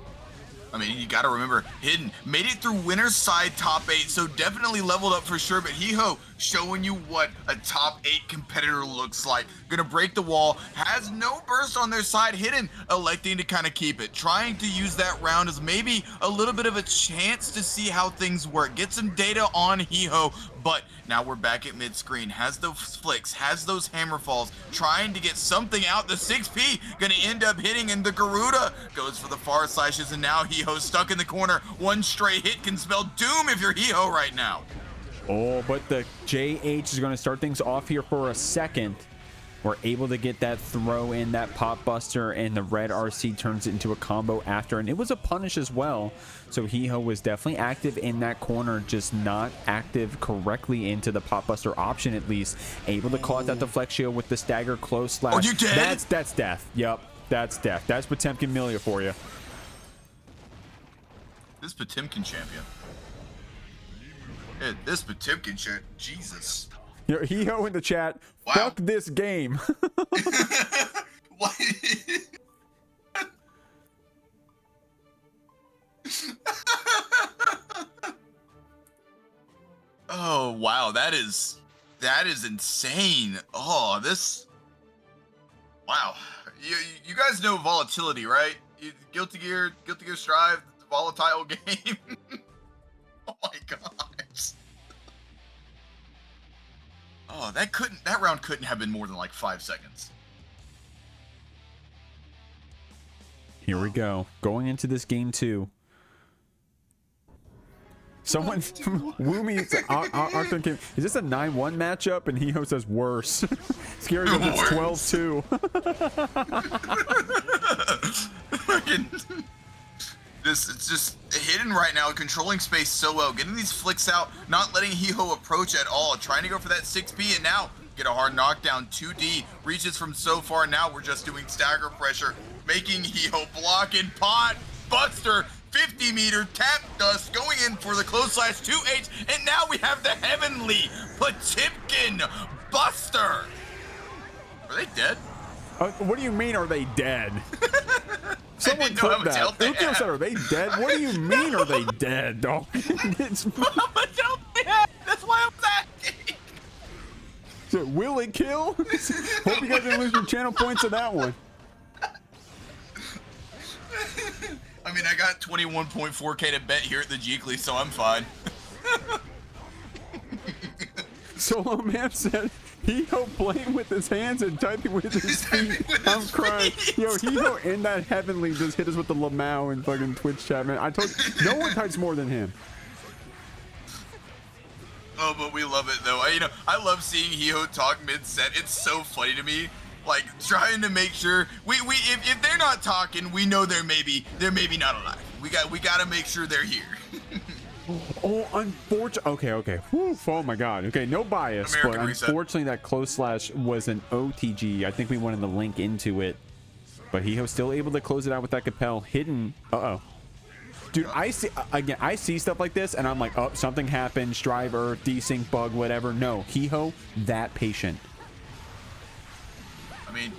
I mean, you got to remember, Hidden made it through winner's side top 8, so definitely leveled up for sure. But Hiho showing you what a top 8 competitor looks like. Gonna break the wall, has no burst on their side. Hidden electing to kind of keep it, trying to use that round as maybe a little bit of a chance to see how things work. Get some data on Hiho, But now we're back at mid-screen, has those flicks, has those hammer falls, trying to get something out. The 6P gonna end up hitting, and the Garuda goes for the far slashes, and now Hiho's stuck in the corner. One stray hit can spell doom if you're Hiho right now. Oh, but the JH is going to start things off here for a second. We're able to get that throw in, that pop buster, and the red RC turns it into a combo after, and it was a punish as well. So Hiho was definitely active in that corner, just not active correctly into the pop buster option, at least. Able to call out that deflectio with the stagger close slash. Oh, you dead? That's death. Yep, that's death. That's Potemkin Millia for you. This Potemkin champion. Yeah, this Potemkin champion. Jesus. You know, Hiho in the chat. Wow. Fuck this game. What? Oh wow, that is insane. Oh, this. Wow, you guys know volatility, right? Guilty Gear Strive, volatile game. Oh my gosh. Oh, that round couldn't have been more than like 5 seconds. Here we go. Going into this game 2. Someone, Woomy, is this a 9-1 matchup? And Hiho says worse. Scary goes, it's 12-2. It's just hidden right now, controlling space so well, getting these flicks out, not letting Hiho approach at all, trying to go for that 6P, and now get a hard knockdown. 2D reaches from so far. Now we're just doing stagger pressure, making Hiho block and pot buster. 50-meter tap dust going in for the close slash 2H, and now we have the heavenly Potemkin buster. Are they dead? What do you mean, are they dead? Someone clip that. Said, are they dead? What do you mean, are they dead, dog? That's why I'm asking. So, will it kill? Hope you guys didn't lose your channel points on that one. I mean, I got 21.4K to bet here at the Jeekly, so I'm fine. Solo Man said, Hiho playing with his hands and typing with his feet. I'm crying. Yo, Hiho in that heavenly just hit us with the Lamau in fucking Twitch chat, man. I told you, no one types more than him. Oh, but we love it though. I love seeing Hiho talk mid-set. It's so funny to me. Like trying to make sure if they're not talking, we know they're maybe not alive. We got to make sure they're here. Oh, unfortunately. Okay. Whew, oh my God. Okay, no bias, but unfortunately that close slash was an OTG. I think we wanted the link into it, but Hiho's still able to close it out with that Capel hidden. Dude, I see stuff like this, and I'm like, oh, something happened. Strive Earth, desync bug, whatever. No, Hiho, that patient. I mean,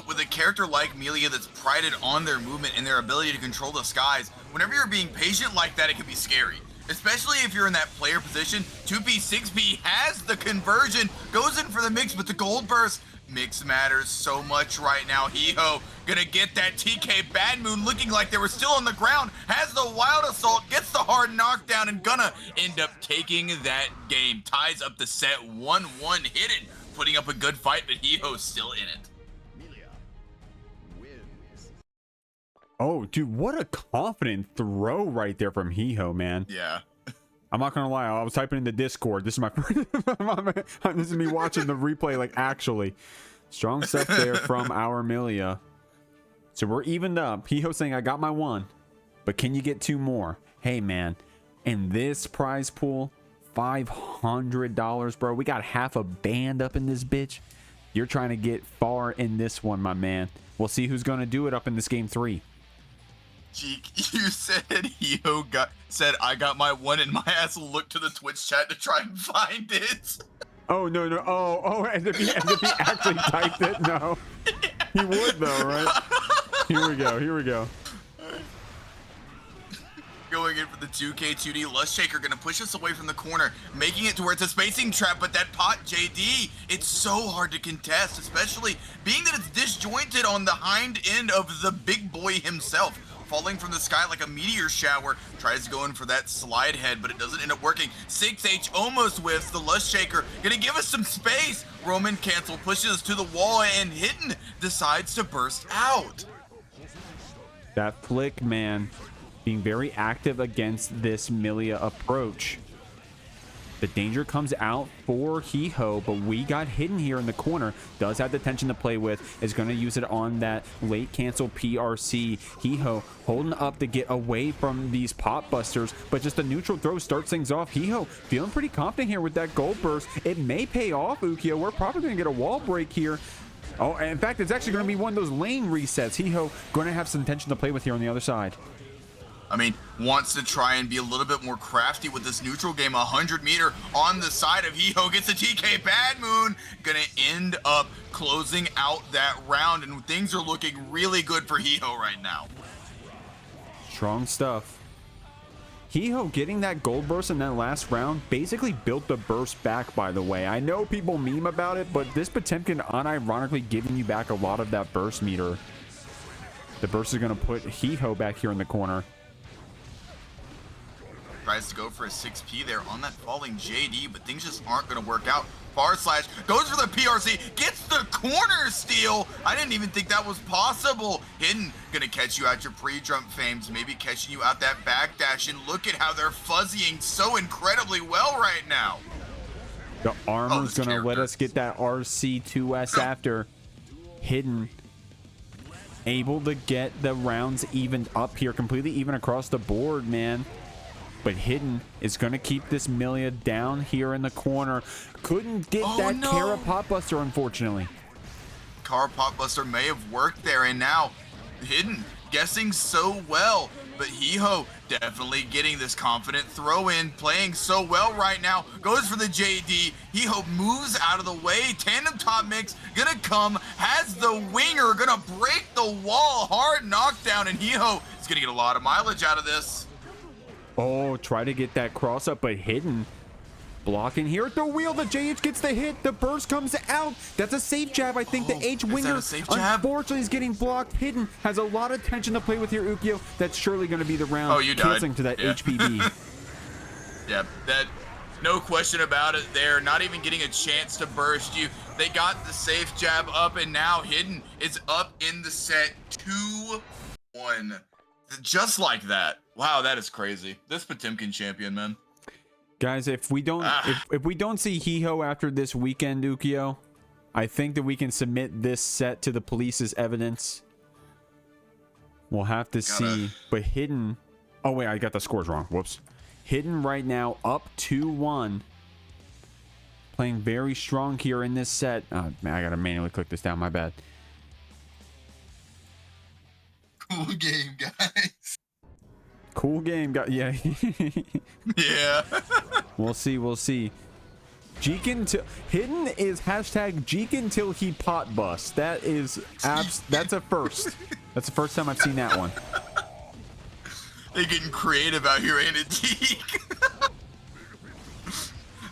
with a character like Millia that's prided on their movement and their ability to control the skies, whenever you're being patient like that, it can be scary. Especially if you're in that player position. 2P, 6P has the conversion, goes in for the mix, but the gold burst. Mix matters so much right now. Hiho gonna get that TK Bad Moon looking like they were still on the ground. Has the wild assault, gets the hard knockdown, and gonna end up taking that game. Ties up the set 1-1 hidden. Putting up a good fight, but Hiho's still in it. Oh, dude, what a confident throw right there from Hiho, man. Yeah. I'm not gonna lie, I was typing in the Discord. This is my this is me watching the replay, like actually. Strong stuff there from our Millia. So we're evened up. Hiho saying I got my 1, but can you get 2 more? Hey man, in this prize pool, $500, bro. We got half a band up in this bitch. You're trying to get far in this one, my man. We'll see who's gonna do it up in this game 3. Jeek, you said Hiho said I got my 1, and my ass looked to the Twitch chat to try and find it. Oh no. Oh, and if he actually typed it, no. He would though, right? Here we go. Going in for the 2K 2D. Lust Shaker gonna push us away from the corner, making it to where it's a spacing trap, but that pot JD, it's so hard to contest, especially being that it's disjointed on the hind end of the big boy himself. falling from the sky like a meteor shower. Tries to go in for that slide head, but it doesn't end up working. 6H almost whiffs. The Lust Shaker gonna give us some space. Roman cancel, pushes us to the wall, and Hidden decides to burst out. That flick, man, being very active against this Millia approach. The danger comes out for Hiho, but we got Hidden here in the corner. Does have the tension to play with. Is going to use it on that late cancel PRC. Hiho holding up to get away from these pop busters, but just a neutral throw starts things off. Hiho feeling pretty confident here with that gold burst. It may pay off, Ukyo. We're probably going to get a wall break here. Oh, in fact, it's actually going to be one of those lane resets. Hiho going to have some tension to play with here on the other side. I mean, wants to try and be a little bit more crafty with this neutral game. 100 meter on the side of Hiho, gets a TK. Bad Moon gonna end up closing out that round, and things are looking really good for Hiho right now. Strong stuff. Hiho getting that gold burst in that last round basically built the burst back, by the way. I know people meme about it, but this Potemkin unironically giving you back a lot of that burst meter. The burst is gonna put Hiho back here in the corner. Tries to go for a 6P there on that falling JD, but things just aren't going to work out. Far slash goes for the PRC, gets the corner steal. I didn't even think that was possible. Hidden going to catch you out your pre-jump fames, maybe catching you out that backdash, and look at how they're fuzzying so incredibly well right now. The armor's going to let us get that RC2S after. Hidden able to get the rounds evened up here, completely even across the board, man. But Hidden is going to keep this Millia down here in the corner. Couldn't get that Kara Pop Buster, unfortunately. Kara Pop Buster may have worked there, and now Hidden guessing so well. But Hiho definitely getting this confident throw in, playing so well right now. Goes for the JD. Hiho moves out of the way. Tandem top mix gonna come. Has the winger. Gonna break the wall. Hard knockdown, and Hiho is gonna get a lot of mileage out of this. Oh, try to get that cross up, but Hidden blocking here at the wheel. The JH gets the hit. The burst comes out. That's a safe jab. I think the H winger unfortunately is getting blocked. Hidden has a lot of tension to play with here, Ukyo. That's surely going to be the round. Oh, you died. To that HPB. Yeah, that no question about it there. Not even getting a chance to burst you. They got the safe jab up, and now Hidden is up in the set 2-1. Just like that. Wow, that is crazy. This Potemkin champion, man. Guys, if we don't if we don't see Hiho after this weekend, Ukyo, I think that we can submit this set to the police as evidence. We'll have to see. But Hidden, oh wait, I got the scores wrong. Whoops. Hidden right now up 2-1. Playing very strong here in this set. Oh, man, I gotta manually click this down. My bad. Cool game, guys. Cool game, yeah. Yeah. We'll see. We'll see. Hidden is hashtag Jeek until he pot busts. That is that's a first. That's the first time I've seen that one. They're getting creative out here, ain't it, Jeek?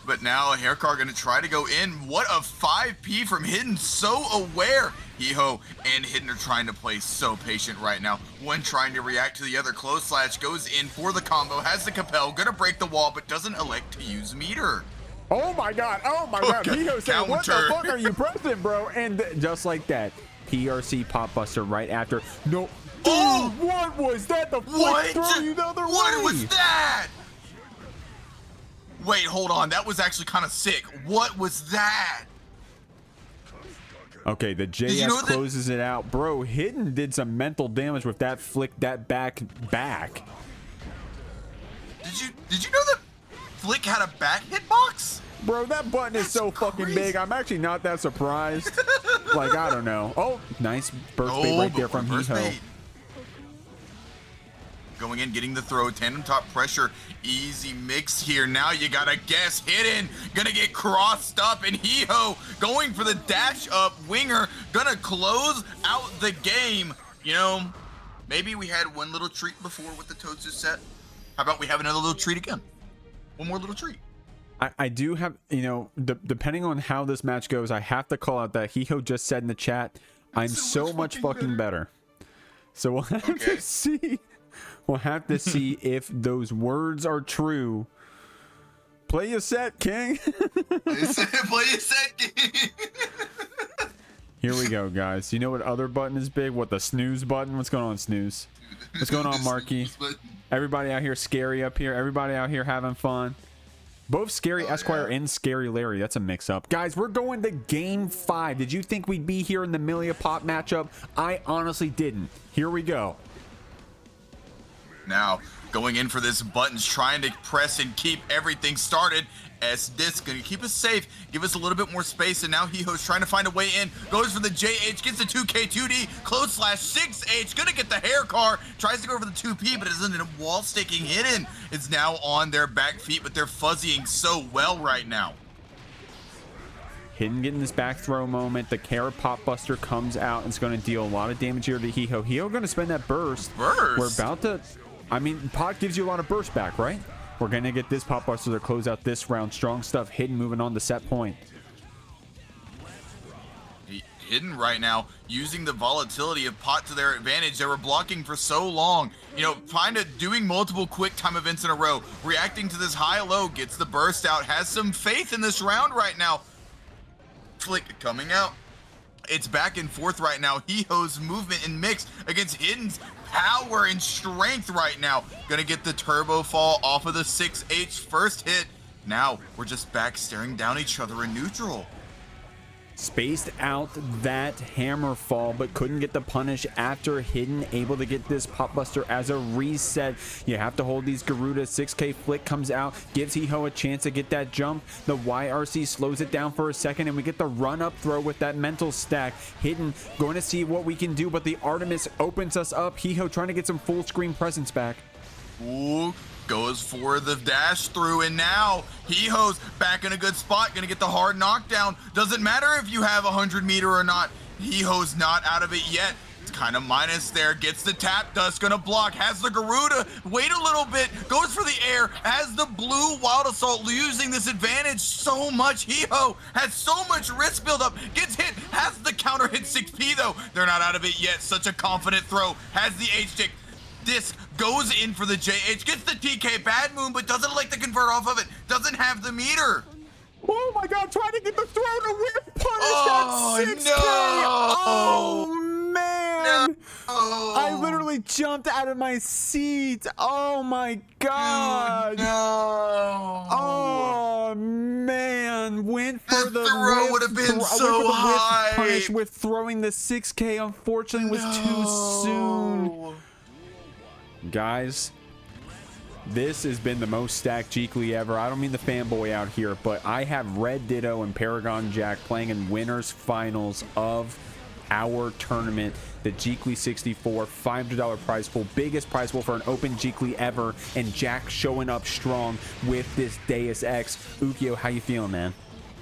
But now Haircar gonna try to go in. What a 5P from Hidden, so aware. Hiho and Hidden are trying to play so patient right now. One trying to react to the other. Close slash goes in for the combo, has the compel, gonna break the wall, but doesn't elect to use meter. Oh my god, Hiho said, what the fuck are you pressing, bro? And just like that, PRC pop buster right after. No. Oh, what was that? The flick throw you the other way. What was that? Wait, hold on. That was actually kind of sick. What was that? Okay, the JS closes it out. Bro, Hidden did some mental damage with that flick, that back. Did you know that Flick had a back hitbox? Bro, that button is so fucking big. I'm actually not that surprised. Like, I don't know. Oh, nice burst bait right there from Hiho. Going in, getting the throw, tandem top pressure, easy mix here. Now you gotta guess. Hidden, gonna get crossed up, and Hiho going for the dash up winger, gonna close out the game. You know, maybe we had one little treat before with the totsu set. How about we have another little treat again? One more little treat. I do have, you know, depending on how this match goes, I have to call out that Hiho just said in the chat, I'm so much fucking better. So we'll have to see. We'll have to see if those words are true. Play your set, King. Play your set, King. Here we go, guys. You know what other button is big? What, the snooze button? What's going on, snooze? What's going on, Marky? Everybody out here scary up here. Everybody out here having fun. Both Scary Esquire and Scary Larry. That's a mix-up. Guys, we're going to Game 5. Did you think we'd be here in the Millia Pop matchup? I honestly didn't. Here we go. Now, going in for this buttons, trying to press and keep everything started. S-Disc gonna keep us safe, give us a little bit more space, and now Hiho's trying to find a way in. Goes for the JH, gets the 2K2D, close slash 6H, gonna get the hair car, tries to go for the 2P, but isn't a wall sticking hidden. It's now on their back feet, but they're fuzzying so well right now. Hidden getting this back throw moment. The Carrot Pop Buster comes out and it's going to deal a lot of damage here to Hiho. Hiho going to spend that burst. We're about to... I mean, Pot gives you a lot of burst back, right? We're going to get this Pop Buster to close out this round. Strong stuff. Hidden moving on to set point. Hidden right now, using the volatility of Pot to their advantage. They were blocking for so long. You know, kind of doing multiple quick time events in a row. Reacting to this high-low, gets the burst out. Has some faith in this round right now. Flick coming out. It's back and forth right now. Hiho's movement and mix against Hidden's power and strength right now. Gonna get the turbo fall off of the 6H first hit. Now we're just back staring down each other in neutral. Spaced out that hammer fall, but couldn't get the punish after Hidden able to get this Pop Buster as a reset. You have to hold these Garuda. 6K flick comes out, gives Hiho a chance to get that jump. The YRC slows it down for a second, and we get the run up throw with that mental stack. Hidden going to see what we can do, but the Artemis opens us up. Hiho trying to get some full screen presence back. Ooh. Goes for the dash through, and now Hiho's back in a good spot, gonna get the hard knockdown. Doesn't matter if you have 100 meter or not. Hiho's not out of it yet. It's kind of minus there. Gets the tap dust, gonna block, has the Garuda, wait a little bit, goes for the air, has the blue Wild Assault, losing this advantage so much. Hiho has so much risk build up, gets hit, has the counter hit 6P though. They're not out of it yet. Such a confident throw, has the H-Tick. Disc goes in for the JH, gets the TK, bad moon, but doesn't like to convert off of it, doesn't have the meter. Oh my god, trying to get the throw to whip punish Oh, that 6K. no. Oh man. No. I literally jumped out of my seat. Oh my god. No. Oh man. Went for the throw would have been so high. Punish with throwing the 6K, unfortunately was too soon. Guys, this has been the most stacked Jeekly ever. I don't mean the fanboy out here, but I have RedDitto and Paragon Jack playing in winners finals of our tournament, the Jeekly 64 $500 prize pool, biggest prize pool for an open Jeekly ever, and Jack showing up strong with this Deus Ex. Ukyo, how you feeling, man?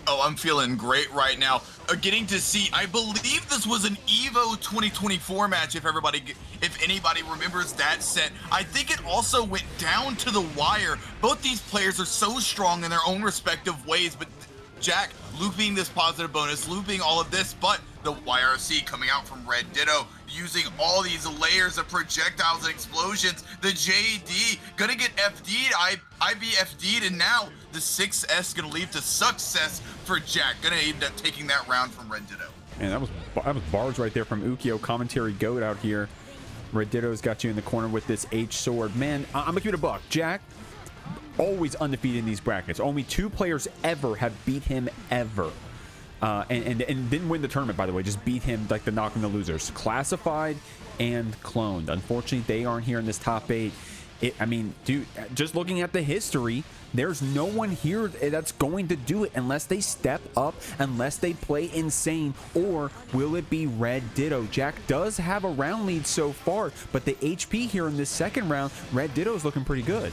Oh, I'm feeling great right now. Getting to see, I believe this was an EVO 2024 match, if anybody remembers that set. I think it also went down to the wire. Both these players are so strong in their own respective ways, but Jack looping this positive bonus, looping all of this, but the YRC coming out from RedDitto, using all these layers of projectiles and explosions. The JD gonna get FD'd, IB FD'd, and now the 6S gonna lead to success for Jack. Gonna end up taking that round from RedDitto. Man, that was bars right there from Ukyo. Commentary goat out here. RedDitto's got you in the corner with this H sword. Man, I'm gonna give it a buck. Jack, always undefeated in these brackets. Only 2 players ever have beat him ever. And didn't win the tournament, by the way. Just beat him like the knocking the losers. Classified and cloned. Unfortunately, they aren't here in this top 8. I mean, dude, just looking at the history, there's no one here that's going to do it unless they step up, unless they play insane, or will it be RedDitto? Jack does have a round lead so far, but the HP here in this second round, RedDitto's looking pretty good.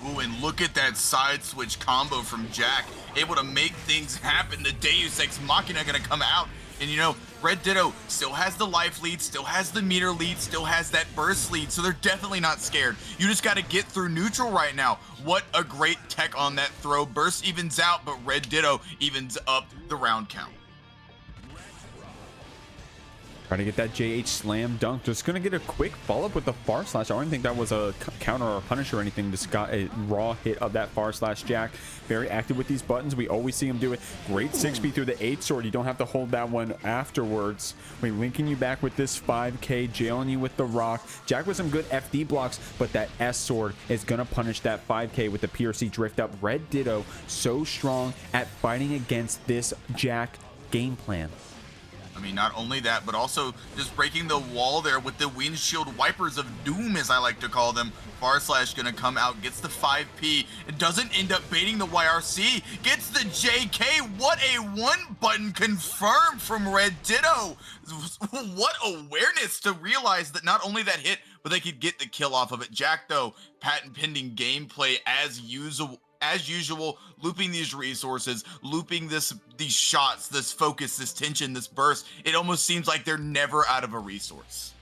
Ooh, and look at that side switch combo from Jack, able to make things happen. The Deus Ex Machina gonna come out, and you know, RedDitto still has the life lead, still has the meter lead, still has that burst lead, so they're definitely not scared. You just gotta get through neutral right now. What a great tech on that throw. Burst evens out, but RedDitto evens up the round count. Try to get that JH slam dunk. Just going to get a quick follow-up with the far slash. I don't think that was a counter or a punish or anything. Just got a raw hit of that far slash Jack. Very active with these buttons. We always see him do it. Great 6B through the 8 sword. You don't have to hold that one afterwards. We're linking you back with this 5K, jailing you with the rock. Jack with some good FD blocks, but that S sword is going to punish that 5K with the PRC drift up. RedDitto so strong at fighting against this Jack game plan. I mean, not only that, but also just breaking the wall there with the windshield wipers of doom, as I like to call them. Far slash gonna come out, gets the 5P. It doesn't end up baiting the YRC. Gets the JK. What a one button confirmed from RedDitto. What awareness to realize that not only that hit, but they could get the kill off of it. Jack, though, patent pending gameplay as usual, looping these resources, looping these shots, this focus, this tension, this burst. It almost seems like they're never out of a resource.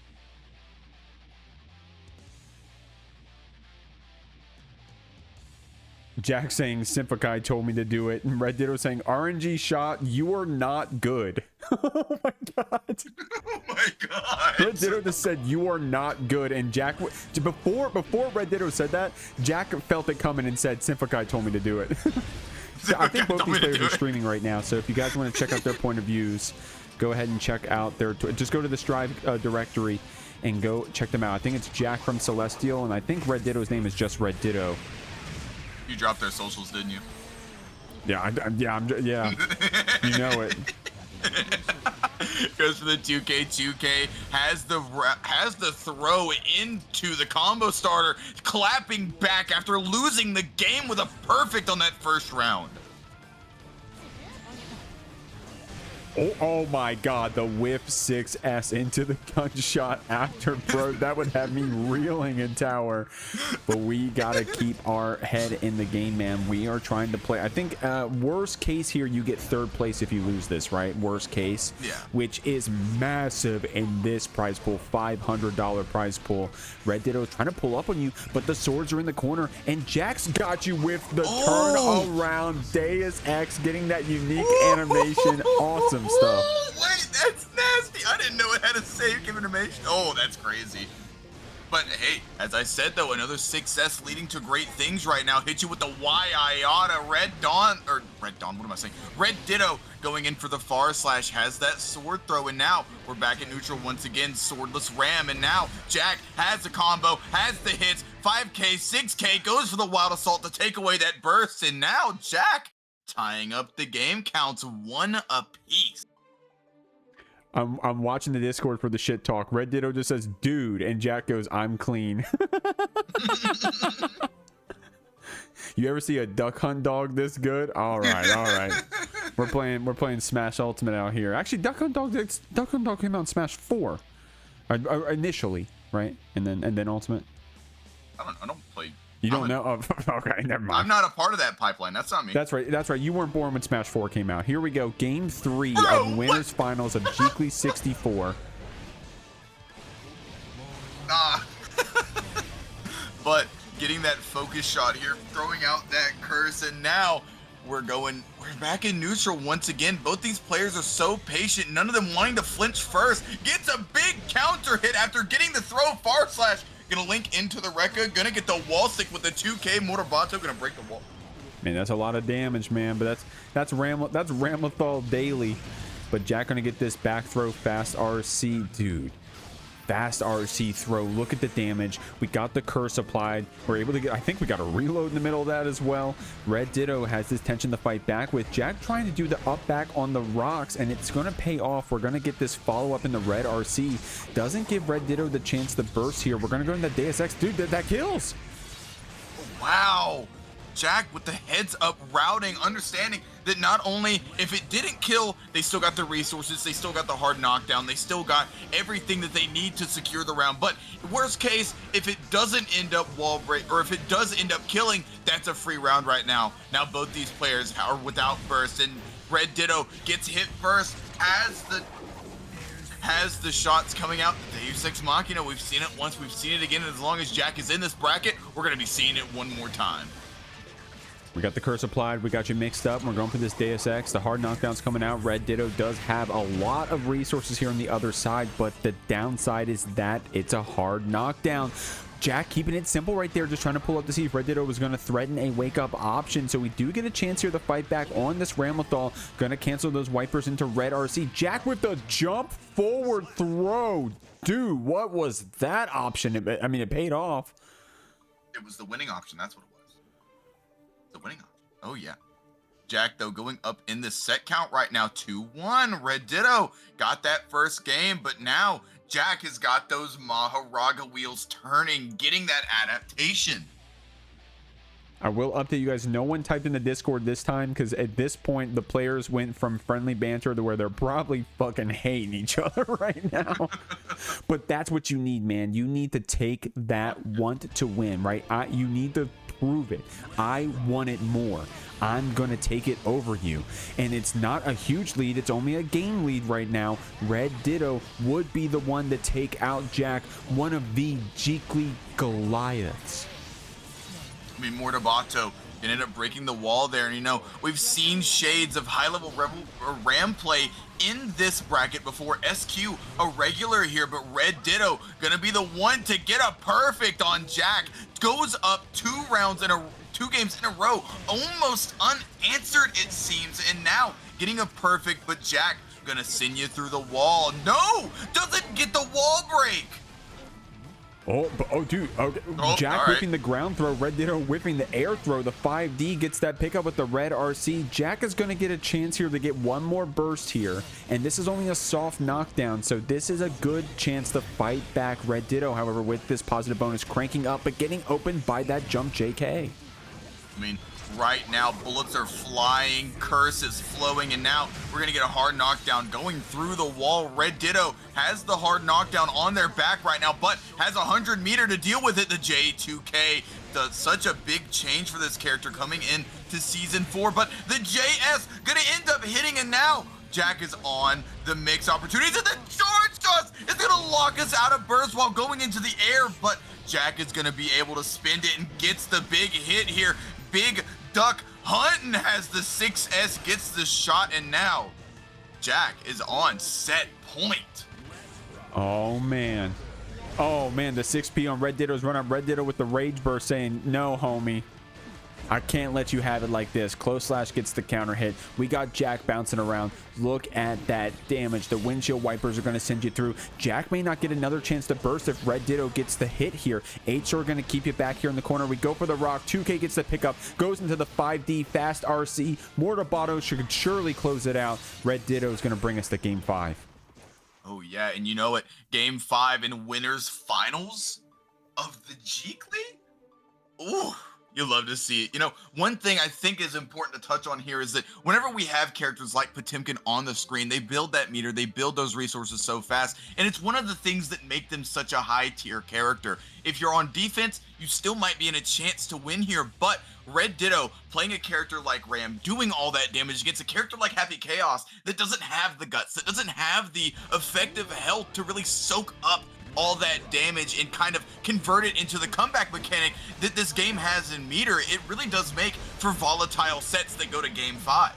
Jack saying Simfakai told me to do it, and RedDitto saying RNG shot, you are not good. Oh my god. Oh my god. RedDitto just said you are not good, and Jack before RedDitto said that, Jack felt it coming and said Simfakai told me to do it. So I think both these players are streaming right now, so if you guys want to check out their point of views, go ahead and check out their just go to the Strive directory and go check them out. I think it's Jack from Celestial, and I think RedDitto's name is just RedDitto. You dropped their socials, didn't you? Yeah, yeah. You know it. Goes for the 2K, has the throw into the combo starter, clapping back after losing the game with a perfect on that first round. Oh my god, the whip 6S into the gunshot after, bro. That would have me reeling in tower. But we gotta keep our head in the game, man. We are trying to play. I think worst case here, you get third place if you lose this, right? Worst case. Yeah. Which is massive in this prize pool, $500 prize pool. RedDitto is trying to pull up on you, but the swords are in the corner, and Jack's got you with the turn around. Deus Ex getting that unique animation. Awesome stuff. Wait, that's nasty. I didn't know it had a save give animation. Oh, that's crazy. But hey, as I said though, another success leading to great things right now. Hit you with the Y-IOTA. RedDitto going in for the far slash, has that sword throw, and now we're back at neutral once again. Swordless Ram, and now Jack has the combo, has the hits. 5K, 6K, goes for the wild assault to take away that burst, and now Jack tying up the game, counts 1 apiece. I'm watching the Discord for the shit talk. RedDitto just says, dude, and Jack goes, I'm clean. You ever see a duck hunt dog this good? All right. We're playing Smash Ultimate out here. Actually, Duck Hunt Dog came out in Smash 4 initially, right? And then Ultimate. I don't play. You don't know? Oh, okay, never mind. I'm not a part of that pipeline. That's not me. That's right. You weren't born when Smash 4 came out. Here we go. Game 3 of winners finals of Jeekly 64. But getting that focus shot here, throwing out that curse, and now we're back in neutral once again. Both these players are so patient, none of them wanting to flinch first. Gets a big counter hit after getting the throw. Far slash gonna link into the Rekka, gonna get the wall stick with the 2K. Mortarbato gonna break the wall. Man, that's a lot of damage, man, but that's Ramlethal daily. But Jack gonna get this back throw, fast RC, dude. Fast RC throw. Look at the damage. We got the curse applied. We're able to get, I think we got a reload in the middle of that as well. RedDitto has this tension to fight back with. Jack trying to do the up back on the rocks, and it's going to pay off. We're going to get this follow up in the red RC. Doesn't give RedDitto the chance to burst here. We're going to go in the Deus Ex. Dude, that kills. Wow. Jack with the heads up routing, understanding that not only if it didn't kill, they still got the resources, they still got the hard knockdown, they still got everything that they need to secure the round. But worst case, if it doesn't end up wall break, or if it does end up killing, that's a free round right now. Now both these players are without burst, and RedDitto gets hit first, has the shots coming out. The Deus Ex Machina, we've seen it once, we've seen it again, and as long as Jack is in this bracket, we're going to be seeing it one more time. We got the curse applied. We got you mixed up. We're going for this Deus Ex. The hard knockdown's coming out. RedDitto does have a lot of resources here on the other side, but the downside is that it's a hard knockdown. Jack keeping it simple right there, just trying to pull up to see if RedDitto was going to threaten a wake-up option. So we do get a chance here to fight back on this Ramlethal. Going to cancel those wipers into Red RC. Jack with the jump forward throw. Dude, what was that option? I mean, it paid off. It was the winning option. That's what it was. The winning option. Oh, yeah. Jack, though, going up in the set count right now, 2-1. RedDitto got that first game, but now Jack has got those Maharaga wheels turning, getting that adaptation. I will update you guys. No one typed in the Discord this time because at this point, the players went from friendly banter to where they're probably fucking hating each other right now. But that's what you need, man. You need to take that want to win, right? You need to prove it. I want it more. I'm going to take it over you. And it's not a huge lead. It's only a game lead right now. RedDitto would be the one to take out Jack, one of the Jeekly Goliaths. I mean, Mortabato ended up breaking the wall there. And, you know, we've seen shades of high-level Ram play in this bracket before. SQ, a regular here, but RedDitto going to be the one to get a perfect on Jack. Goes up 2 games in a row, almost unanswered, it seems. And now getting a perfect, but Jack going to send you through the wall. No! Doesn't get the wall break! Oh, dude. Okay. Jack whipping the ground throw. RedDitto whipping the air throw. The 5D gets that pickup with the Red RC. Jack is going to get a chance here to get one more burst here. And this is only a soft knockdown, so this is a good chance to fight back RedDitto, however, with this positive bonus cranking up, but getting opened by that jump JK. I mean, right now, bullets are flying, curse is flowing, and now we're going to get a hard knockdown going through the wall. RedDitto has the hard knockdown on their back right now, but has 100 meter to deal with it. The J2K does such a big change for this character coming in to Season 4, but the JS going to end up hitting, and now Jack is on the mix opportunities, and the charge toss is going to lock us out of burst while going into the air, but Jack is going to be able to spend it and gets the big hit here. Big Duck Hunting has the 6S, gets the shot, and now Jack is on set point. Oh, man. Oh, man, the 6P on RedDitto's run up. RedDitto with the rage burst saying, no, homie. I can't let you have it like this. Close slash gets the counter hit. We got Jack bouncing around. Look at that damage. The windshield wipers are going to send you through. Jack may not get another chance to burst if RedDitto gets the hit here. H are going to keep you back here in the corner. We go for the rock. 2K gets the pickup. Goes into the 5D fast RC. Mortabato should surely close it out. RedDitto is going to bring us to game 5. Oh, yeah. And you know what? Game 5 in winners finals of the Jeekly? Ooh. You love to see it. You know, one thing I think is important to touch on here is that whenever we have characters like Potemkin on the screen, they build that meter, they build those resources so fast, and it's one of the things that make them such a high-tier character. If you're on defense, you still might be in a chance to win here, but RedDitto playing a character like Ram, doing all that damage against a character like Happy Chaos that doesn't have the guts, that doesn't have the effective health to really soak up all that damage and kind of convert it into the comeback mechanic that this game has in meter, it really does make for volatile sets that go to game 5.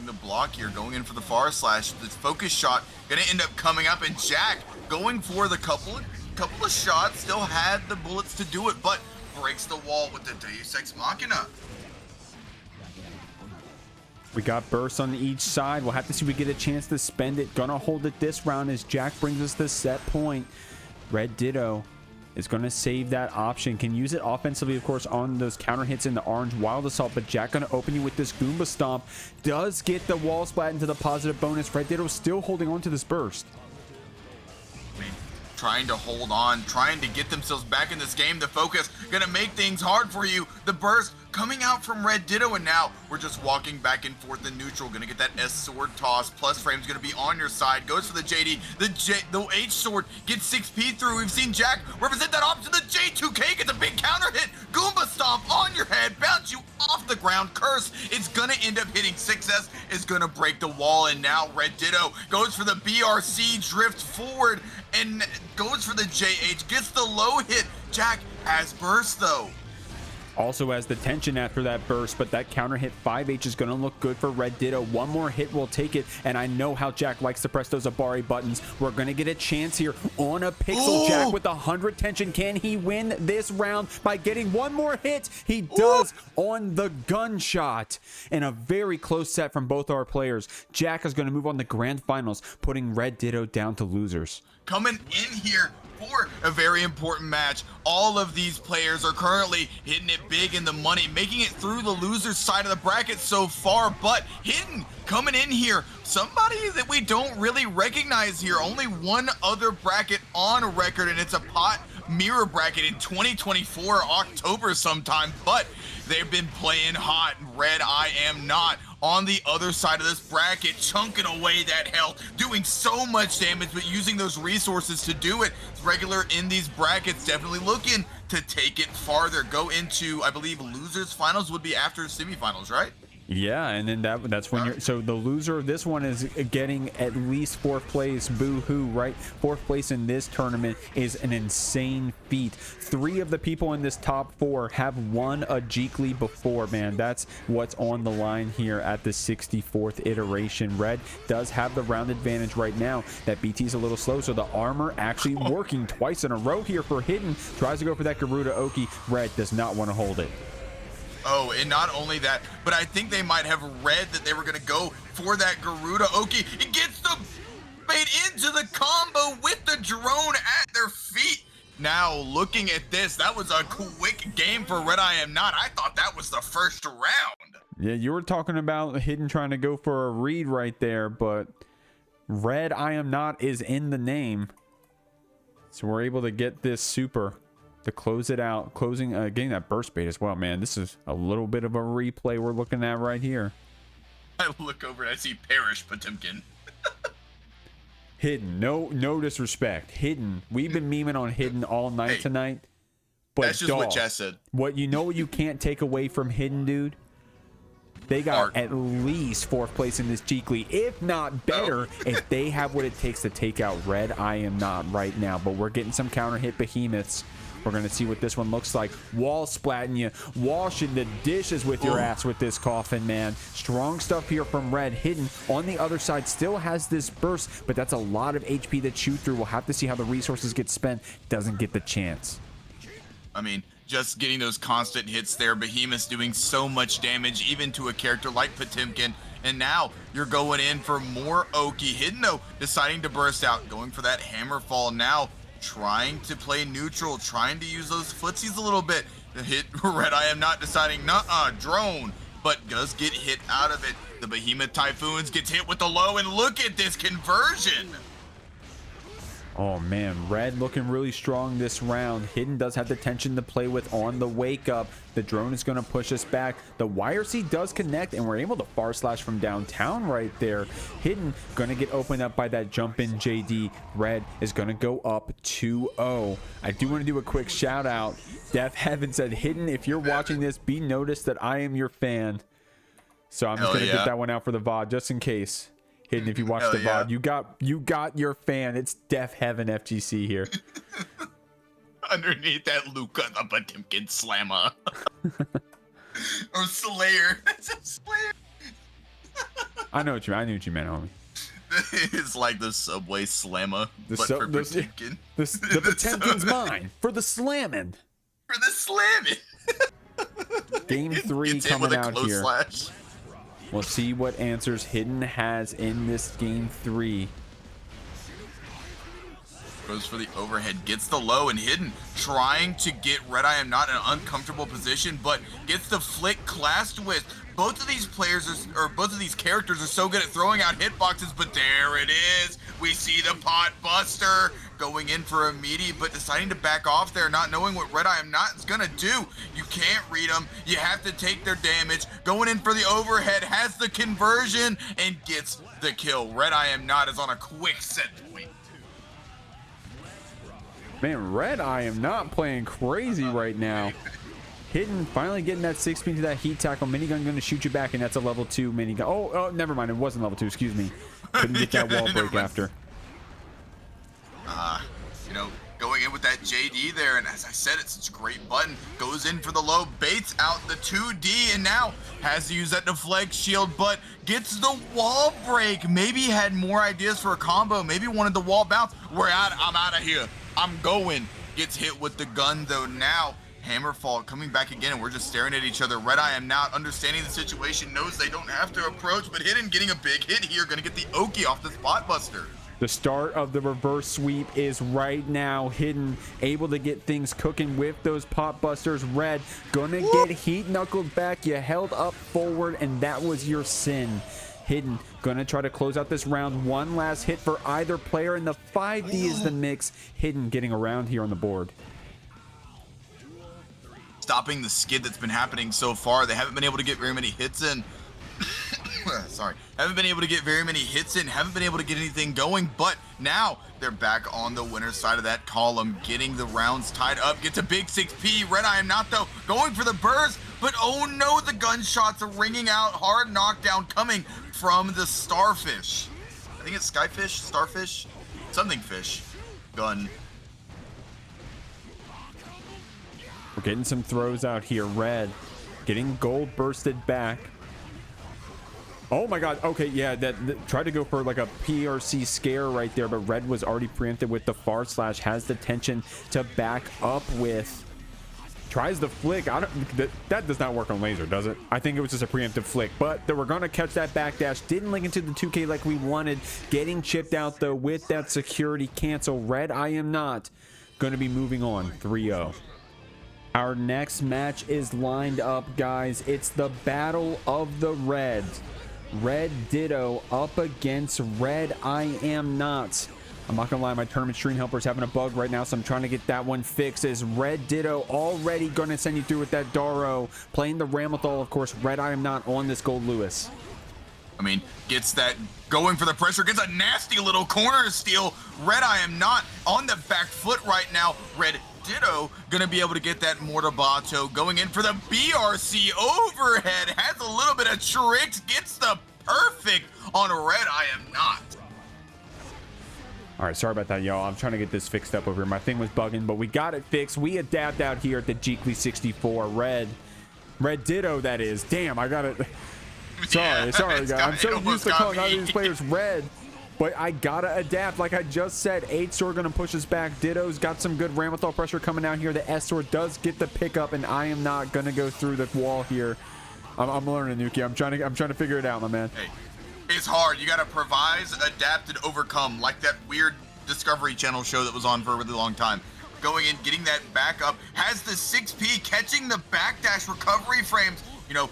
The block here, going in for the far slash. This focus shot gonna end up coming up, and Jack going for the couple of shots, still had the bullets to do it, but breaks the wall with the Deus Ex Machina. We got bursts on each side. We'll have to see if we get a chance to spend it. Gonna hold it this round as Jack brings us the set point. RedDitto is going to save that option. Can use it offensively, of course, on those counter hits in the orange Wild Assault, but Jack going to open you with this Goomba Stomp. Does get the wall splat into the positive bonus. RedDitto still holding on to this burst. Trying to hold on, trying to get themselves back in this game. The focus gonna make things hard for you. The burst coming out from RedDitto, and now we're just walking back and forth in neutral. Gonna get that S sword toss. Plus frame's gonna be on your side. Goes for the JD. The H sword gets 6P through. We've seen Jack represent that option. The J2K gets a big counter hit. Goomba Stomp on your head. Bounce you off off the ground. Curse, it's gonna end up hitting 6S, is gonna break the wall, and now RedDitto goes for the BRC drift forward and goes for the JH, gets the low hit. Jack has burst though. Also has the tension after that burst, but that counter hit 5H is going to look good for RedDitto. One more hit will take it, and I know how Jack likes to press those Abari buttons. We're going to get a chance here on a pixel. Ooh. Jack with 100 tension. Can he win this round by getting one more hit? He does. Ooh. On the gunshot. And a very close set from both our players. Jack is going to move on to grand finals, putting RedDitto down to losers. Coming in here for a very important match. All of these players are currently hitting it big in the money, making it through the loser's side of the bracket so far, but hidden coming in here, somebody that we don't really recognize here. Only one other bracket on record, and it's a pot mirror bracket in 2024 October sometime, but they've been playing hot. RedIAmNot on the other side of this bracket, chunking away that health, doing so much damage, but using those resources to do it. It's regular in these brackets, definitely looking to take it farther. Go into, I believe, losers finals would be after semifinals, right? Yeah, and then that's when you're, so the loser of this one is getting at least 4th place. Boo-hoo, right? 4th place in this tournament is an insane feat. 3 of the people in this top 4 have won a Jeekly before, man. That's what's on the line here at the 64th iteration. Red does have the round advantage right now. That BT's a little slow, so the armor actually working twice in a row here for Hidden. Tries to go for that Garuda Oki. Red does not want to hold it. Oh, and not only that, but I think they might have read that they were going to go for that Garuda Oki. It gets the bait into the combo with the drone at their feet. Now, looking at this, that was a quick game for RedIAmNot. I thought that was the first round. Yeah, you were talking about Hidden trying to go for a read right there, but RedIAmNot is in the name. So we're able to get this super to close it out, getting that burst bait as well. Man, this is a little bit of a replay we're looking at right here. I look over and I see Perish Potemkin. Hidden, no disrespect. Hidden, we've been memeing on Hidden all night tonight. But that's just what Jess said. What you can't take away from Hidden, dude? They got at least 4th place in this Jeekly, if not better, if they have what it takes to take out RedIAmNot right now. But we're getting some counter hit behemoths. We're going to see what this one looks like. Wall splatting you, washing the dishes with your ass with this coffin, man. Strong stuff here from Red. Hidden on the other side still has this burst, but that's a lot of HP to chew through. We'll have to see how the resources get spent. Doesn't get the chance. I mean, just getting those constant hits there. Behemoth's doing so much damage, even to a character like Potemkin. And now you're going in for more Oki. Hidden, though, deciding to burst out, going for that hammer fall now. Trying to play neutral, trying to use those footsies a little bit. The hit RedIAmNot deciding, drone, but does get hit out of it. The Behemoth Typhoons gets hit with the low, and look at this conversion. Oh man, Red looking really strong this round. Hidden does have the tension to play with on the wake up. The drone is going to push us back. The YRC does connect, and we're able to far slash from downtown right there. Hidden going to get opened up by that jump in JD. Red is going to go up 2-0. I do want to do a quick shout out. Death Heaven said, Hidden, if you're watching this, be noticed that I am your fan. So I'm just going to get that one out for the VOD just in case. Hidden, if you watch the VOD, you got your fan. It's Death Heaven FGC here. Underneath that Luca the Potemkin Slammer. Or Slayer. That's a Slayer. I knew what you meant, homie. It's like the Subway Slammer, but for Potemkin. The Potemkin's mine for the slamming. For the slamming. Game 3 coming out here. Slash. We'll see what answers Hidden has in this game 3. Goes for the overhead, gets the low, and Hidden trying to get RedIAmNot in an uncomfortable position, but gets the flick classed with. Both of these players both of these characters are so good at throwing out hitboxes, but there it is. We see the pot buster going in for a meaty, but deciding to back off there, not knowing what RedIAmNot is gonna do. You can't read them. You have to take their damage. Going in for the overhead, has the conversion, and gets the kill. RedIAmNot is on a quick set point. Man, RedIAmNot playing crazy right now. Hidden finally getting that 6 speed to that heat tackle. Minigun going to shoot you back, and that's a level 2 minigun. Oh, never mind. It wasn't level 2. Excuse me. Couldn't get that wall break after. You know, going in with that JD there, and as I said, it's such a great button. Goes in for the low, baits out the 2D, and now has to use that deflect shield, but gets the wall break. Maybe he had more ideas for a combo. Maybe wanted the wall bounce. I'm out of here. I'm going. Gets hit with the gun though. Now Hammerfall coming back again, and we're just staring at each other. RedIAmNot understanding the situation, knows they don't have to approach, but Hidden getting a big hit here, gonna get the Oki off the spot buster. The start of the reverse sweep is right now. Hidden able to get things cooking with those pot busters. Red gonna get heat knuckled back. You held up forward, and that was your sin. Hidden gonna try to close out this round. One last hit for either player, and the 5D is the mix. Hidden getting around here on the board. Stopping the skid that's been happening so far. They haven't been able to get very many hits in. Sorry, haven't been able to get very many hits in, haven't been able to get anything going, but now they're back on the winner's side of that column, getting the rounds tied up. Gets a big 6P. RedIAmNot though going for the burst, but oh no, the gunshots are ringing out. Hard knockdown coming from the starfish. I think it's skyfish, starfish, something fish gun. We're getting some throws out here. Red getting gold bursted back. Oh my god. Okay, yeah, that tried to go for like a PRC scare right there, but Red was already preempted with the far slash. Has the tension to back up with. Tries the flick. That does not work on laser, does it? I think it was just a preemptive flick, but they were going to catch that backdash. Didn't link into the 2K like we wanted. Getting chipped out though with that security cancel. RedIAmNot going to be moving on 3-0. Our next match is lined up, guys. It's the Battle of the Reds. RedDitto up against RedIAmNot. I'm not gonna lie, my tournament stream helper is having a bug right now, so I'm trying to get that one fixed. Is RedDitto already gonna send you through with that Daro? Playing the Ramlethal, of course. RedIAmNot on this Goldlewis. I mean, gets that going for the pressure, gets a nasty little corner steal. RedIAmNot on the back foot right now. RedDitto gonna be able to get that Mortabato going in for the BRC overhead. Has a little bit of tricks, gets the perfect on RedIAmNot. All right, sorry about that, y'all. I'm trying to get this fixed up over here. My thing was bugging, but we got it fixed. We adapt out here at the Jeekly 64. RedDitto, that is. Damn, I got it. Sorry, guys. I'm so used to calling all these players Red, but I gotta adapt. Like I just said, 8-Sword gonna push us back. Ditto's got some good Ramlethal pressure coming out here. The S-Sword does get the pickup, and I am not gonna go through the wall here. I'm learning, Nuki. I'm trying to figure it out, my man. Hey. It's hard. You gotta improvise, adapt, and overcome, like that weird Discovery Channel show that was on for a really long time. Going in, getting that back up, has the 6P, catching the backdash recovery frames. You know,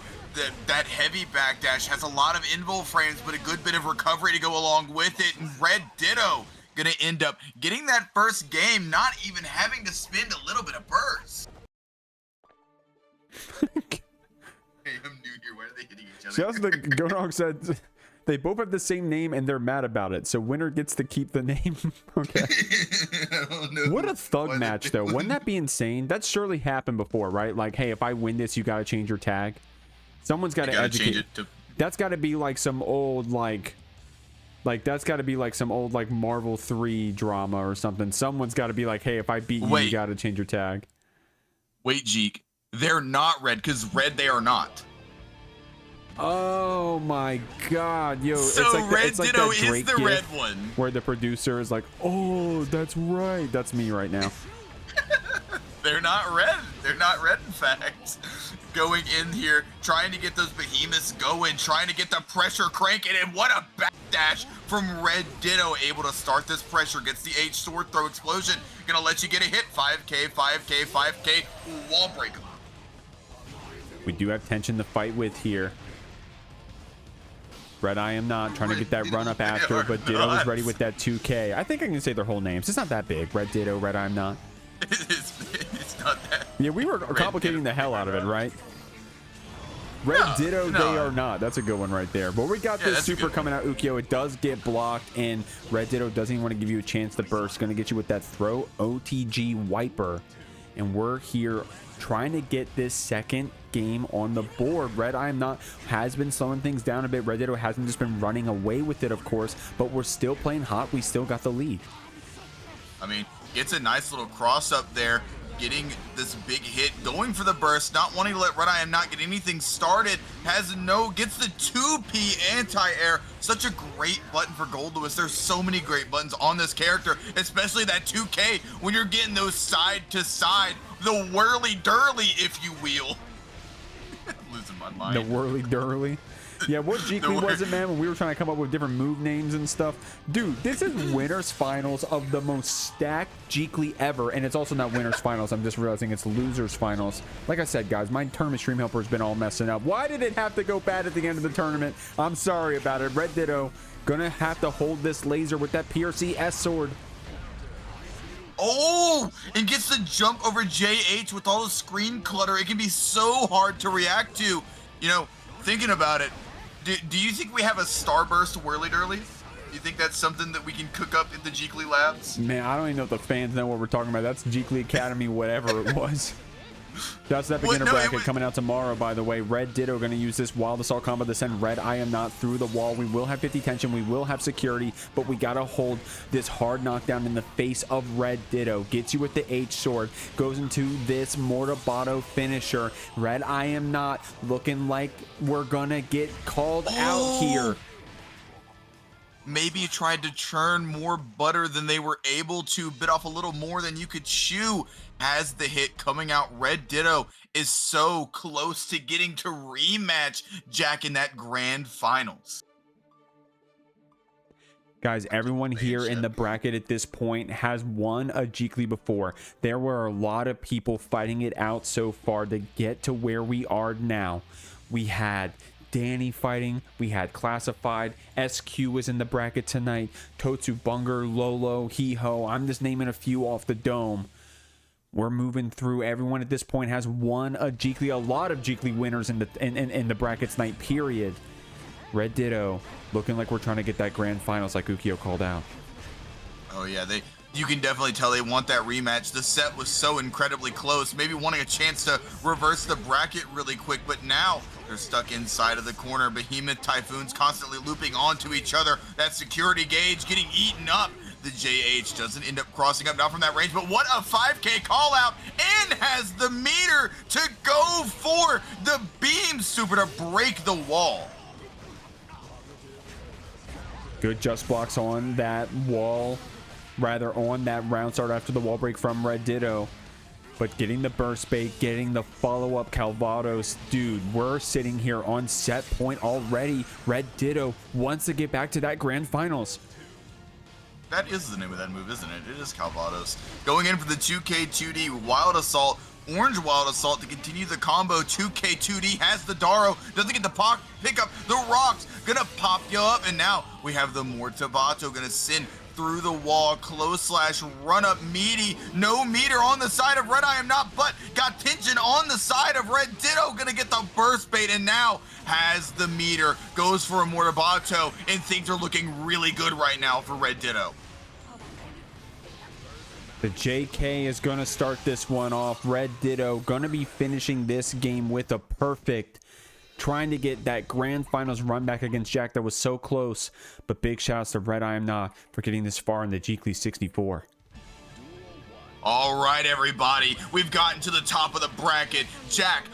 that heavy backdash has a lot of invul frames, but a good bit of recovery to go along with it. And RedDitto gonna end up getting that first game, not even having to spend a little bit of burst. Hey, I'm new here. Why are they hitting each other? Just the GOGO said. They both have the same name and they're mad about it, so winner gets to keep the name. Okay. What a thug match, though. Wouldn't that be insane? That's surely happened before, right? Like, hey, if I win this, you got to change your tag. Someone's got to educate. Change it to... That's got to be like some old, like that's got to be like some old, like Marvel 3 drama or something. Someone's got to be like, hey, if I beat you, you got to change your tag. Wait, Jeek. They're not red, because red they are not. Oh my god, yo, so it's like RedDitto that Drake is the red gif one, where the producer is like, oh, that's right. That's me right now. They're not red. They're not red, in fact. Going in here, trying to get those behemoths going, trying to get the pressure cranking, and what a backdash from RedDitto, able to start this pressure, gets the H-Sword throw explosion, gonna let you get a hit. 5K, 5K, 5K, wall break. We do have tension to fight with here. RedIAmNot trying to get that run up after, but Ditto is ready with that 2K. I think I can say their whole names. It's not that big. RedDitto, RedIAmNot. It's not that. Yeah, we were complicating the hell out of it, right? RedDitto, no. they are not. That's a good one right there. But we got this super coming out, Ukyo. It does get blocked, and RedDitto doesn't even want to give you a chance to burst. Going to get you with that throw OTG wiper. and we're here trying to get this second game on the board. RedIAmNot has been slowing things down a bit. RedDitto hasn't just been running away with it, of course, but we're still playing hot. We still got the lead. I mean, gets a nice little cross up there, getting this big hit, going for the burst, not wanting to let RedIAmNot get anything started. Gets the 2P anti-air. Such a great button for Goldlewis. There's so many great buttons on this character, especially that 2K when you're getting those side to side, the whirly-durly, if you will. Losing my mind. The whirly-durly. Yeah, what Jeekly was it, man, when we were trying to come up with different move names and stuff? Dude, this is winners finals of the most stacked Jeekly ever, and it's also not winners finals. I'm just realizing it's losers finals. Like I said, guys, my tournament stream helper has been all messing up. Why did it have to go bad at the end of the tournament? I'm sorry about it. RedDitto gonna have to hold this laser with that PRC S sword. Oh, and gets the jump over JH with all the screen clutter. It can be so hard to react to. You know, thinking about it, do you think we have a Starburst whirly-durly? Do you think that's something that we can cook up in the Jeekly labs? Man, I don't even know if the fans know what we're talking about. That's Jeekly Academy, whatever it was. That's that beginner bracket coming out tomorrow, by the way. RedDitto going to use this wild assault combo to send RedIAmNot through the wall. We will have 50 tension. We will have security, but we got to hold this hard knockdown in the face of RedDitto. Gets you with the H sword. Goes into this Mortabato finisher. RedIAmNot looking like we're going to get called out here. Maybe you tried to churn more butter than they were able to, bit off a little more than you could chew. Has the hit coming out. RedDitto is so close to getting to rematch Jack in that grand finals. Guys, everyone here in the bracket at this point has won a Jeekly before. There were a lot of people fighting it out so far to get to where we are now. We had Dany fighting, we had Classified, SQ was in the bracket tonight, totsubunger, Lolo, Hiho. I'm just naming a few off the dome. We're moving through. Everyone at this point has won a Jeekly. A lot of Jeekly winners in the bracket tonight, period. RedDitto looking like we're trying to get that grand finals like Ukio called out. Oh yeah, you can definitely tell they want that rematch. The set was so incredibly close, maybe wanting a chance to reverse the bracket really quick, but now they're stuck inside of the corner. Behemoth Typhoons constantly looping onto each other. That security gauge getting eaten up. The JH doesn't end up crossing up now from that range, but what a 5K call out, and has the meter to go for the beam super to break the wall. Good just blocks on that wall, rather on that round start after the wall break from RedDitto. But getting the burst bait, getting the follow-up Calvados, dude, we're sitting here on set point already. RedDitto wants to get back to that grand finals. That is the name of that move, isn't it? It is Calvados. Going in for the 2K 2D Wild Assault, Orange Wild Assault to continue the combo. 2K 2D has the Daro, doesn't get the pick up the rocks, gonna pop you up, and now we have the Mortabato gonna send through the wall, close slash run up meaty. No meter on the side of RedIAmNot, but got tension on the side of RedDitto, gonna get the burst bait, and now has the meter, goes for a Mortabato, and things are looking really good right now for RedDitto. The JK is going to start this one off. RedDitto going to be finishing this game with a perfect, trying to get that grand finals run back against Jack that was so close. But big shouts to RedIAmNot for getting this far in the Jeekly 64. All right, everybody, we've gotten to the top of the bracket. Jack,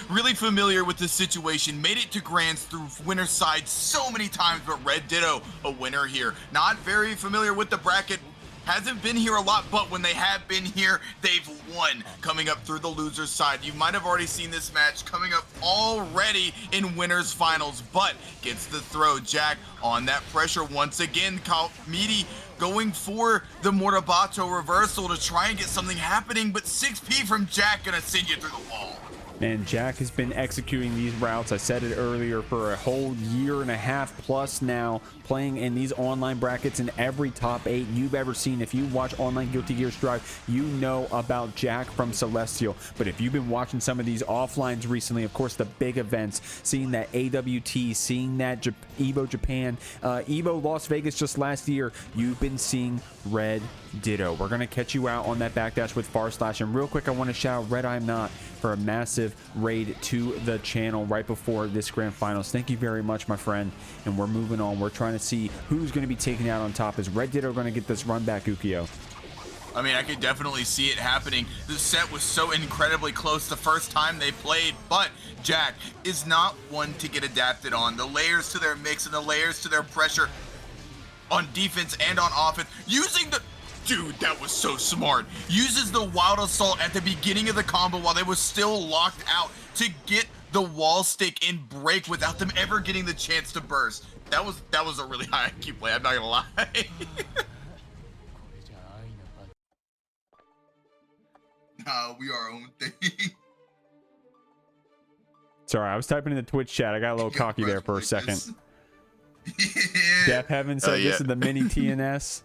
really familiar with the situation, made it to grands through winner's side so many times, but RedDitto a winner here. Not very familiar with the bracket, hasn't been here a lot, but when they have been here, they've won. Coming up through the loser's side, you might have already seen this match coming up already in winners finals, but gets the throw. Jack on that pressure once again. Meaty going for the Mortabato reversal to try and get something happening, but 6P from Jack gonna send you through the wall. And Jack has been executing these routes, I said it earlier, for a whole year and a half plus now, playing in these online brackets in every top 8 you've ever seen. If you watch online Guilty Gear Strive, you know about Jack from Celestial. But if you've been watching some of these offlines recently, of course, the big events, seeing that AWT, seeing that EVO Japan, EVO Las Vegas just last year, you've been seeing RedDitto. We're going to catch you out on that backdash with /. And real quick, I want to shout out RedIAmNot for a massive raid to the channel right before this grand finals. Thank you very much, my friend. And we're moving on. We're trying to see who's going to be taken out on top. Is RedDitto going to get this run back, Ukio? I mean, I could definitely see it happening. The set was so incredibly close the first time they played, but Jack is not one to get adapted on. The layers to their mix and the layers to their pressure on defense and on offense, using the... Dude, that was so smart. Uses the Wild Assault at the beginning of the combo while they were still locked out to get the wall stick and break without them ever getting the chance to burst. That was a really high IQ play, I'm not gonna lie. We are our own thing. Sorry, I was typing in the Twitch chat. I got a little cocky there for a second. Yeah. Death Heaven said this is the mini TNS.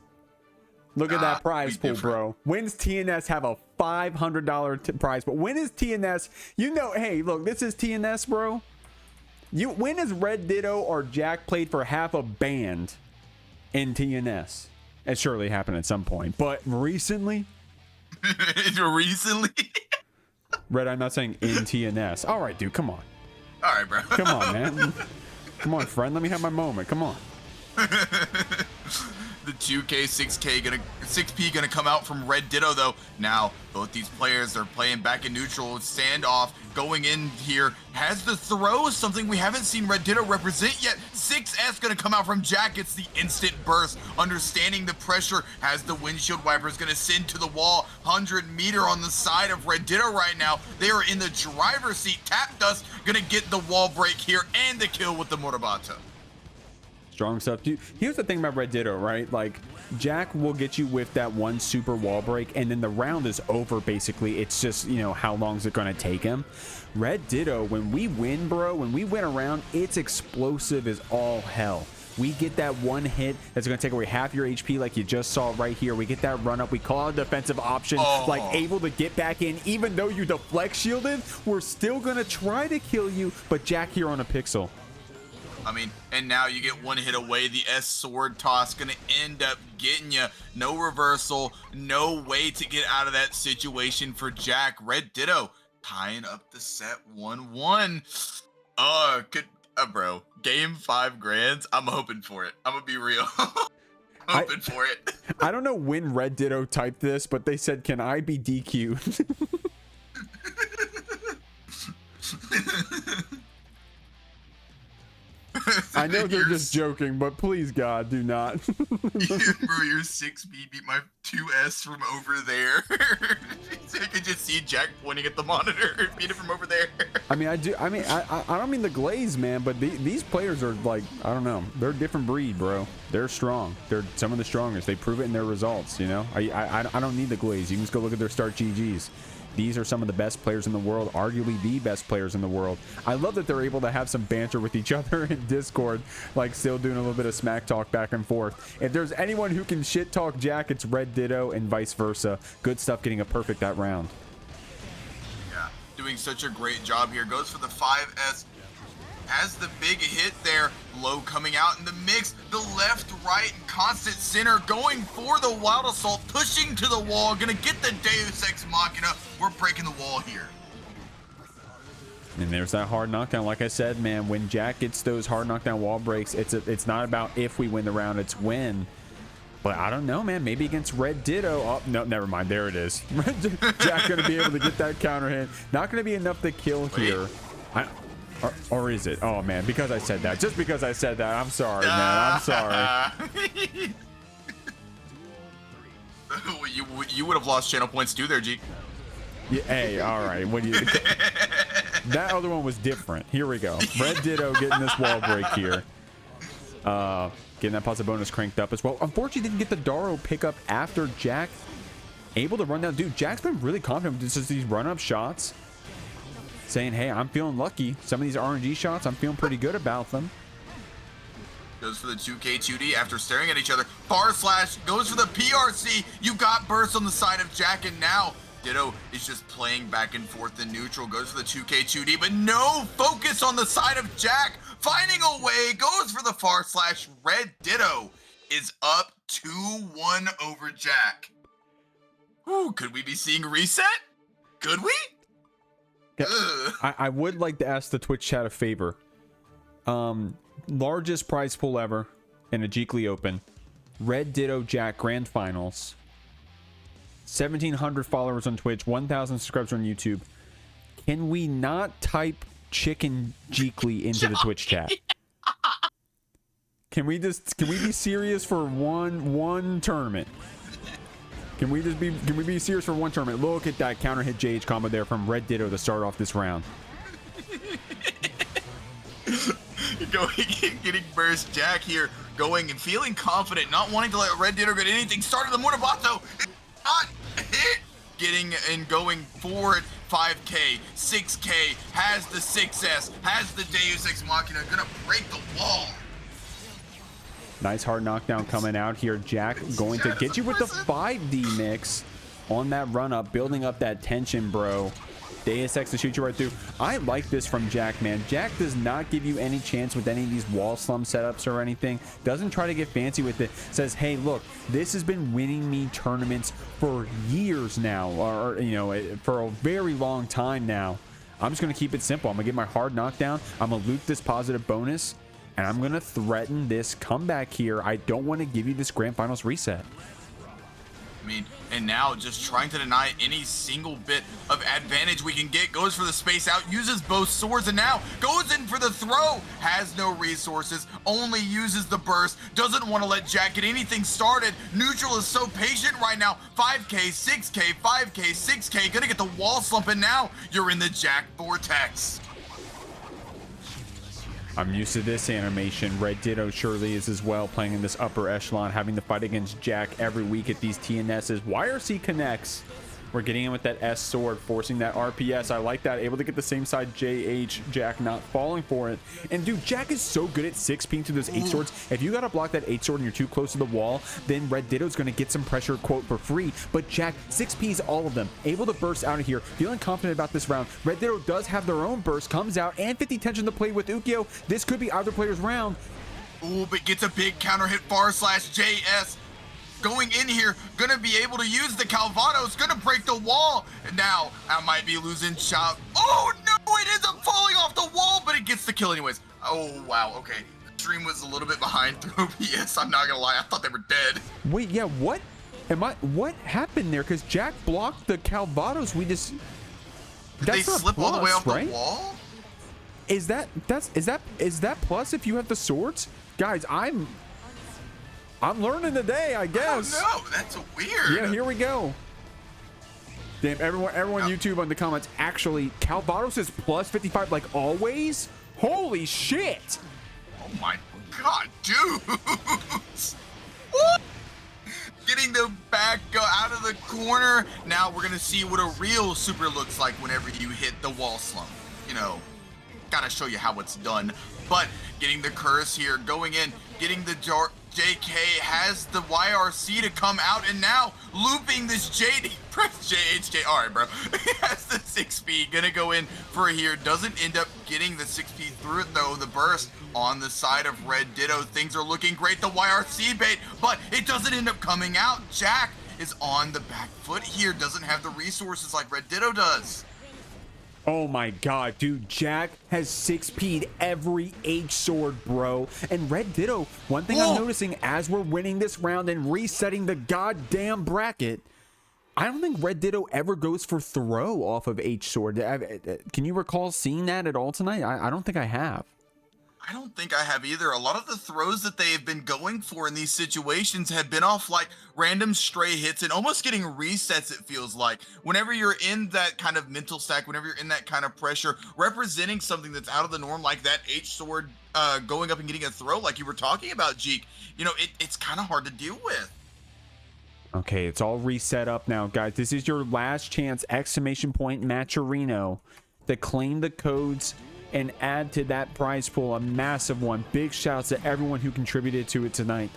Look at that prize pool, bro. When's TNS have a $500 prize pool? When is TNS? You know, hey, look, this is TNS, bro. When has RedDitto or Jack played for half a band in TNS? It surely happened at some point, but recently. Recently? Red, I'm not saying in TNS. All right, dude, come on. All right, bro. Come on, man. Come on, friend. Let me have my moment. Come on. The 2K, 6P gonna come out from RedDitto though. Now, both these players are playing back in neutral. Standoff going in here. Has the throw, something we haven't seen RedDitto represent yet. 6S gonna come out from Jack. It's the instant burst. Understanding the pressure, has the windshield wipers gonna send to the wall. 100-meter on the side of RedDitto right now. They are in the driver's seat. Tap Dust gonna get the wall break here and the kill with the Moribata. Strong stuff. Dude, here's the thing about RedDitto, right? Like, Jack will get you with that one super wall break, and then the round is over, basically. It's just, you know, how long is it going to take him? RedDitto, when we win, bro, when we win a round, it's explosive as all hell. We get that one hit that's going to take away half your HP like you just saw right here. We get that run up. We call out a defensive option, like able to get back in. Even though you deflect shielded, we're still going to try to kill you, but Jack here on a pixel. I mean, and now you get one hit away. The S sword toss gonna end up getting you. No reversal, no way to get out of that situation for Jack. RedDitto tying up the set 1-1. Bro, game 5 grands. I'm hoping for it. I'm gonna be real. Hoping for it. I don't know when RedDitto typed this, but they said, "Can I be DQ'd?" I know they're just joking, but please, God, do not. Bro, your 6B beat my 2S from over there. So I could just see Jack pointing at the monitor, beat it from over there. I mean, I don't mean the glaze, man, but these players are like, I don't know, they're a different breed, bro. They're strong. They're some of the strongest. They prove it in their results, you know? I don't need the glaze. You can just go look at their start GGs. These are some of the best players in the world, arguably the best players in the world. I love that they're able to have some banter with each other in Discord, like still doing a little bit of smack talk back and forth. If there's anyone who can shit talk Jack, it's RedDitto and vice versa. Good stuff getting a perfect that round. Yeah, doing such a great job here. Goes for the 5S. Has the big hit there. Low coming out in the mix. The left, right, and constant center going for the Wild Assault. Pushing to the wall. Gonna get the Deus Ex Machina. We're breaking the wall here. And there's that hard knockdown. Like I said, man, when Jack gets those hard knockdown wall breaks, it's not about if we win the round, it's when. But I don't know, man. Maybe against RedDitto. Oh, no, never mind. There it is. Jack gonna be able to get that counter hit. Not gonna be enough to kill here. Or is it? Oh, man, because I said that. Just because I said that. I'm sorry, man. I'm sorry. You would have lost channel points too there, G. Yeah, hey, all right. What do you... That other one was different. Here we go. RedDitto getting this wall break here. Getting that pasta bonus cranked up as well. Unfortunately, didn't get the Daro pickup after Jack. Able to run down. Dude, Jack's been really confident with just these run-up shots. Saying, hey, I'm feeling lucky. Some of these RNG shots, I'm feeling pretty good about them. Goes for the 2K2D after staring at each other. Bar slash goes for the PRC. You got burst on the side of Jack, and now Ditto is just playing back and forth in neutral. Goes for the 2K2D, but no focus on the side of Jack. Finding a way, goes for the far slash. RedDitto is up 2-1 over Jack. Ooh, could we be seeing a reset? Could we? Yeah, I would like to ask the Twitch chat a favor. Largest prize pool ever in a Jeekly Open. RedDitto Jack Grand Finals. 1,700 followers on Twitch, 1,000 subscribers on YouTube. Can we not type chicken Jeekly into the Twitch chat? Can we be serious for one tournament? Can we be serious for one tournament? Look at that counter hit JH combo there from RedDitto to start off this round. Getting burst Jack here, going and feeling confident, not wanting to let RedDitto get anything started. The Mortabato not hit. Getting and going forward, 5K, 6K, has the 6S, has the Deus Ex Machina, gonna break the wall. Nice hard knockdown coming out here. Jack going to get you with the 5D mix on that run up, building up that tension, bro. Deus Ex to shoot you right through. I like this from Jack, man. Jack does not give you any chance with any of these wall slum setups or anything. Doesn't try to get fancy with it. Says, hey, look, this has been winning me tournaments for years now, or you know, for a very long time now. I'm just gonna keep it simple. I'm gonna get my hard knockdown. I'm gonna loot this positive bonus, and I'm gonna threaten this comeback here. I don't want to give you this grand finals reset. I mean, and now just trying to deny any single bit of advantage we can get. Goes for the space out, uses both swords, and now goes in for the throw. Has no resources, only uses the burst. Doesn't want to let Jack get anything started. Neutral is so patient right now. 5K, 6K, 5K, 6K. Gonna get the wall slump, and now you're in the Jack vortex. I'm used to this animation. RedDitto surely is as well, playing in this upper echelon, having to fight against Jack every week at these TNSs. YRC connects. We're getting in with that S sword, forcing that RPS. I like that. Able to get the same side JH. Jack not falling for it. And dude, Jack is so good at 6Ping through those H swords. If you gotta block that H sword and you're too close to the wall, then RedDitto's gonna get some pressure, quote, for free. But Jack 6Ps all of them. Able to burst out of here. Feeling confident about this round. RedDitto does have their own burst. Comes out and 50 tension to play with Ukyo. This could be either player's round. Ooh, but gets a big counter hit /JS. Going in here, gonna be able to use the Calvados, gonna break the wall. And now, I might be losing Chop. Oh no, it ends up falling off the wall, but it gets the kill anyways. Oh wow, okay. Stream was a little bit behind through OBS, I'm not gonna lie, I thought they were dead. Wait, yeah, what happened there? Because Jack blocked the Calvados. Did they slip all the way off the wall? Is that plus if you have the swords? Guys, I'm learning today, I guess. Oh no, that's weird. Yeah, here we go. Damn, everyone YouTube on the comments, actually, Calvados is plus 55 like always? Holy shit! Oh my god, dudes! Getting the back out of the corner. Now we're gonna see what a real super looks like whenever you hit the wall slump. You know, gotta show you how it's done. But getting the curse here, going in, getting the JK, has the YRC to come out, and now looping this press JHK. All right, bro. Has the 6P, gonna go in for here. Doesn't end up getting the 6P through it though. The burst on the side of RedDitto. Things are looking great. The YRC bait, but it doesn't end up coming out. Jack is on the back foot here. Doesn't have the resources like RedDitto does. Oh my god, dude, Jack has 6P'd every H sword, bro. And RedDitto, one thing I'm noticing as we're winning this round and resetting the goddamn bracket, I don't think RedDitto ever goes for throw off of H sword. Can you recall seeing that at all tonight? I don't think I have. I don't think I have either. A lot of the throws that they have been going for in these situations have been off like random stray hits and almost getting resets, it feels like. Whenever you're in that kind of mental stack, whenever you're in that kind of pressure, representing something that's out of the norm like that H sword going up and getting a throw like you were talking about, Jeek, you know, it's kind of hard to deal with. Okay, it's all reset up now, guys. This is your last chance, !Matcherino, to claim the codes and add to that prize pool, a massive one. Big shouts to everyone who contributed to it tonight.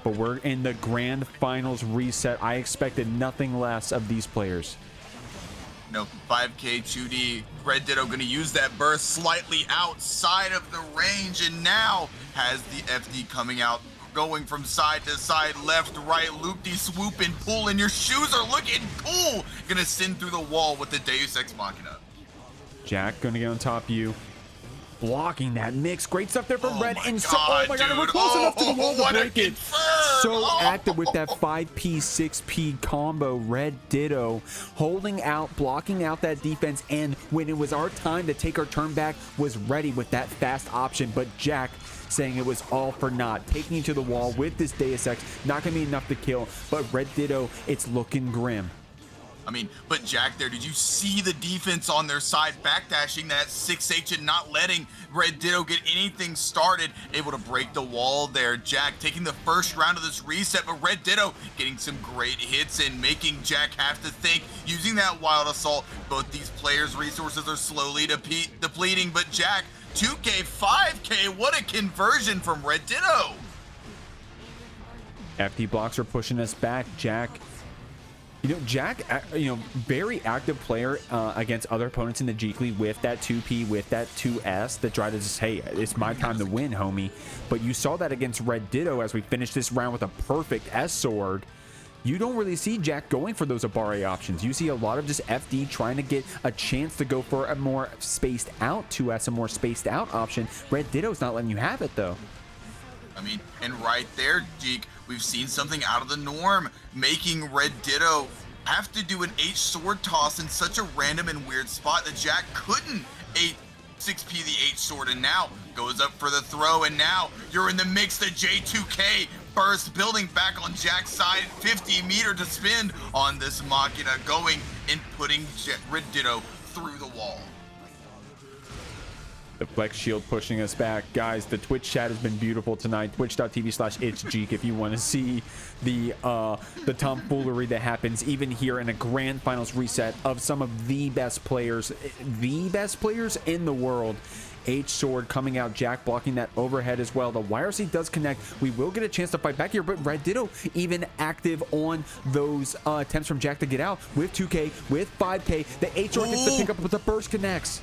But we're in the grand finals reset. I expected nothing less of these players. No, 5K 2D. RedDitto gonna use that burst slightly outside of the range, and now has the FD coming out going from side to side, left, right, loop-de-swoop and pull, and your shoes are looking cool. Gonna send through the wall with the Deus Ex Machina. Jack gonna get on top of you. Blocking that mix. Great stuff there from Red. And God, oh my god, dude. we're close enough to the wall to break it. So active with that 5P, 6P combo. RedDitto holding out, blocking out that defense. And when it was our time to take our turn back, was ready with that fast option. But Jack saying it was all for naught. Taking you to the wall with this Deus Ex. Not going to be enough to kill. But RedDitto, it's looking grim. I mean, but Jack there, did you see the defense on their side backdashing that 6H and not letting RedDitto get anything started, able to break the wall there. Jack taking the first round of this reset, but RedDitto getting some great hits and making Jack have to think, using that wild assault. Both these players' resources are slowly depleting, but Jack, 2K, 5K, what a conversion from RedDitto. FD blocks are pushing us back. Jack, Jack, very active player against other opponents in the Jeekly with that 2P, with that 2S that try to just, hey, it's my time to win, homie. But you saw that against RedDitto as we finished this round with a perfect S sword. You don't really see Jack going for those Abare options. You see a lot of just FD trying to get a chance to go for a more spaced out 2S, a more spaced out option. RedDitto's not letting you have it, though. I mean, and right there, Jeek, we've seen something out of the norm, making RedDitto have to do an H sword toss in such a random and weird spot that Jack couldn't 6P the H sword, and now goes up for the throw, and now you're in the mix. The J2K burst building back on Jack's side, 50 meter to spend on this Machina, going and putting RedDitto through the wall. The flex shield pushing us back. Guys, the Twitch chat has been beautiful tonight. Twitch.tv/itsjeek if you want to see the tomfoolery that happens even here in a grand finals reset of some of the best players in the world. H sword coming out, Jack blocking that overhead as well. The YRC does connect. We will get a chance to fight back here, but RedDitto even active on those attempts from Jack to get out with 2K, with 5K. The H sword gets to pick up, but the burst connects.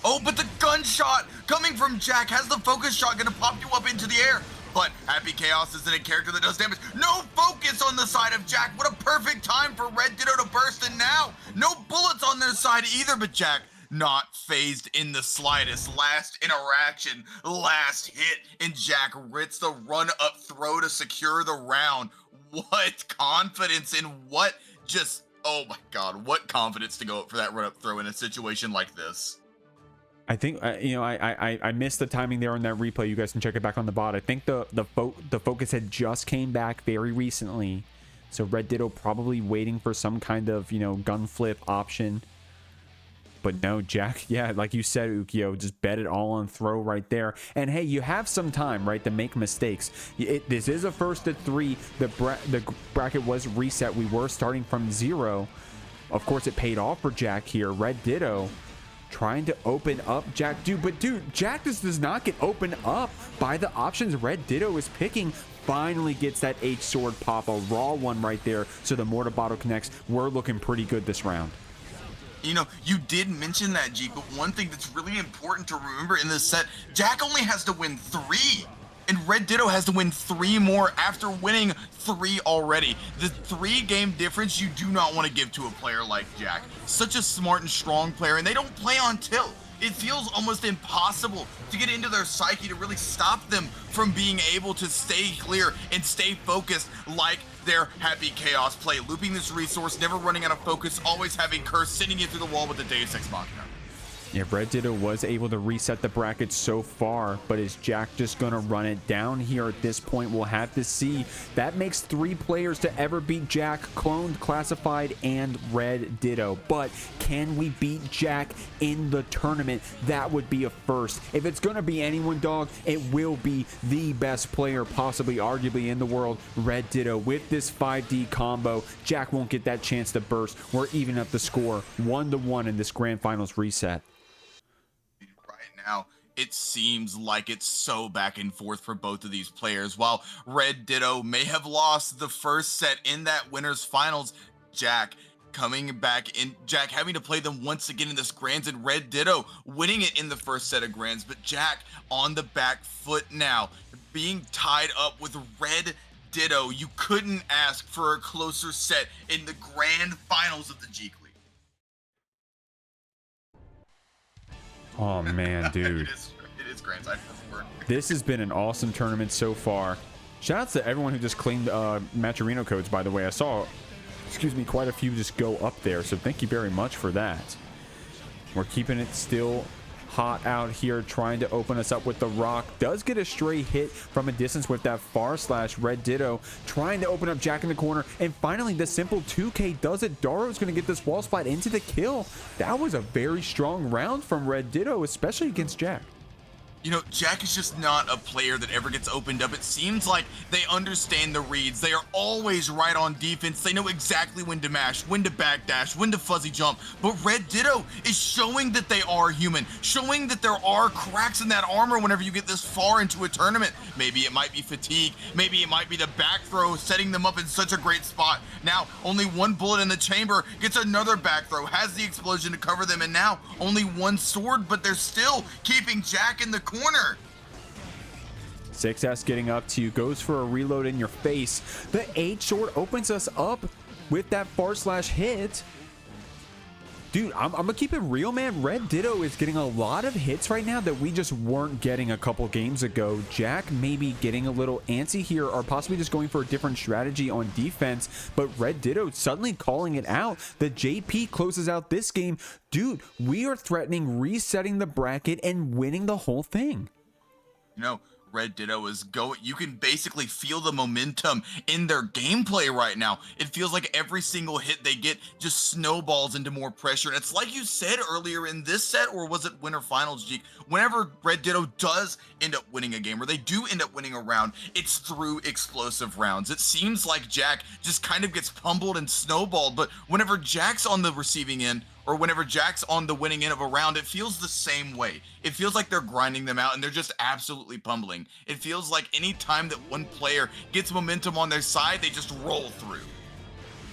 Oh, but the gunshot coming from Jack has the focus shot gonna pop you up into the air. But Happy Chaos isn't a character that does damage. No focus on the side of Jack. What a perfect time for RedDitto to burst, and now no bullets on their side either, but Jack not phased in the slightest. Last interaction, last hit, and Jack writs the run-up throw to secure the round. What confidence and what just, oh my god, what confidence to go up for that run-up throw in a situation like this. I think I missed the timing there on that replay. You guys can check it back on the bot. I think the focus had just came back very recently, so RedDitto probably waiting for some kind of gun flip option. But no, Jack, yeah, like you said, Ukio, just bet it all on throw right there. And hey, you have some time, right, to make mistakes. This is a first at 3. The bracket was reset. We were starting from 0. Of course, it paid off for Jack here. RedDitto trying to open up Jack. Dude, Jack does not get opened up by the options RedDitto is picking. Finally gets that H sword pop, a raw one right there. So the mortar bottle connects. We're looking pretty good this round. You did mention that, Jeek, but one thing that's really important to remember in this set, Jack only has to win 3. And RedDitto has to win 3 more after winning 3 already. The 3-game difference you do not want to give to a player like Jack. Such a smart and strong player, and they don't play on tilt. It feels almost impossible to get into their psyche to really stop them from being able to stay clear and stay focused like their Happy Chaos play. Looping this resource, never running out of focus, always having Curse, sending it through the wall with the Deus Ex Machina. Yeah, RedDitto was able to reset the bracket so far, but is Jack just going to run it down here at this point? We'll have to see. That makes 3 players to ever beat Jack, Cloned, Classified, and RedDitto. But can we beat Jack in the tournament? That would be a first. If it's going to be anyone, dog, it will be the best player, possibly, arguably, in the world, RedDitto. With this 5D combo, Jack won't get that chance to burst. We're even up the score 1-1 in this grand finals reset. Now, it seems like it's so back and forth for both of these players. While RedDitto may have lost the first set in that winners finals, Jack coming back in, Jack having to play them once again in this Grands, and RedDitto winning it in the first set of Grands, but Jack on the back foot now, being tied up with RedDitto. You couldn't ask for a closer set in the grand finals of the Jeekly. Oh man, dude. it is Grand Side for sure. This has been an awesome tournament so far. Shoutouts to everyone who just claimed Matcherino codes, by the way. I saw, excuse me, quite a few just go up there, so thank you very much for that. We're keeping it still hot out here, trying to open us up with the rock. Does get a stray hit from a distance with that far slash. RedDitto trying to open up Jack in the corner, and finally the simple 2K does it. Daro's going to get this wall splat into the kill. That was a very strong round from RedDitto, especially against Jack. You know, Jack is just not a player that ever gets opened up. It seems like they understand the reads. They are always right on defense. They know exactly when to mash, when to backdash, when to fuzzy jump. But RedDitto is showing that they are human, showing that there are cracks in that armor whenever you get this far into a tournament. Maybe it might be fatigue. Maybe it might be the back throw setting them up in such a great spot. Now, only one bullet in the chamber, gets another back throw, has the explosion to cover them, and now only one sword, but they're still keeping Jack in the corner. 6S getting up to you, goes for a reload in your face. The 8 short opens us up with that far slash hit. Dude, I'm gonna keep it real, man. RedDitto is getting a lot of hits right now that we just weren't getting a couple games ago. Jack maybe getting a little antsy here, or possibly just going for a different strategy on defense, but RedDitto suddenly calling it out. The JP closes out this game. Dude, we are threatening resetting the bracket and winning the whole thing. You know, RedDitto is going, you can basically feel the momentum in their gameplay right now. It feels like every single hit they get just snowballs into more pressure. And it's like you said earlier in this set, or was it Winter Finals, Jeek? Whenever RedDitto does end up winning a game, or they do end up winning a round, it's through explosive rounds. It seems like Jack just kind of gets pummeled and snowballed, but whenever Jack's on the receiving end, or whenever Jack's on the winning end of a round, it feels the same way. It feels like they're grinding them out and they're just absolutely pummeling. It feels like any time that one player gets momentum on their side, they just roll through.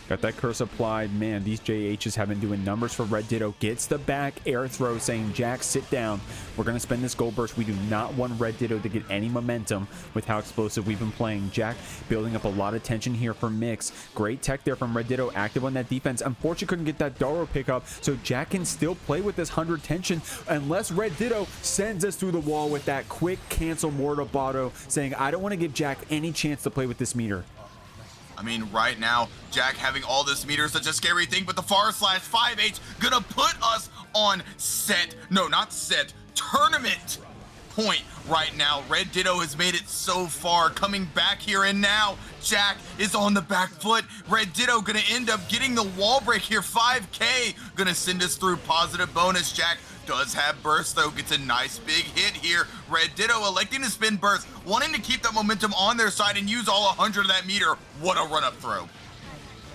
Got that curse applied. Man, these JHs have been doing numbers for RedDitto. Gets the back air throw, saying, Jack, sit down. We're going to spend this gold burst. We do not want RedDitto to get any momentum with how explosive we've been playing. Jack building up a lot of tension here for Mix. Great tech there from RedDitto, active on that defense. Unfortunately, couldn't get that Daro pickup, so Jack can still play with this 100 tension unless RedDitto sends us through the wall with that quick cancel Mortabato, saying, I don't want to give Jack any chance to play with this meter. I mean, right now, Jack having all this meter is such a scary thing, but the far slash 5H gonna put us on tournament point right now. RedDitto has made it so far, coming back here, and now Jack is on the back foot. RedDitto gonna end up getting the wall break here. 5K gonna send us through positive bonus. Jack does have burst though, gets a nice big hit here. RedDitto electing to spin burst, wanting to keep that momentum on their side and use all 100 of that meter. What a run up throw.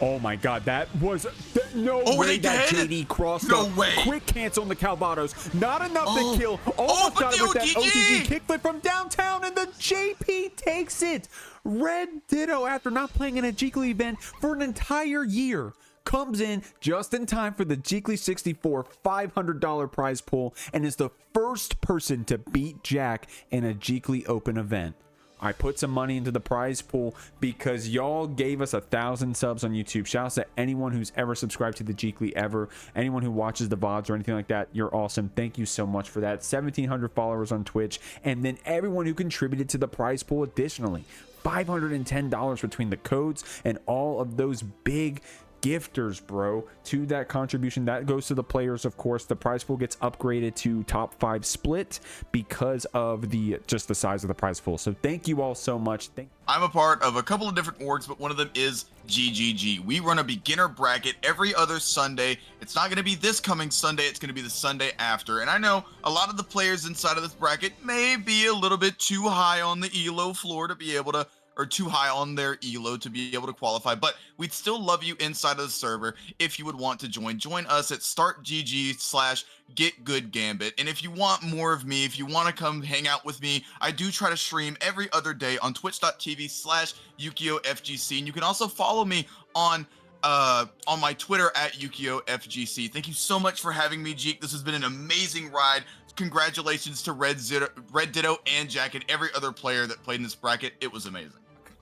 Oh my god, that was no way way that did? JD crossed No up. way. Quick cancel on the Calvados. Not enough to kill. Almost got it with that OTG kickflip from downtown, and the JP takes it. RedDitto, after not playing in a Jeekly event for an entire year, comes in just in time for the Jeekly 64 $500 prize pool and is the first person to beat Jack in a Jeekly Open event. I put some money into the prize pool because y'all gave us 1,000 subs on YouTube. Shouts to anyone who's ever subscribed to the Jeekly ever. Anyone who watches the VODs or anything like that, you're awesome. Thank you so much for that. 1,700 followers on Twitch. And then everyone who contributed to the prize pool additionally. $510 between the codes and all of those big gifters, bro, to that contribution. That goes to the players, of course. The prize pool gets upgraded to top 5 split because of the just the size of the prize pool. So thank you all so much. I'm a part of a couple of different orgs, but one of them is GGG. We run a beginner bracket every other Sunday. It's not going to be this coming Sunday, it's going to be the Sunday after. And I know a lot of the players inside of this bracket may be a little bit too high on the ELO floor to be able to, or too high on their ELO to be able to qualify, but we'd still love you inside of the server. If you would want to join us at startgg/getgoodgambit. And if you want more of me, if you want to come hang out with me, I do try to stream every other day on twitch.tv/YukioFGC. And you can also follow me on on my Twitter at YukioFGC. Thank you so much for having me, Jeek. This has been an amazing ride. Congratulations to RedDitto and Jack and every other player that played in this bracket. It was amazing.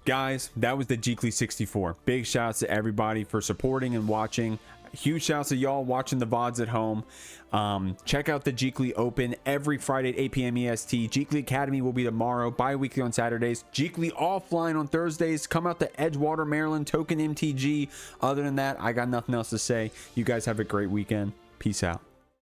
Guys, that was the Jeekly 64. Big shouts to everybody for supporting and watching. Huge shouts to y'all watching the VODs at home. Check out the Jeekly Open every Friday at 8 p.m. EST. Jeekly Academy will be tomorrow, bi-weekly on Saturdays. Jeekly Offline on Thursdays. Come out to Edgewater, Maryland, Token MTG. Other than that, I got nothing else to say. You guys have a great weekend. Peace out.